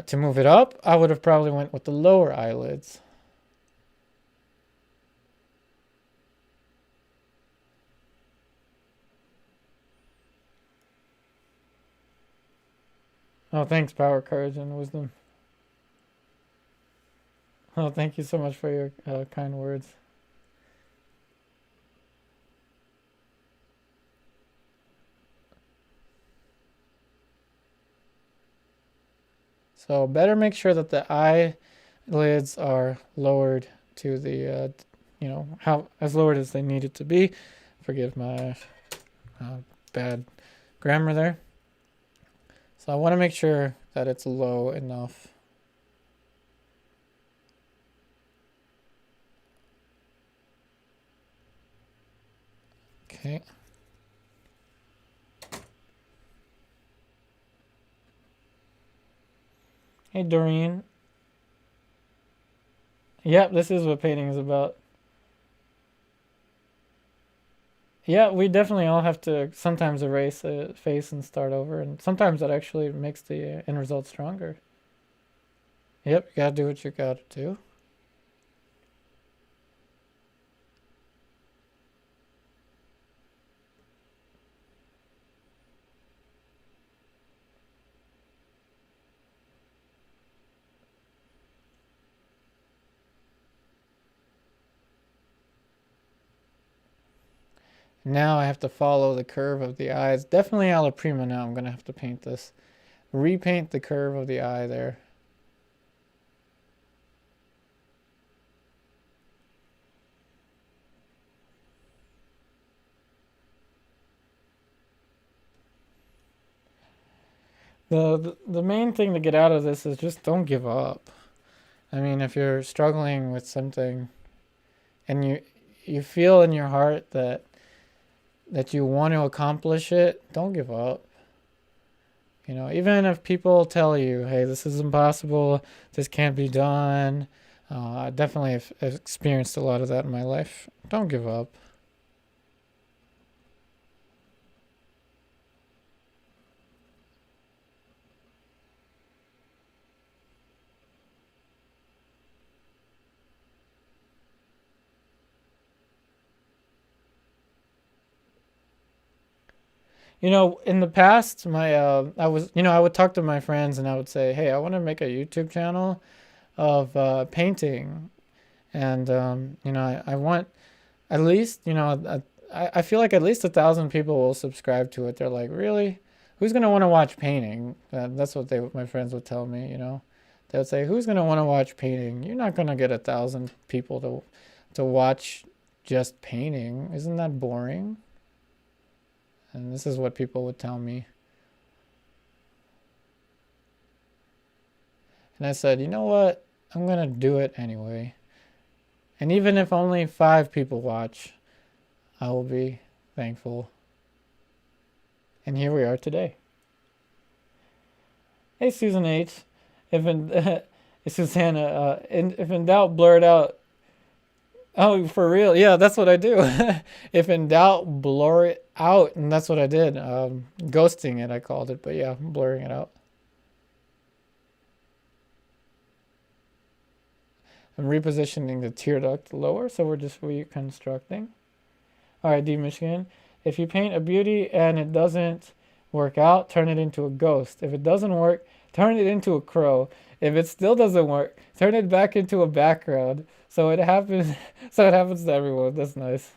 To move it up, I would have probably went with the lower eyelids. Oh, thanks, power, courage, and wisdom. Oh, thank you so much for your kind words. So better make sure that the eyelids are lowered to the, you know, how as lowered as they need it to be. Forgive my bad grammar there. So I want to make sure that it's low enough. Okay. Hey, Doreen. Yep, this is what painting is about. Yeah, we definitely all have to sometimes erase a face and start over, and sometimes that actually makes the end result stronger. Yep, you gotta do what you gotta do. Now I have to follow the curve of the eye. It's definitely alla prima now. I'm gonna have to paint this. Repaint the curve of the eye there. The main thing to get out of this is just don't give up. I mean, if you're struggling with something and you feel in your heart that you want to accomplish it, don't give up. You know, even if people tell you, hey, this is impossible, this can't be done. I definitely have experienced a lot of that in my life. Don't give up. You know, in the past, I was, you know, I would talk to my friends and I would say, hey, I want to make a YouTube channel of painting, and you know, I want at least, you know, I feel like at least 1,000 people will subscribe to it. They're like, really? Who's gonna want to watch painting? That's what my friends would tell me. You know, they would say, who's gonna want to watch painting? You're not gonna get 1,000 people to watch just painting. Isn't that boring? And this is what people would tell me. And I said, you know what? I'm gonna do it anyway. And even if only 5 people watch, I will be thankful. And here we are today. Hey, Susan H. If in Susanna, if in doubt, blur it out. Oh, for real? Yeah, that's what I do. If in doubt, blur it out, and that's what I did. Ghosting it, I called it, but yeah, blurring it out. I'm repositioning the tear duct lower, so we're just reconstructing. All right, D Michigan. If you paint a beauty and it doesn't work out, turn it into a ghost. If it doesn't work, turn it into a crow. If it still doesn't work, turn it back into a background. So it happens. So it happens to everyone. That's nice.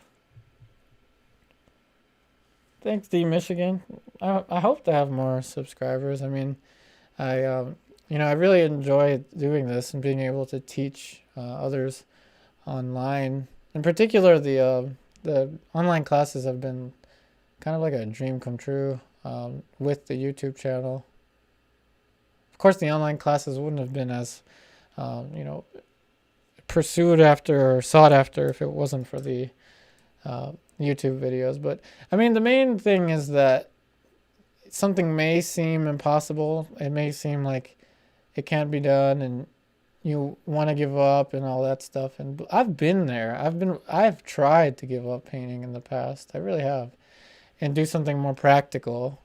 Thanks, D Michigan. I hope to have more subscribers. I mean, you know, I really enjoy doing this and being able to teach others online. In particular, the online classes have been kind of like a dream come true with the YouTube channel. Of course, the online classes wouldn't have been as, you know, pursued after or sought after if it wasn't for the YouTube videos. But I mean, the main thing is that something may seem impossible. It may seem like it can't be done, and you want to give up and all that stuff. And I've been there. I've tried to give up painting in the past. I really have, and do something more practical.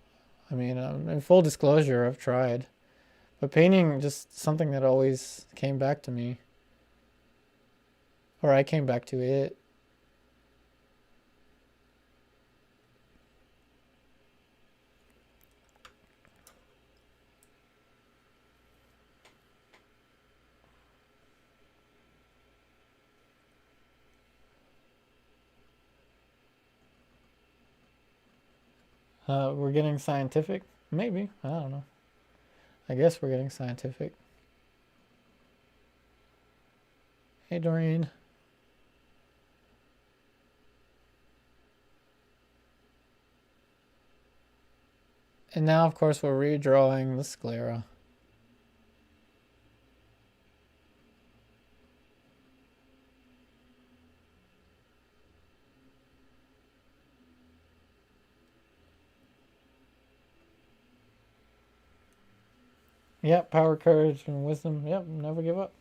I mean, in full disclosure, I've tried, but painting just something that always came back to me, or I came back to it. We're getting scientific? Maybe. I don't know. I guess we're getting scientific. Hey, Doreen. And now, of course, we're redrawing the sclera. Yep, power, courage, and wisdom. Yep, never give up.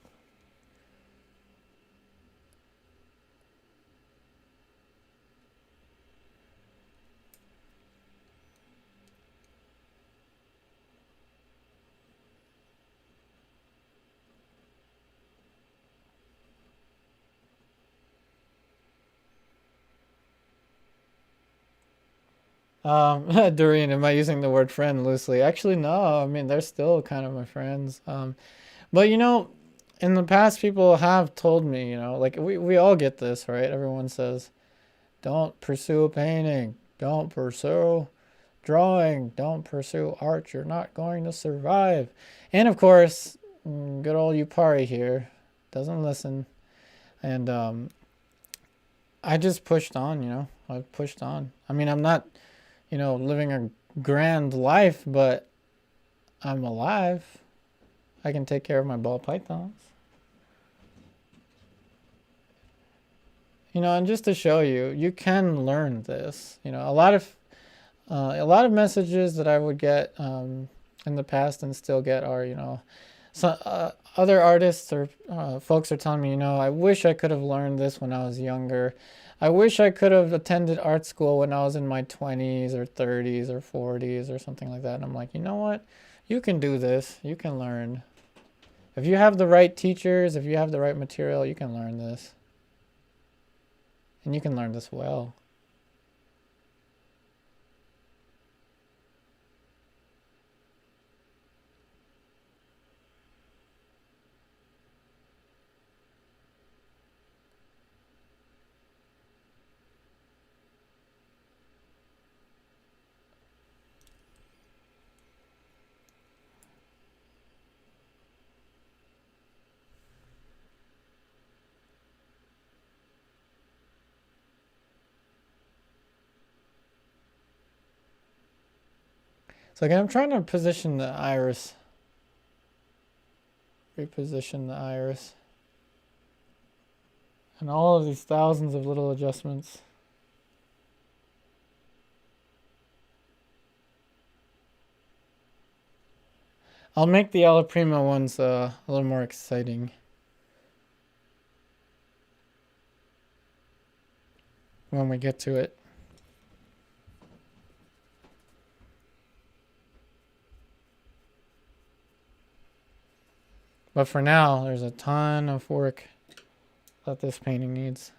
Doreen, am I using the word friend loosely? Actually, no. I mean, they're still kind of my friends. But you know, in the past, people have told me, you know, like we all get this, right? Everyone says, don't pursue painting, don't pursue drawing, don't pursue art. You're not going to survive. And of course, good old Upari here doesn't listen. And I just pushed on, you know. I pushed on. I mean, I'm not, you know, living a grand life, but I'm alive. I can take care of my ball pythons. You know, and just to show you, you can learn this. You know, a lot of messages that I would get in the past and still get are, you know, other artists or folks are telling me, you know, I wish I could have learned this when I was younger. I wish I could have attended art school when I was in my 20s or 30s or 40s or something like that. And I'm like, you know what? You can do this. You can learn. If you have the right teachers, if you have the right material, you can learn this. And you can learn this well. So again, I'm trying to position the iris. Reposition the iris. And all of these thousands of little adjustments. I'll make the Alla Prima ones a little more exciting. When we get to it. But for now, there's a ton of work that this painting needs.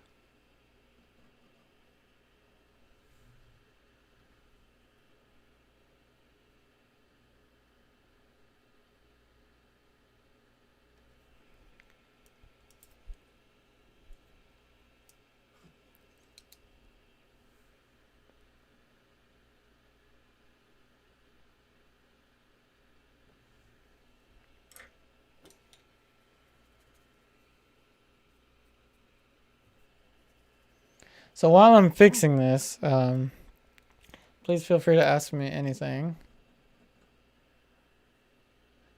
So while I'm fixing this, please feel free to ask me anything.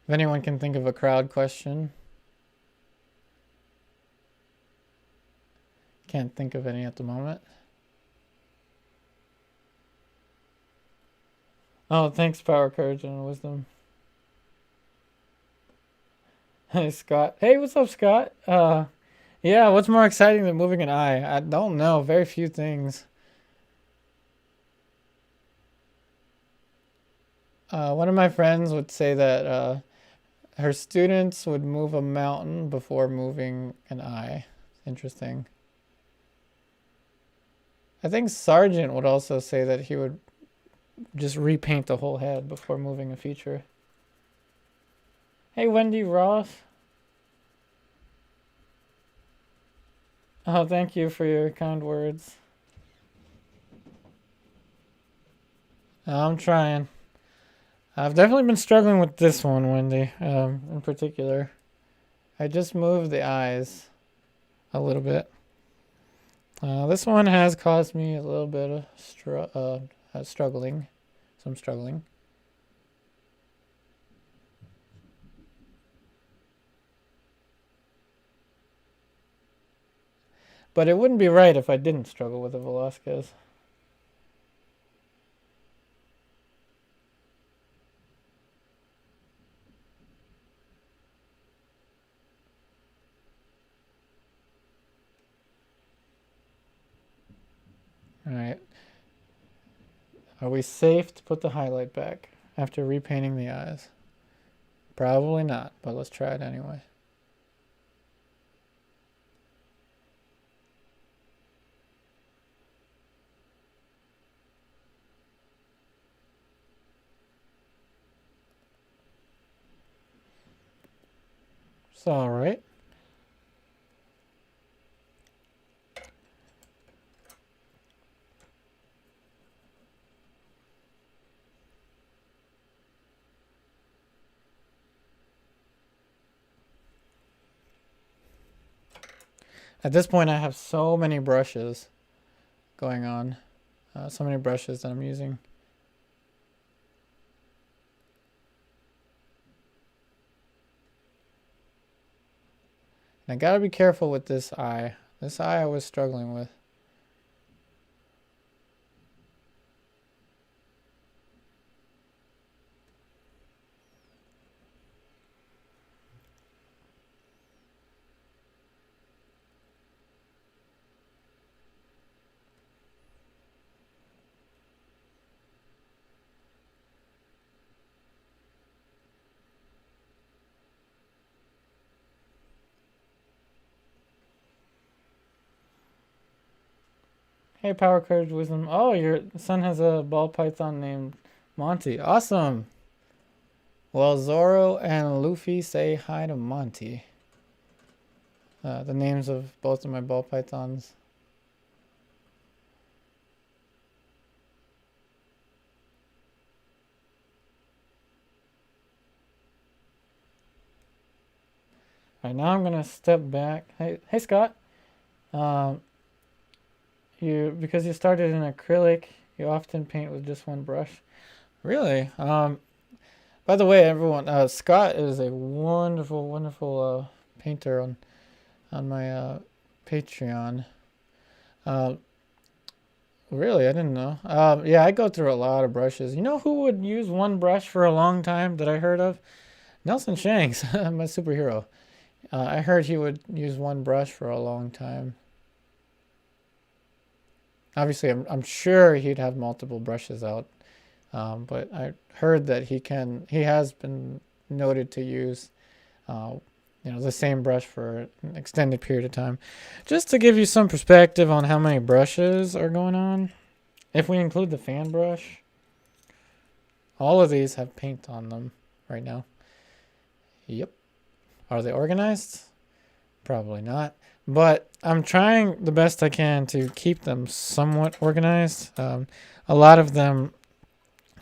If anyone can think of a crowd question. Can't think of any at the moment. Oh, thanks, Power, Courage, and Wisdom. Hey, Scott. Hey, what's up, Scott? Yeah, what's more exciting than moving an eye? I don't know. Very few things. One of my friends would say that her students would move a mountain before moving an eye. Interesting. I think Sargent would also say that he would just repaint the whole head before moving a feature. Hey, Wendy Ross. Oh, thank you for your kind words. I'm trying. I've definitely been struggling with this one, Wendy, in particular. I just moved the eyes a little bit. This one has caused me a little bit of struggling. Some struggling. But it wouldn't be right if I didn't struggle with a Velázquez. Alright. Are we safe to put the highlight back after repainting the eyes? Probably not, but let's try it anyway. It's alright. At this point, I have so many brushes going on. So many brushes that I'm using. And I gotta be careful with this eye. This eye I was struggling with. Hey, Power Courage Wisdom. Oh, your son has a ball python named Monty. Awesome. Well, Zoro and Luffy say hi to Monty. The names of both of my ball pythons. All right, now I'm gonna step back. Hey, Scott. Because you started in acrylic, you often paint with just one brush. Really? By the way, everyone, Scott is a wonderful, wonderful painter on my Patreon. Really, I didn't know. Yeah, I go through a lot of brushes. You know who would use one brush for a long time that I heard of? Nelson Shanks, my superhero. I heard he would use one brush for a long time. Obviously, I'm sure he'd have multiple brushes out, but I heard that he has been noted to use, the same brush for an extended period of time. Just to give you some perspective on how many brushes are going on, if we include the fan brush, all of these have paint on them right now. Yep. Are they organized? Probably not. But I'm trying the best I can to keep them somewhat organized. A lot of them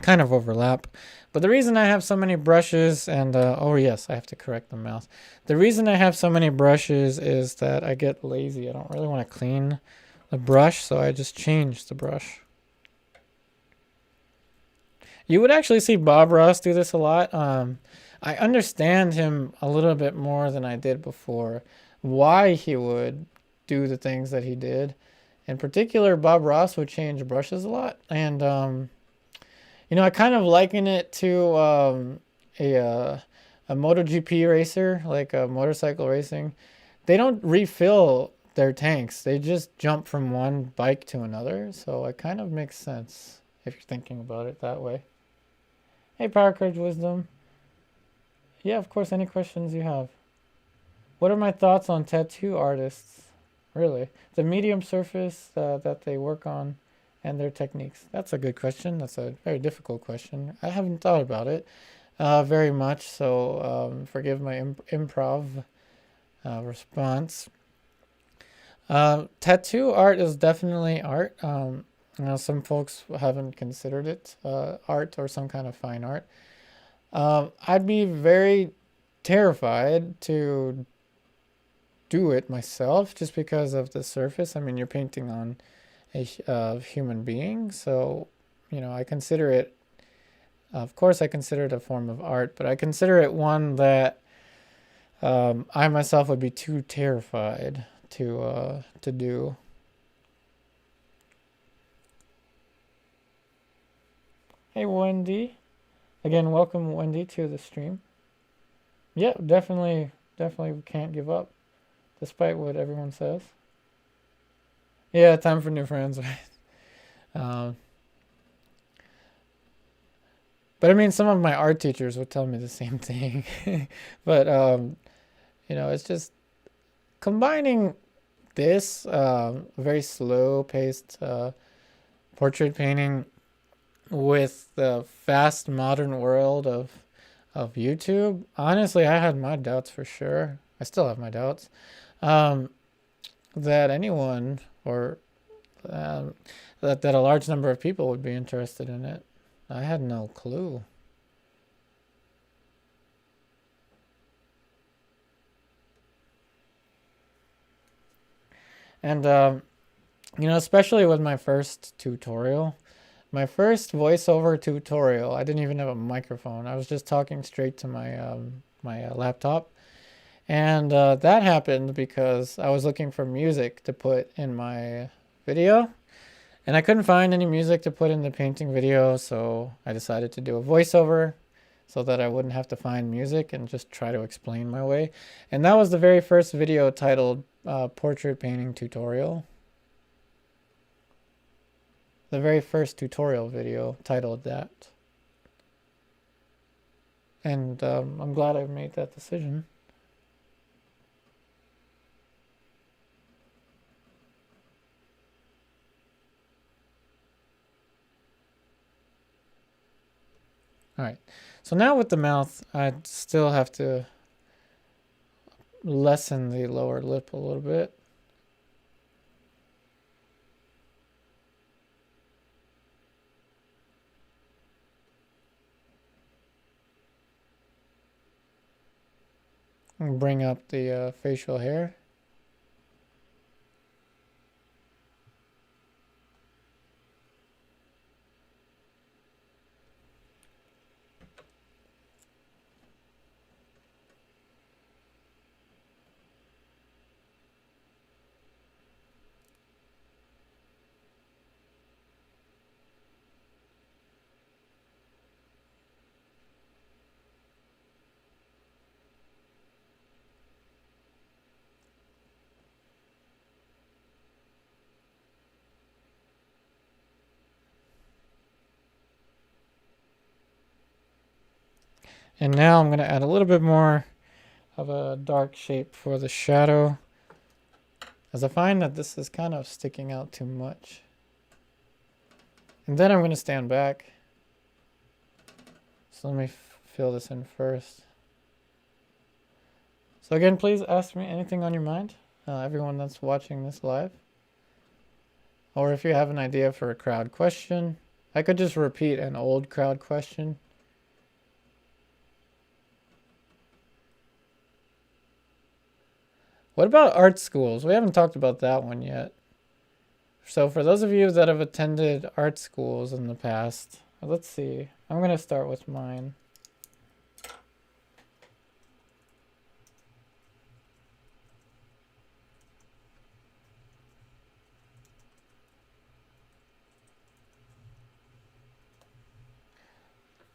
kind of overlap. But the reason I have so many brushes, and oh yes, I have to correct the mouse. The reason I have so many brushes is that I get lazy. I don't really want to clean the brush, so I just change the brush. You would actually see Bob Ross do this a lot. I understand him a little bit more than I did before. Why he would do the things that he did. In particular, Bob Ross would change brushes a lot. And, I kind of liken it to a MotoGP racer, like a motorcycle racing. They don't refill their tanks. They just jump from one bike to another. So it kind of makes sense if you're thinking about it that way. Hey, Power Courage Wisdom. Yeah, of course, any questions you have. What are my thoughts on tattoo artists? Really? The medium surface that they work on and their techniques. That's a good question. That's a very difficult question. I haven't thought about it very much, so forgive my improv response. Tattoo art is definitely art. Some folks haven't considered it art or some kind of fine art. I'd be very terrified to do it myself just because of the surface. I mean, you're painting on a human being, so I consider it. Of course, I consider it a form of art, but I consider it one that I myself would be too terrified to do. Hey, Wendy. Again, welcome, Wendy, to the stream. Yeah, definitely can't give up, despite what everyone says. Yeah, time for new friends, right? But I mean, some of my art teachers would tell me the same thing. But, it's just combining this very slow-paced portrait painting with the fast modern world of YouTube. Honestly, I had my doubts for sure. I still have my doubts that anyone or that a large number of people would be interested in it. I had no clue. And especially with my first tutorial. My first voiceover tutorial, I didn't even have a microphone. I was just talking straight to my laptop. And that happened because I was looking for music to put in my video. And I couldn't find any music to put in the painting video, so I decided to do a voiceover so that I wouldn't have to find music and just try to explain my way. And that was the very first video titled Portrait Painting Tutorial. The very first tutorial video titled that. And I'm glad I made that decision. All right, so now with the mouth, I still have to lessen the lower lip a little bit. And bring up the facial hair. And now I'm going to add a little bit more of a dark shape for the shadow, as I find that this is kind of sticking out too much. And then I'm going to stand back. So let me fill this in first. So again, please ask me anything on your mind, everyone that's watching this live. Or if you have an idea for a crowd question, I could just repeat an old crowd question. What about art schools? We haven't talked about that one yet. So for those of you that have attended art schools in the past, let's see. I'm going to start with mine.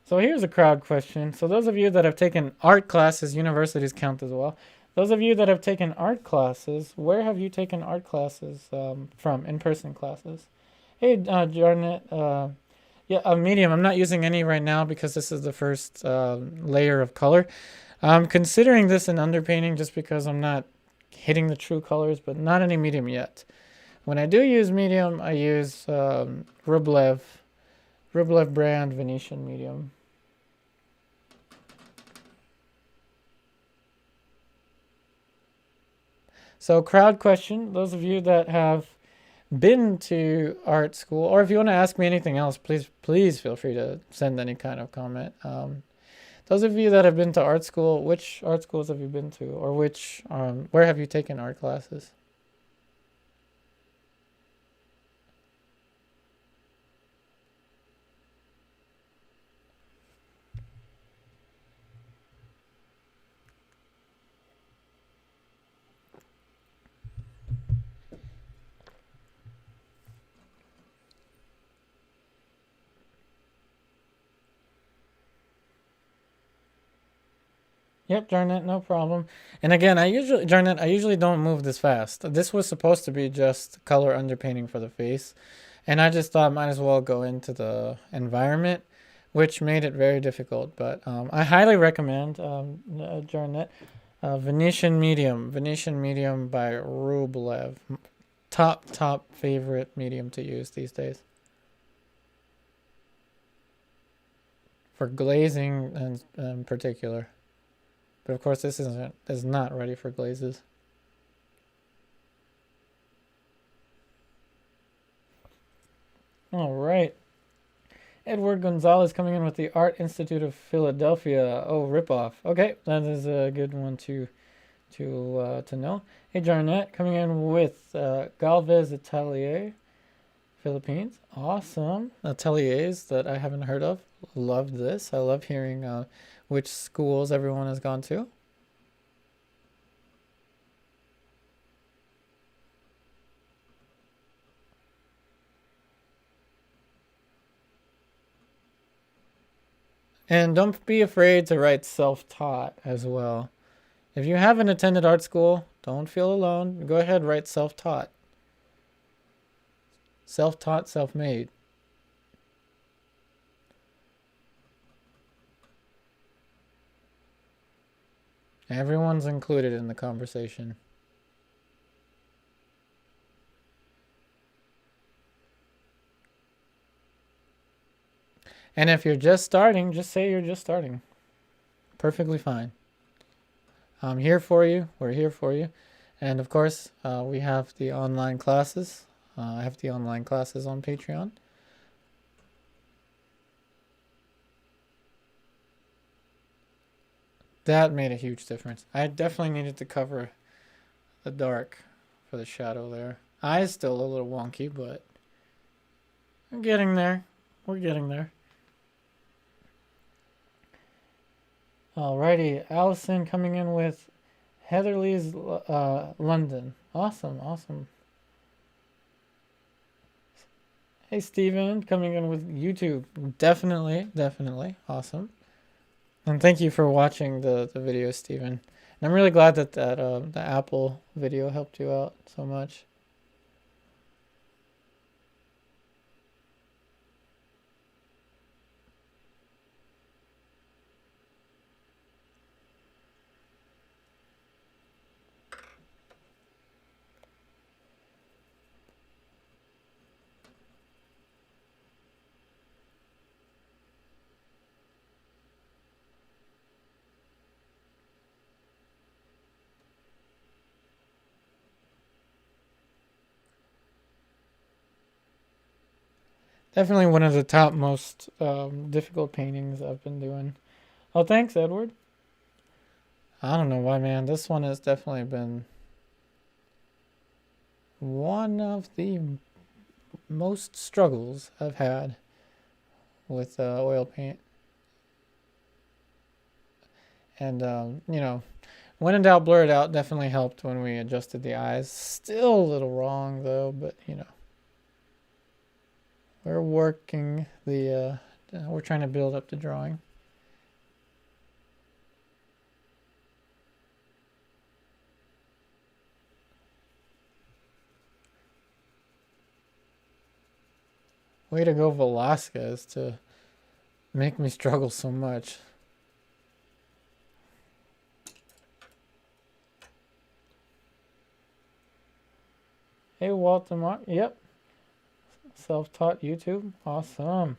So here's a crowd question. So those of you that have taken art classes, universities count as well. Those of you that have taken art classes, where have you taken art classes from, in-person classes? Hey, Jarnet, yeah, medium. I'm not using any right now because this is the first layer of color. I'm considering this an underpainting just because I'm not hitting the true colors, but not any medium yet. When I do use medium, I use Rublev brand Venetian medium. So crowd question, those of you that have been to art school, or if you want to ask me anything else, please feel free to send any kind of comment. Those of you that have been to art school, which art schools have you been to, or where have you taken art classes? Yep, Jarnet, no problem. And again, Jarnet, I usually don't move this fast. This was supposed to be just color underpainting for the face, and I just thought might as well go into the environment, which made it very difficult. But I highly recommend Jarnet, Venetian Medium by Rublev. Top favorite medium to use these days for glazing and in particular. But of course, this is not ready for glazes. All right. Edward Gonzalez coming in with the Art Institute of Philadelphia. Oh, ripoff. Okay, that is a good one to know. Hey, Jarnet coming in with Galvez Atelier, Philippines. Awesome. Ateliers that I haven't heard of. Love this. I love hearing which schools everyone has gone to. And don't be afraid to write self-taught as well. If you haven't attended art school, don't feel alone. Go ahead, write self-taught. Self-taught, self-made. Everyone's included in the conversation. And if you're just starting, just say you're just starting. Perfectly fine. I'm here for you. We're here for you. And of course, we have the online classes. I have the online classes on Patreon. That made a huge difference. I definitely needed to cover the dark for the shadow there. Eyes still a little wonky, but I'm getting there. We're getting there. Alrighty, Allison coming in with Heatherly's London. Awesome. Hey, Steven coming in with YouTube. Definitely. Awesome. And thank you for watching the video, Steven. And I'm really glad that the Apple video helped you out so much. Definitely one of the top most difficult paintings I've been doing. Oh, thanks, Edward. I don't know why, man. This one has definitely been one of the most struggles I've had with oil paint. And, when in doubt, blur it out definitely helped when we adjusted the eyes. Still a little wrong, though, but, we're working we're trying to build up the drawing. Way to go, Velázquez, to make me struggle so much. Hey, Walter Mark. Yep. Self-taught YouTube. Awesome.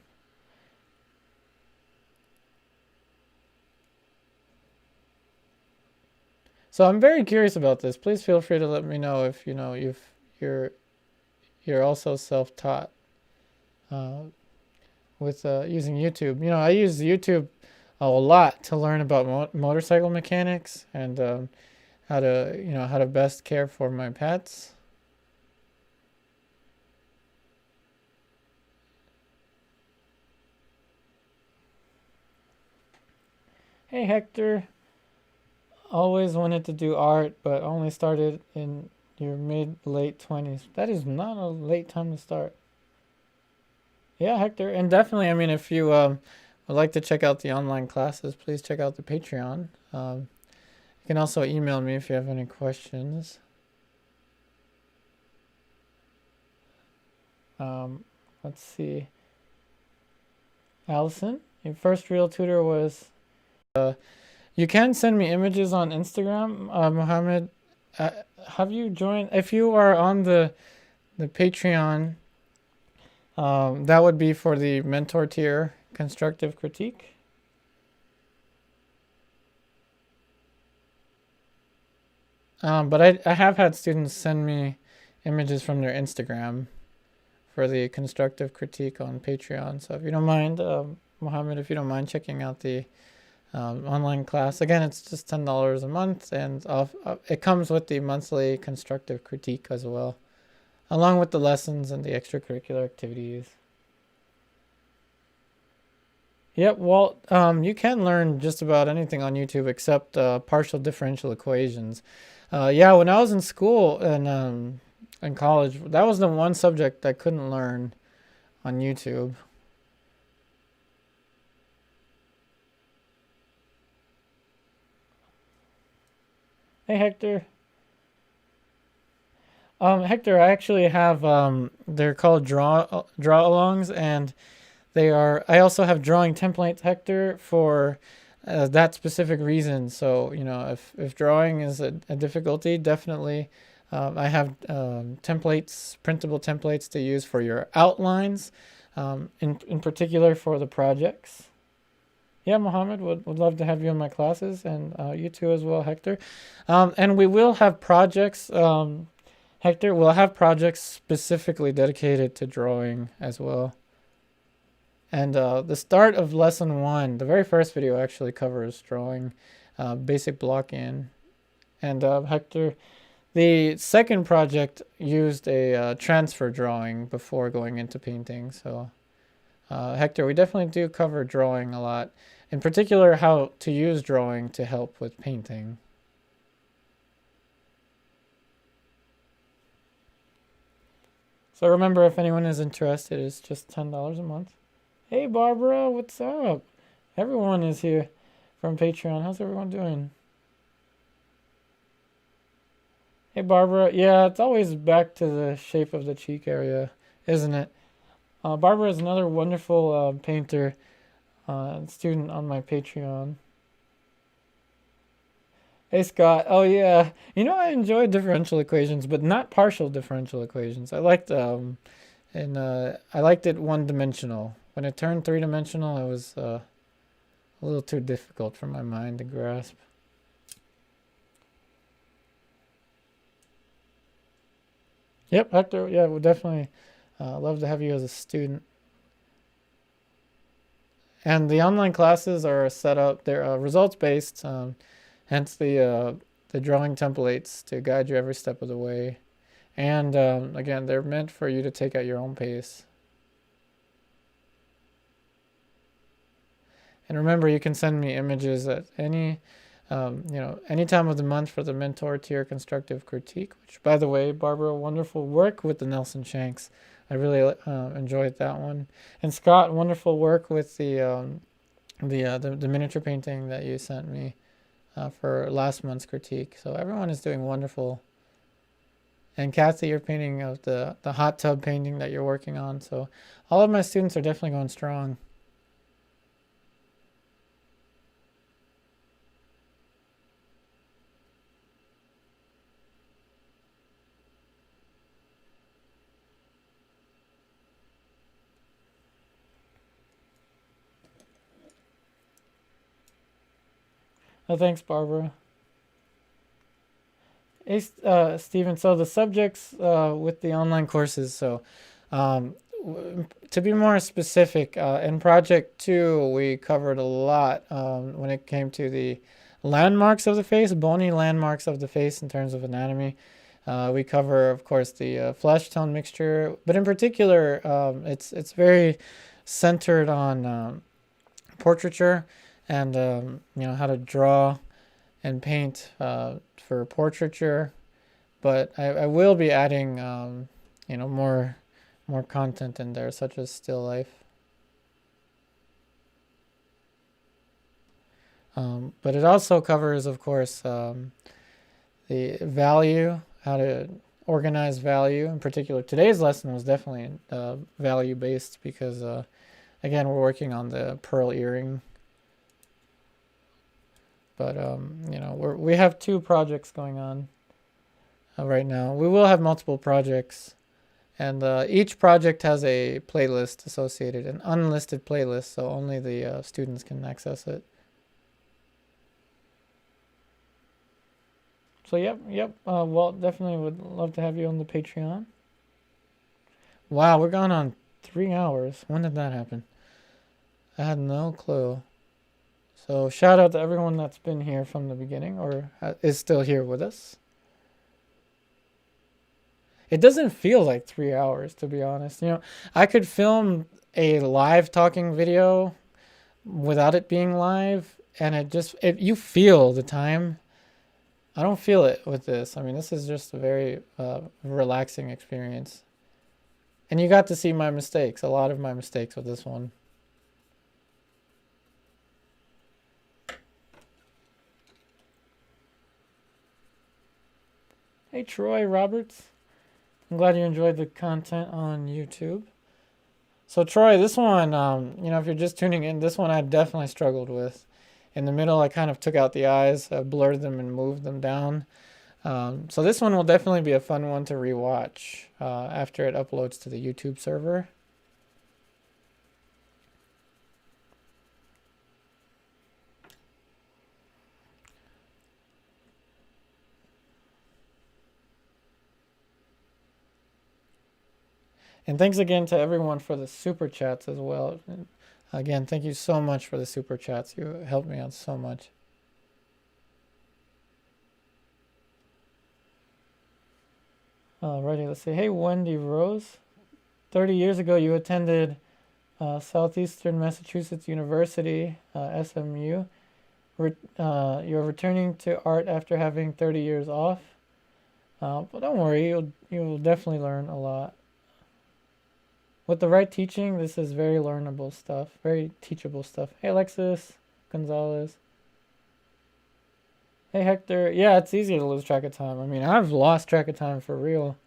So I'm very curious about this. Please feel free to let me know if you're also self-taught with using YouTube. You know, I use YouTube a lot to learn about motorcycle mechanics and how to, you know, how to best care for my pets. Hey Hector, always wanted to do art, but only started in your mid-late 20s. That is not a late time to start. Yeah, Hector, and definitely, I mean, if you would like to check out the online classes, please check out the Patreon. You can also email me if you have any questions. Let's see. Allison, your first real tutor was... you can send me images on Instagram. Mohammed, have you joined? If you are on the Patreon, that would be for the mentor tier constructive critique. But I have had students send me images from their Instagram for the constructive critique on Patreon. So if you don't mind, Mohammed, if you don't mind checking out the online class, again, it's just $10 a month, and it comes with the monthly constructive critique as well, along with the lessons and the extracurricular activities. Yep, Walt, you can learn just about anything on YouTube except partial differential equations. Yeah, when I was in school and in college, that was the one subject I couldn't learn on YouTube. Hey, Hector. Hector, I actually have they're called draw-alongs, and they are. I also have drawing templates, Hector, for that specific reason. So you know, if drawing is a difficulty, definitely I have templates, printable templates to use for your outlines, in particular for the projects. Yeah, Mohammed, would love to have you in my classes, and you too as well, Hector. And we will have projects. Hector, we'll have projects specifically dedicated to drawing as well. And the start of lesson 1, the very first video actually covers drawing, basic block in. And Hector, the second project used a transfer drawing before going into painting. So Hector, we definitely do cover drawing a lot. In particular, how to use drawing to help with painting. So remember, if anyone is interested, it's just $10 a month. Hey Barbara, what's up? Everyone is here from Patreon. How's everyone doing? Hey Barbara, yeah, it's always back to the shape of the cheek area, isn't it? Barbara is another wonderful painter, student on my Patreon. Hey Scott, oh yeah, you know I enjoy differential equations, but not partial differential equations. I liked I liked it one-dimensional. When it turned three-dimensional, it was a little too difficult for my mind to grasp. Yep, Hector, yeah, we'll definitely love to have you as a student. And the online classes are set up, they're results-based, hence the drawing templates to guide you every step of the way. And again, they're meant for you to take at your own pace. And remember, you can send me images at any time of the month for the mentor tier constructive critique, which, by the way, Barbara, wonderful work with the Nelson Shanks. I really enjoyed that one. And Scott, wonderful work with the miniature painting that you sent me for last month's critique. So everyone is doing wonderful. And Kathy, you're painting of the hot tub painting that you're working on. So all of my students are definitely going strong. Oh, thanks, Barbara. Hey, Stephen. So the subjects with the online courses. So, to be more specific, in project two, we covered a lot when it came to the landmarks of the face, bony landmarks of the face in terms of anatomy. We cover, of course, the flesh tone mixture, but in particular, it's very centered on portraiture and how to draw and paint for portraiture. But I will be adding more content in there, such as still life. But it also covers, of course, the value, how to organize value. In particular, today's lesson was definitely value based because, again, we're working on the pearl earring. But we have 2 projects going on right now. We will have multiple projects, and each project has a playlist associated, an unlisted playlist, so only the students can access it. So yep. Walt, definitely would love to have you on the Patreon. Wow, we're gone on 3 hours. When did that happen? I had no clue. So shout out to everyone that's been here from the beginning or is still here with us. It doesn't feel like 3 hours, to be honest. I could film a live talking video without it being live, and you feel the time. I don't feel it with this. I mean, this is just a very relaxing experience. And you got to see my mistakes, a lot of my mistakes with this one. Hey, Troy Roberts. I'm glad you enjoyed the content on YouTube. So, Troy, this one, if you're just tuning in, this one I definitely struggled with. In the middle, I kind of took out the eyes, blurred them, and moved them down. So this one will definitely be a fun one to rewatch after it uploads to the YouTube server. And thanks again to everyone for the super chats as well. And again, thank you so much for the super chats. You helped me out so much. Alrighty, let's see. Hey, Wendy Rose. 30 years ago, you attended Southeastern Massachusetts University, SMU. You're returning to art after having 30 years off. But don't worry, you'll definitely learn a lot. With the right teaching, this is very learnable stuff, very teachable stuff. Hey, Alexis Gonzalez. Hey, Hector. Yeah, it's easy to lose track of time. I mean, I've lost track of time for real.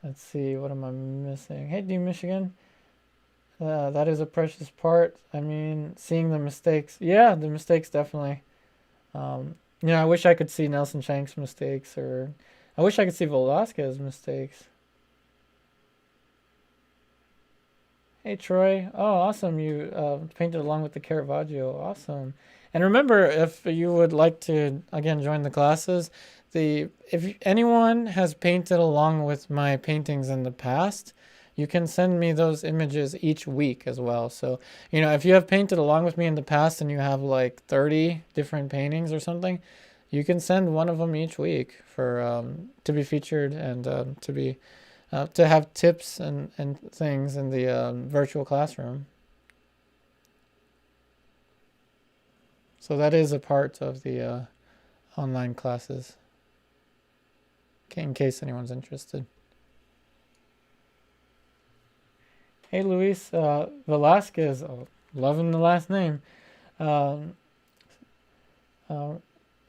Let's see, what am I missing? Hey, D Michigan. That is a precious part. I mean, seeing the mistakes. Yeah, the mistakes definitely. I wish I could see Nelson Shank's mistakes, or I wish I could see Velázquez's mistakes. Hey, Troy. Oh, awesome. You painted along with the Caravaggio. Awesome. And remember, if you would like to, again, join the classes, if anyone has painted along with my paintings in the past, you can send me those images each week as well. So, if you have painted along with me in the past and you have like 30 different paintings or something, you can send one of them each week for to be featured and to have tips and things in the virtual classroom. So that is a part of the online classes, in case anyone's interested. Hey, Luis Velázquez. Oh, loving the last name.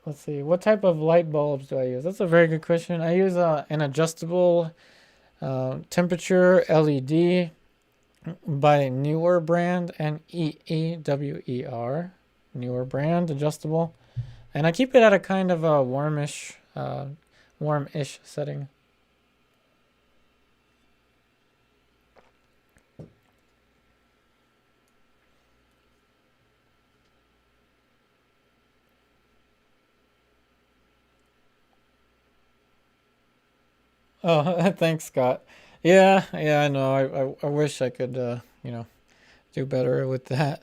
Let's see. What type of light bulbs do I use? That's a very good question. I use an adjustable temperature LED by Newer brand, Neewer, Newer brand, adjustable. And I keep it at a kind of a warmish setting. Oh, thanks, Scott. Yeah, yeah, I know. I wish I could, do better with that.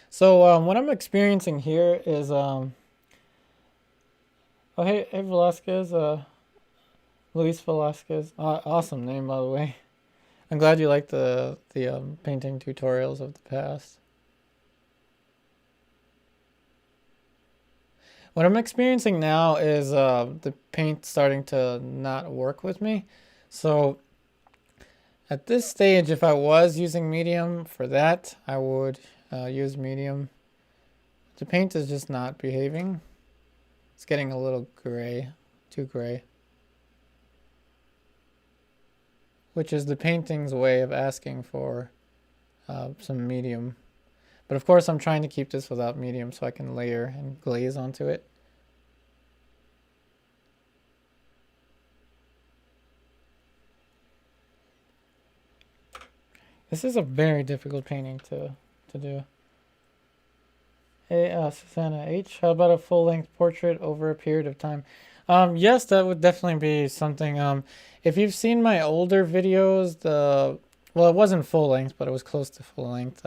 So, what I'm experiencing here is, oh, hey, Velasquez, Luis Velasquez. Awesome name, by the way. I'm glad you like the painting tutorials of the past. What I'm experiencing now is the paint starting to not work with me. So at this stage, if I was using medium for that, I would use medium. The paint is just not behaving. It's getting a little gray, too gray. Which is the painting's way of asking for some medium. But of course I'm trying to keep this without medium so I can layer and glaze onto it. This is a very difficult painting to do. Hey, Susanna H, how about a full-length portrait over a period of time? Yes, that would definitely be something. If you've seen my older videos, well, it wasn't full length, but it was close to full length.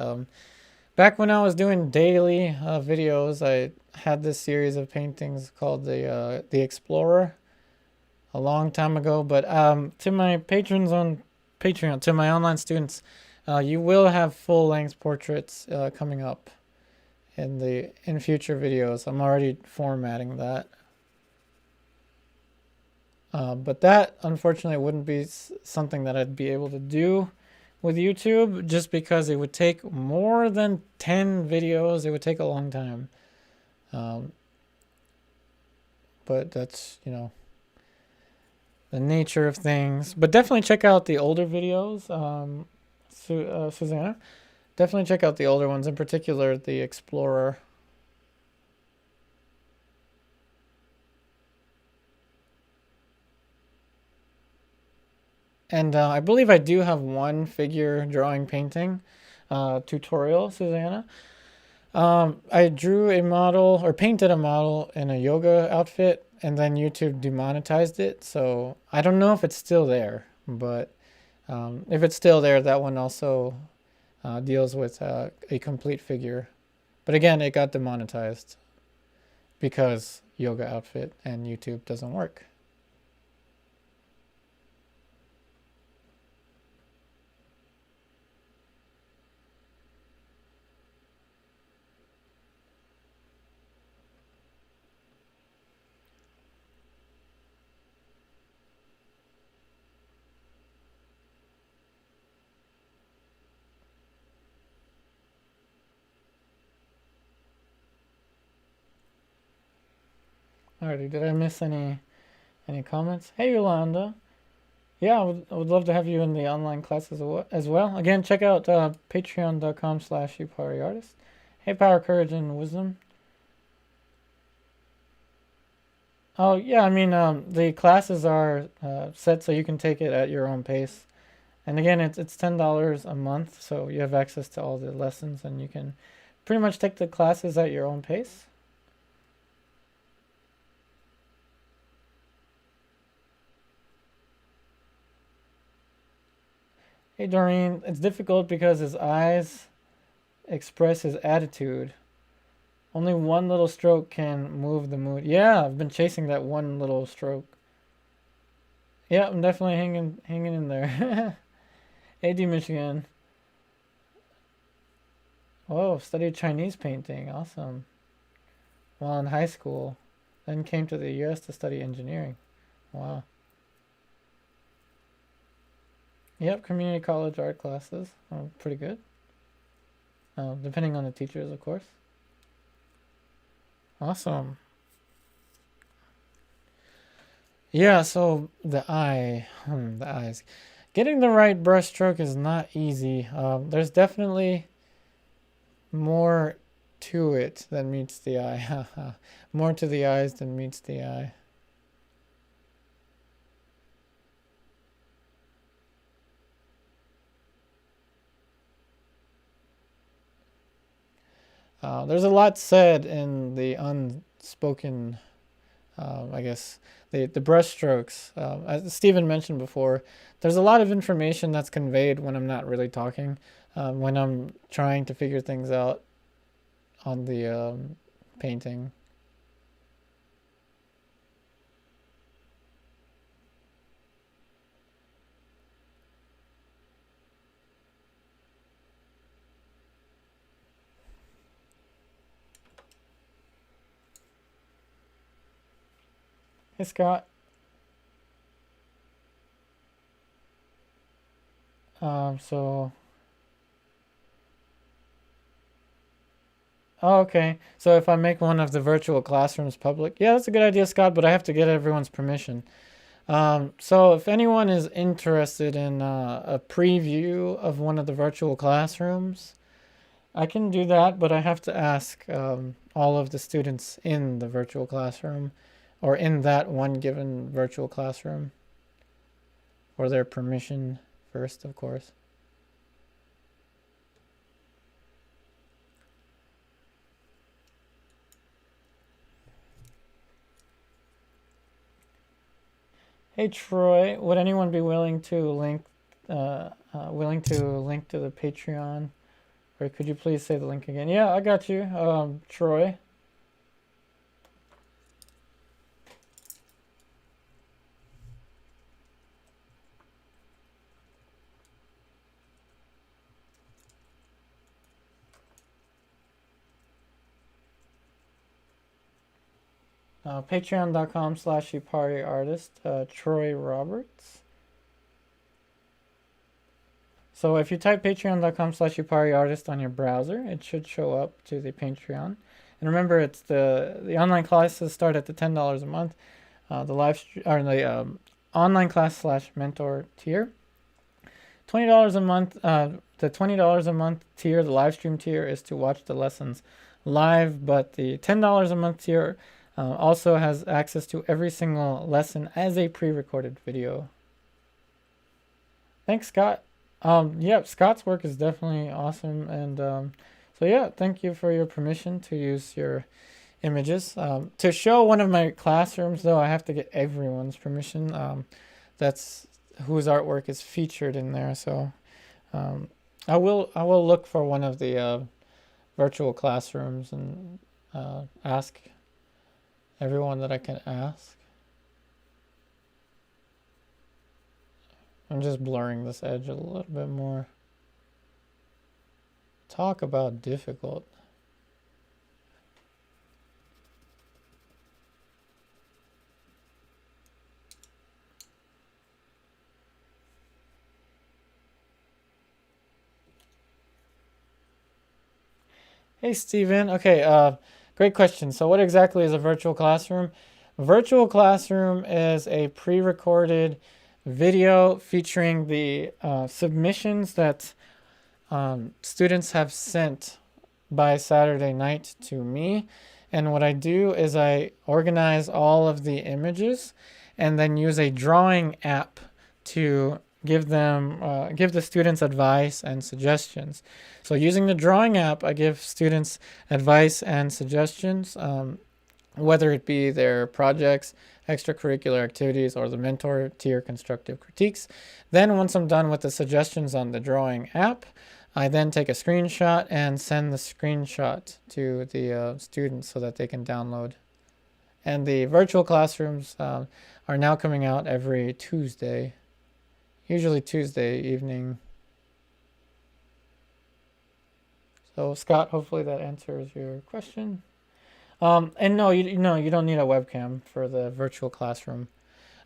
Back when I was doing daily videos, I had this series of paintings called the Explorer a long time ago. But to my patrons on Patreon, to my online students, you will have full-length portraits coming up in future videos. I'm already formatting that. But that unfortunately wouldn't be something that I'd be able to do with YouTube, just because it would take more than 10 videos. It would take a long time. But that's, the nature of things. But definitely check out the older videos, Susanna. Definitely check out the older ones, in particular the Explorer. And I believe I do have one figure drawing painting tutorial, Susanna. I drew a model or painted a model in a yoga outfit, and then YouTube demonetized it. So I don't know if it's still there, but if it's still there, that one also deals with a complete figure. But again, it got demonetized because yoga outfit and YouTube doesn't work. Alrighty, did I miss any comments? Hey Yolanda. Yeah, I would love to have you in the online classes as well. Again, check out patreon.com/upariartist. Hey, Power, Courage, and Wisdom. Oh, yeah, I mean, the classes are set so you can take it at your own pace. And again, it's $10 a month, so you have access to all the lessons, and you can pretty much take the classes at your own pace. Hey, Doreen, it's difficult because his eyes express his attitude. Only one little stroke can move the mood. Yeah, I've been chasing that one little stroke. Yeah, I'm definitely hanging in there. AD Michigan. Oh, studied Chinese painting. Awesome. While in high school. Then came to the US to study engineering. Wow. Yep, community college art classes. Oh, pretty good. Depending on the teachers, of course. Awesome. Yeah, so the eyes. Getting the right brush stroke is not easy. There's definitely more to it than meets the eye. More to the eyes than meets the eye. There's a lot said in the unspoken, I guess, the brush strokes. As Stephen mentioned before, there's a lot of information that's conveyed when I'm not really talking, when I'm trying to figure things out on the painting. Hey, Scott. So, oh, okay. So if I make one of the virtual classrooms public, yeah, that's a good idea, Scott, but I have to get everyone's permission. So if anyone is interested in a preview of one of the virtual classrooms, I can do that, but I have to ask all of the students in the virtual classroom or in that one given virtual classroom for their permission first, of course. Hey Troy, would anyone be willing to link to the Patreon? Or could you please say the link again? Yeah, I got you, Troy. Patreon.com/Upari Troy Roberts. So if you type patreon.com/Upari on your browser, it should show up to the Patreon. And remember, it's the online classes start at the $10 a month. The online class/mentor tier, $20 a month. The $20 a month tier, the live stream tier, is to watch the lessons live, but the $10 a month tier also has access to every single lesson as a pre-recorded video. Thanks, Scott. Yeah, Scott's work is definitely awesome, and so yeah, thank you for your permission to use your images. To show one of my classrooms, though, I have to get everyone's permission. That's whose artwork is featured in there. So I will look for one of the virtual classrooms and ask everyone that I can ask. I'm just blurring this edge a little bit more. Talk about difficult. Hey, Steven. Okay, great question. So what exactly is a virtual classroom? Virtual classroom is a pre-recorded video featuring the submissions that students have sent by Saturday night to me. And what I do is I organize all of the images and then use a drawing app to give the students advice and suggestions. So using the drawing app, I give students advice and suggestions, whether it be their projects, extracurricular activities, or the mentor tier constructive critiques. Then once I'm done with the suggestions on the drawing app, I then take a screenshot and send the screenshot to the students so that they can download. And the virtual classrooms are now coming out every Tuesday, usually Tuesday evening. So Scott, hopefully that answers your question. And no, you don't need a webcam for the virtual classroom.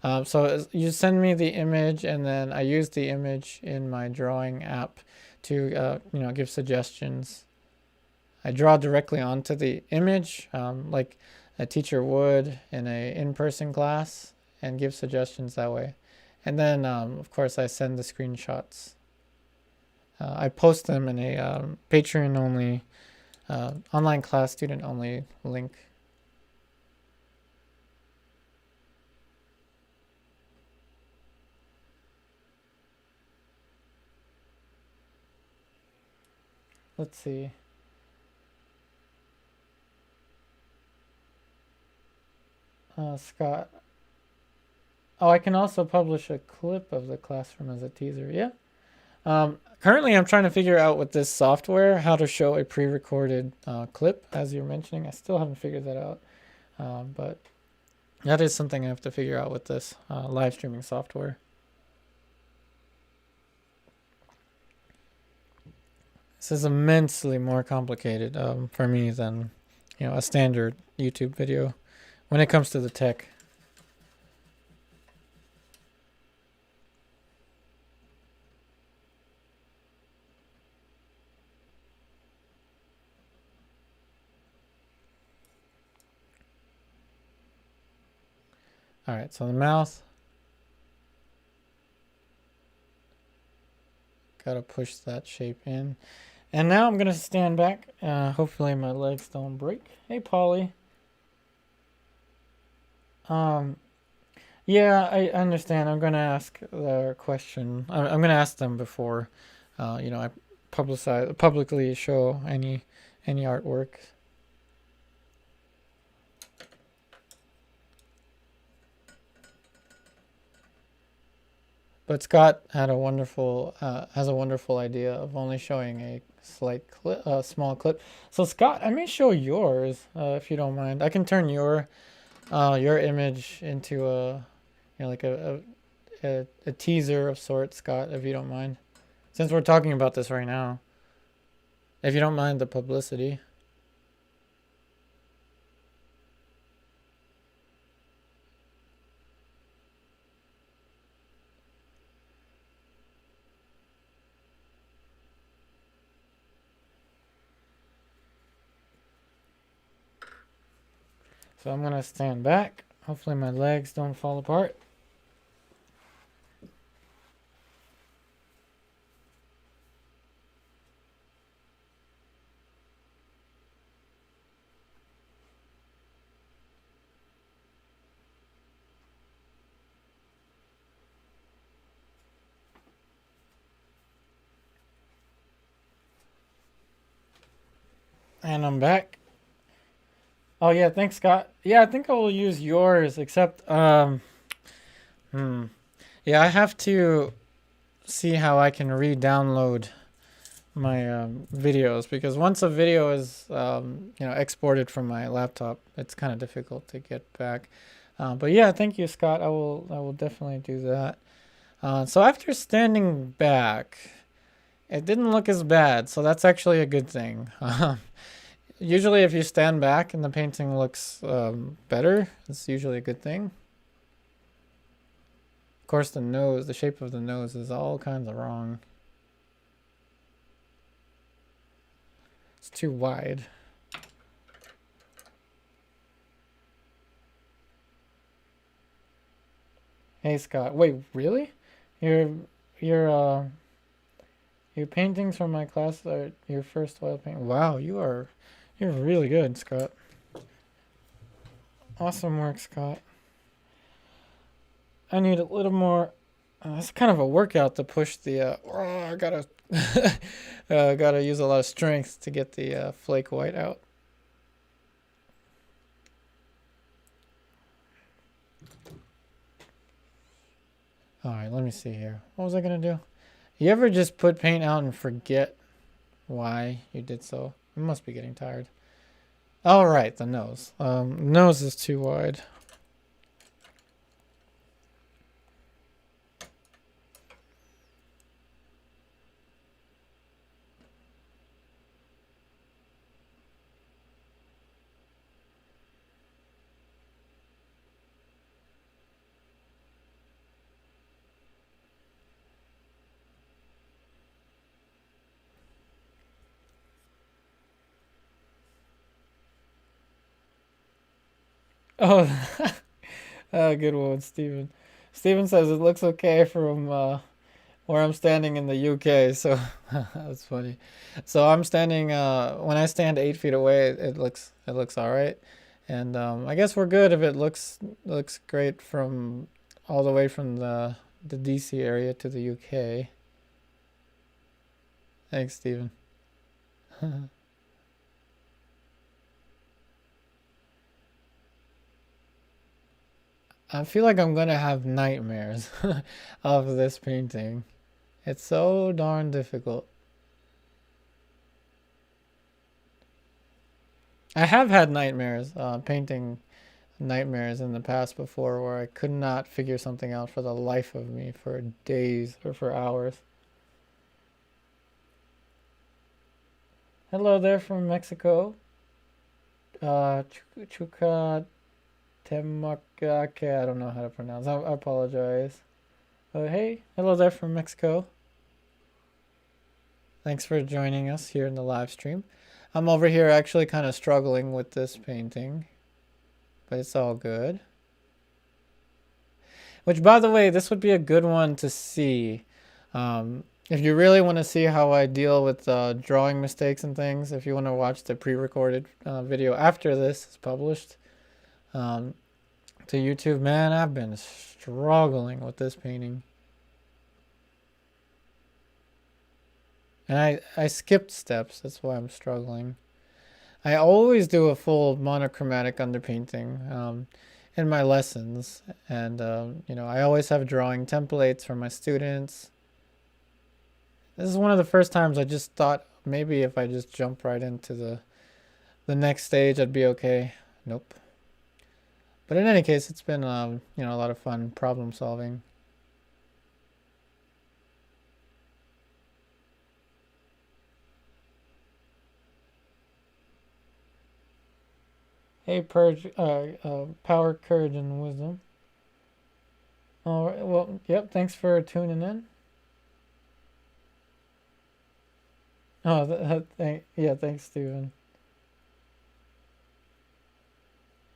So you send me the image, and then I use the image in my drawing app to give suggestions. I draw directly onto the image, like a teacher would in a in-person class, and give suggestions that way. And then, of course, I send the screenshots. I post them in a Patreon-only, online class, student-only link. Let's see. Scott. Oh, I can also publish a clip of the classroom as a teaser. Yeah. Currently, I'm trying to figure out with this software how to show a pre-recorded clip, as you're mentioning. I still haven't figured that out, but that is something I have to figure out with this live streaming software. This is immensely more complicated for me than, a standard YouTube video when it comes to the tech. All right, so the mouth. Gotta push that shape in. And now I'm gonna stand back. Hopefully my legs don't break. Hey, Polly. Yeah, I understand. I'm gonna ask their question. I'm gonna ask them before, I publicly show any artwork. But Scott had has a wonderful idea of only showing a slight clip, small clip. So Scott, I may show yours if you don't mind. I can turn your image into like a teaser of sorts, Scott, if you don't mind. Since we're talking about this right now, if you don't mind the publicity. So I'm gonna stand back. Hopefully my legs don't fall apart. And I'm back. Oh yeah, thanks, Scott. Yeah, I think I will use yours, except yeah, I have to see how I can re-download my videos, because once a video is exported from my laptop, it's kind of difficult to get back. But yeah, thank you, Scott. I will definitely do that. So after standing back, it didn't look as bad, so that's actually a good thing. Usually if you stand back and the painting looks better, it's usually a good thing. Of course, the shape of the nose is all kinds of wrong. It's too wide. Hey, Scott. Wait, really? Your paintings from my class are your first oil paint. Wow, you're really good, Scott. Awesome work, Scott. I need a little more. It's kind of a workout to push the. I gotta gotta use a lot of strength to get the flake white out. All right, let me see here. What was I gonna do? You ever just put paint out and forget why you did so? You must be getting tired. All right, the nose. Nose is too wide. Oh, Good one, Steven. Steven says it looks okay from where I'm standing in the UK, so that's funny. So I'm standing when I stand 8 feet away, it looks all right, and I guess we're good if it looks great from all the way from the DC area to the UK. Thanks, Steven. I feel like I'm gonna have nightmares of this painting. It's so darn difficult. I have had nightmares, painting nightmares in the past before where I could not figure something out for the life of me for days or for hours. Hello there from Mexico. Chuka Temakake, I don't know how to pronounce. I apologize. Hey, hello there from Mexico. Thanks for joining us here in the live stream. I'm over here actually kind of struggling with this painting, but it's all good. Which, by the way, this would be a good one to see. If you really want to see how I deal with drawing mistakes and things, if you want to watch the pre-recorded video after this is published to YouTube, man, I've been struggling with this painting. And I skipped steps, that's why I'm struggling. I always do a full monochromatic underpainting in my lessons. And, I always have drawing templates for my students. This is one of the first times I just thought maybe if I just jump right into the next stage, I'd be okay. Nope. But in any case, it's been, a lot of fun problem solving. Hey, Purge, Power, Courage, and Wisdom. All right, well, yep, thanks for tuning in. Oh, yeah, thanks, Steven.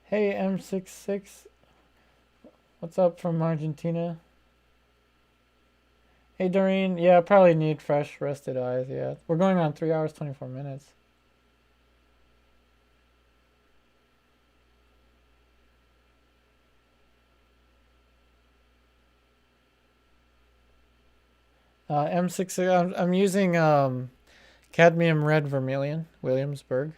Hey, M66, what's up from Argentina? Hey, Doreen, yeah, I probably need fresh, rested eyes, yeah. We're going on 3 hours, 24 minutes. M6, I'm using Cadmium Red Vermilion, Williamsburg.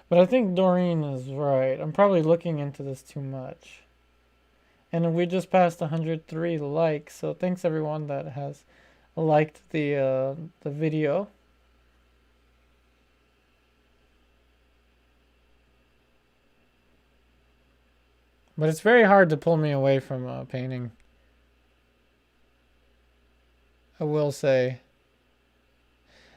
But I think Doreen is right. I'm probably looking into this too much. And we just passed 103 likes, so thanks everyone that has liked the video. But it's very hard to pull me away from painting. I will say.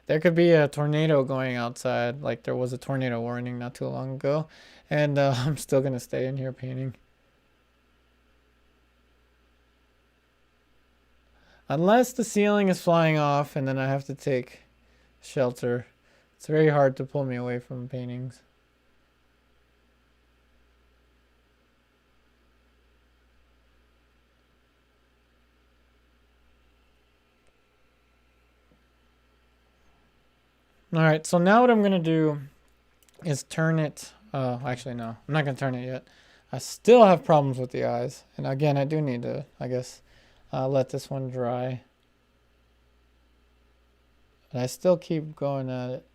There could be a tornado going outside, like there was a tornado warning not too long ago, and I'm still gonna stay in here painting. Unless the ceiling is flying off and then I have to take shelter. It's very hard to pull me away from paintings. Alright, so now what I'm going to do is turn it. Actually, no, I'm not going to turn it yet. I still have problems with the eyes. And again, I do need to, I guess, let this one dry. But I still keep going at it.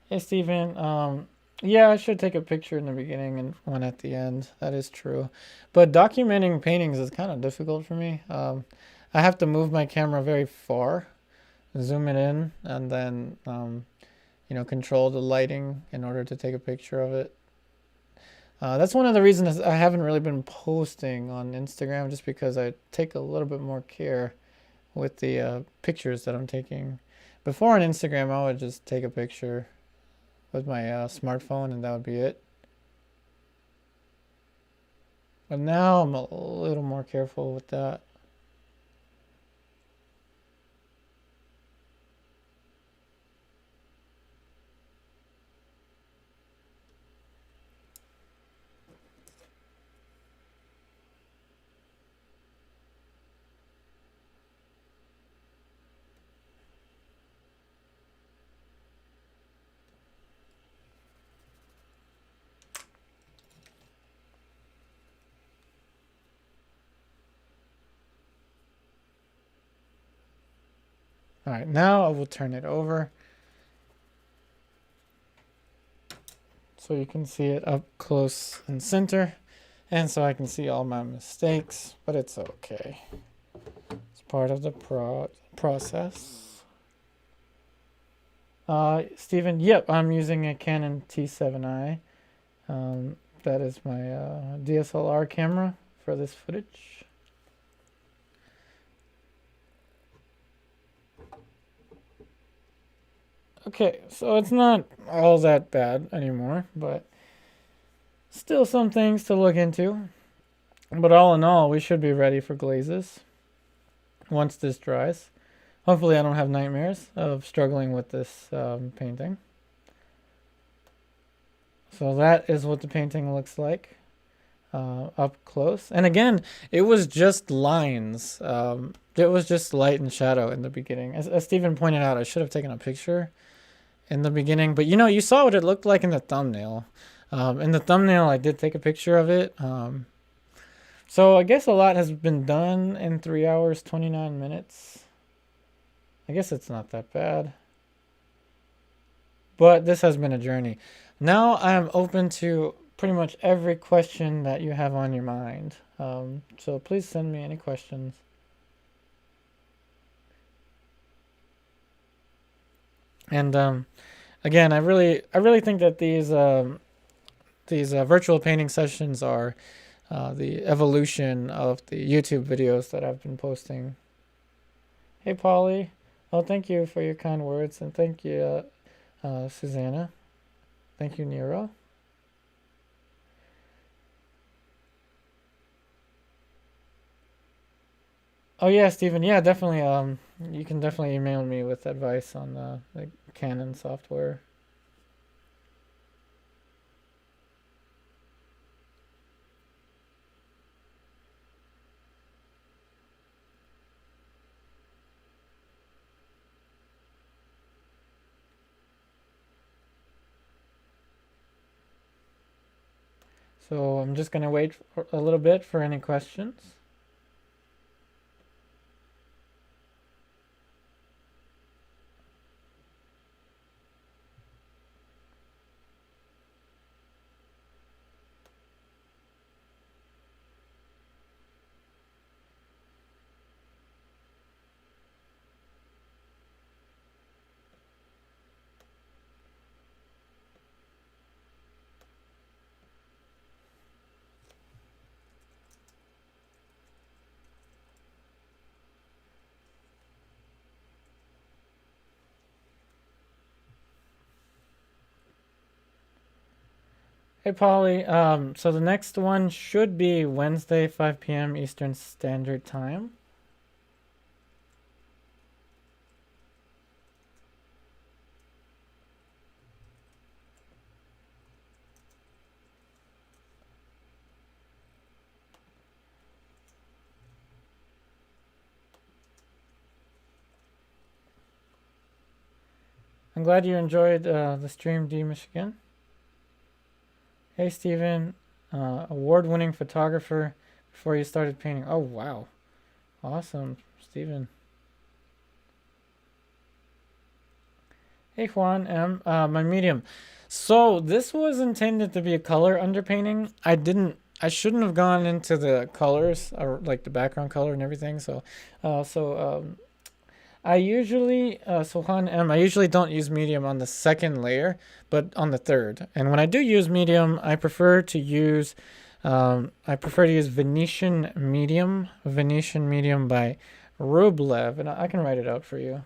Hey, Stephen. Yeah, I should take a picture in the beginning and one at the end. That is true. But documenting paintings is kind of difficult for me. I have to move my camera very far, zoom it in, and then, control the lighting in order to take a picture of it. That's one of the reasons I haven't really been posting on Instagram, just because I take a little bit more care with the pictures that I'm taking. Before on Instagram, I would just take a picture with my smartphone and that would be it. But now I'm a little more careful with that. All right, now I will turn it over so you can see it up close and center, and so I can see all my mistakes, but it's okay. It's part of the process. Stephen, yep, I'm using a Canon T7i. That is my DSLR camera for this footage. Okay, so it's not all that bad anymore, but still some things to look into. But all in all, we should be ready for glazes once this dries. Hopefully I don't have nightmares of struggling with this painting. So that is what the painting looks like up close. And again, it was just lines. It was just light and shadow in the beginning. As Stephen pointed out, I should have taken a picture in the beginning, but you saw what it looked like in the thumbnail. In the thumbnail, I did take a picture of it. So I guess a lot has been done in 3 hours, 29 minutes. I guess it's not that bad. But this has been a journey. Now I'm open to pretty much every question that you have on your mind. So please send me any questions. And again, I really think that these virtual painting sessions are the evolution of the YouTube videos that I've been posting. Hey, Polly. Oh, thank you for your kind words, and thank you, Susanna. Thank you, Nero. Oh yeah, Stephen. Yeah, definitely. You can definitely email me with advice on the Canon software. So I'm just gonna wait for a little bit for any questions. Hey, Polly. So the next one should be Wednesday, 5 p.m. Eastern Standard Time. I'm glad you enjoyed the stream, D Michigan. Hey, Steven. Award-winning photographer before you started painting. Oh, wow. Awesome, Steven. Hey, Juan M. My medium. So this was intended to be a color underpainting. I shouldn't have gone into the colors, or like the background color and everything. I usually, Juan M, I usually don't use medium on the second layer, but on the third. And when I do use medium, I prefer to use Venetian Medium by Rublev, and I can write it out for you.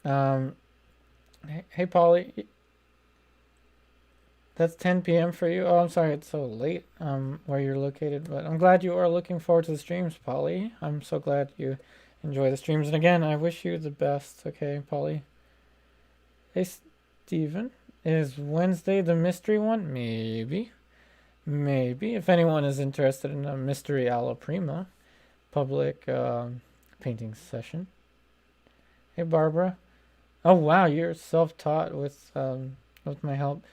Um, hey, Polly, that's 10 p.m. for you. Oh, I'm sorry, it's so late. Where you're located, but I'm glad you are looking forward to the streams, Polly. I'm so glad you enjoy the streams, and again, I wish you the best. Okay, Polly. Hey, Steven. Is Wednesday the mystery one? Maybe. Maybe. If anyone is interested in a mystery alla prima public painting session. Hey, Barbara. Oh, wow. You're self-taught with my help.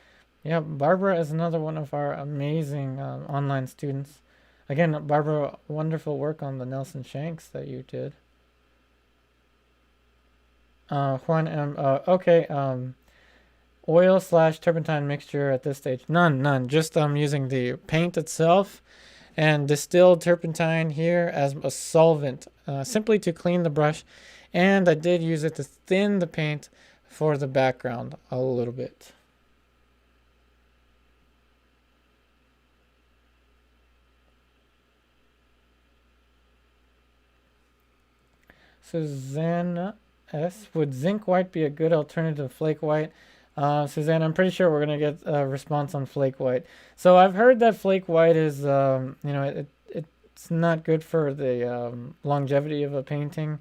Yeah, Barbara is another one of our amazing online students. Again, Barbara, wonderful work on the Nelson Shanks that you did. Juan M. Okay. Oil slash turpentine mixture at this stage. None. Just using the paint itself and distilled turpentine here as a solvent, simply to clean the brush. And I did use it to thin the paint for the background a little bit. Susanna S. Would zinc white be a good alternative to flake white? Suzanne, I'm pretty sure we're going to get a response on flake white. So I've heard that flake white is, it's not good for the longevity of a painting.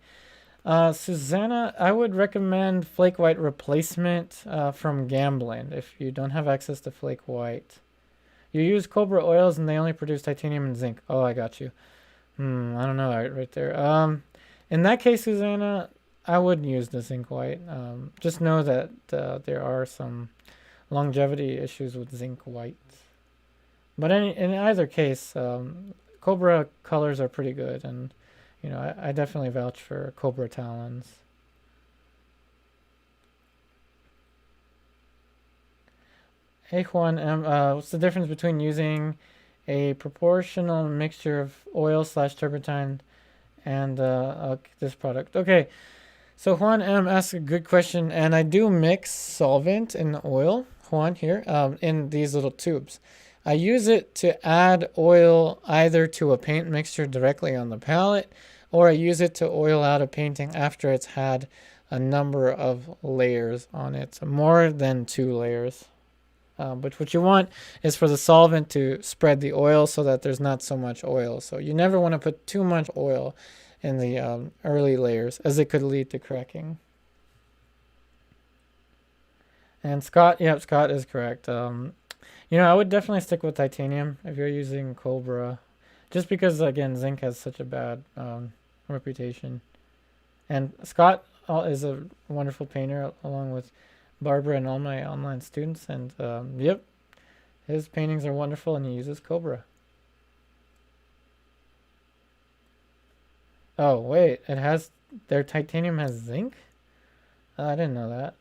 Susanna, I would recommend flake white replacement from Gamblin if you don't have access to flake white. You use Cobra oils and they only produce titanium and zinc. Oh, I got you. I don't know right there. In that case, Susanna, I wouldn't use the zinc white. Just know that there are some longevity issues with zinc white. But in either case, Cobra colors are pretty good, and I definitely vouch for Cobra talons. Hey Juan, what's the difference between using a proportional mixture of oil slash turpentine and this product? Okay. So Juan M asks a good question, and I do mix solvent and oil, Juan here, in these little tubes. I use it to add oil either to a paint mixture directly on the palette, or I use it to oil out a painting after it's had a number of layers on it, more than 2 layers. But what you want is for the solvent to spread the oil so that there's not so much oil. So you never want to put too much oil in the early layers, as it could lead to cracking. And Scott, yep, Scott is correct. I would definitely stick with titanium if you're using Cobra, just because again zinc has such a bad reputation. And Scott is a wonderful painter, along with Barbara and all my online students. And yep, his paintings are wonderful, and he uses Cobra. Oh wait, their titanium has zinc? I didn't know that.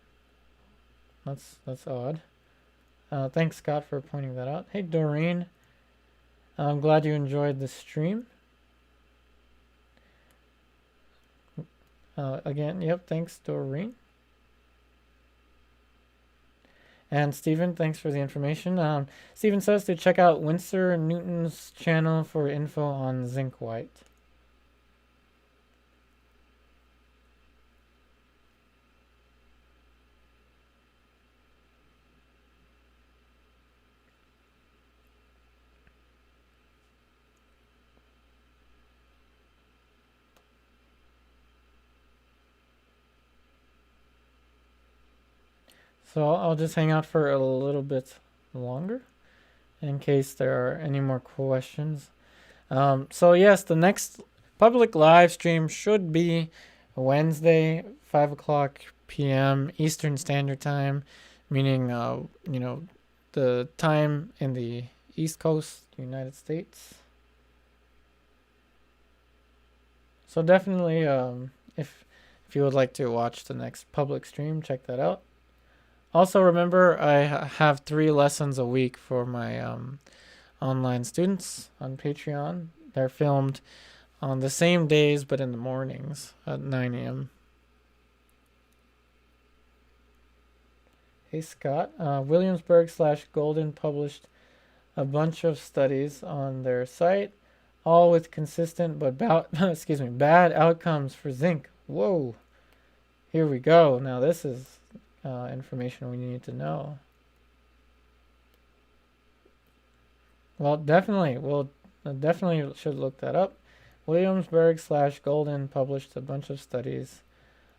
That's odd. Thanks Scott for pointing that out. Hey Doreen, I'm glad you enjoyed the stream. Again, yep, thanks Doreen. And Stephen, thanks for the information. Stephen says to check out Winsor Newton's channel for info on zinc white. So I'll just hang out for a little bit longer in case there are any more questions. So yes, the next public live stream should be Wednesday, 5 o'clock p.m. Eastern Standard Time, meaning, the time in the East Coast, United States. So definitely, if you would like to watch the next public stream, check that out. Also, remember, I have 3 lessons a week for my online students on Patreon. They're filmed on the same days, but in the mornings at 9 a.m. Hey, Scott. Williamsburg / Golden published a bunch of studies on their site, all with consistent but bad outcomes for zinc. Whoa. Here we go. Now this is information we need to know. Well, definitely should look that up. Williamsburg / Golden published a bunch of studies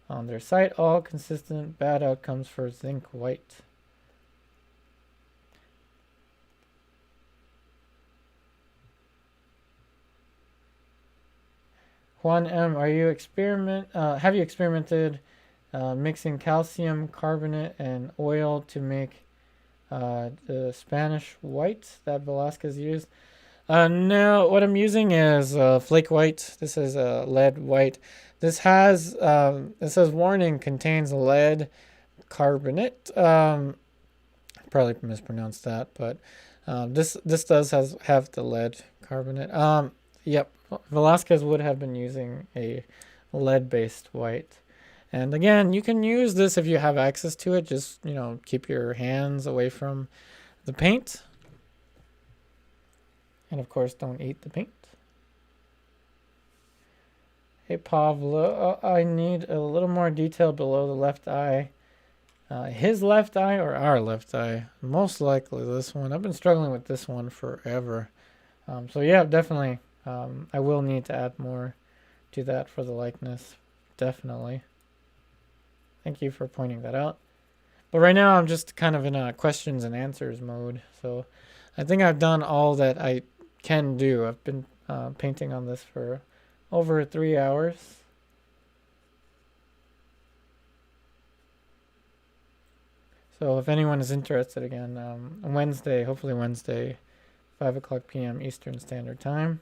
on their site, all consistent bad outcomes for zinc white. Juan M, have you experimented mixing calcium carbonate and oil to make the Spanish white that Velázquez used? No, what I'm using is flake white. This is lead white. This has it says warning contains lead carbonate. Probably mispronounced that, but this does have the lead carbonate. Yep, Velázquez would have been using a lead-based white. And again, you can use this if you have access to it. Just, keep your hands away from the paint. And of course, don't eat the paint. Hey, Pablo, I need a little more detail below the left eye. His left eye or our left eye? Most likely this one. I've been struggling with this one forever. So yeah, definitely. I will need to add more to that for the likeness. Definitely. Thank you for pointing that out. But right now I'm just kind of in a questions and answers mode. So I think I've done all that I can do. I've been painting on this for over 3 hours. So if anyone is interested, again, Wednesday, hopefully Wednesday, 5 o'clock p.m. Eastern Standard Time.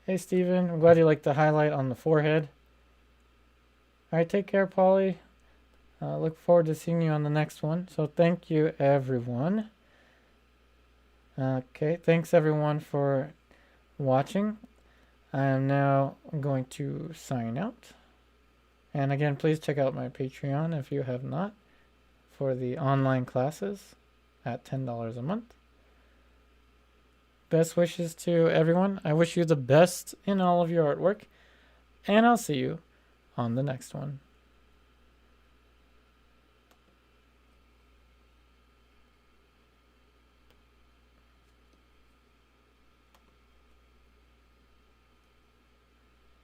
Hey, Steven. I'm glad you liked the highlight on the forehead. All right, take care, Polly. Look forward to seeing you on the next one. So thank you, everyone. Okay, thanks, everyone, for watching. I am now going to sign out. And again, please check out my Patreon if you have not for the online classes at $10 a month. Best wishes to everyone. I wish you the best in all of your artwork, and I'll see you on the next one.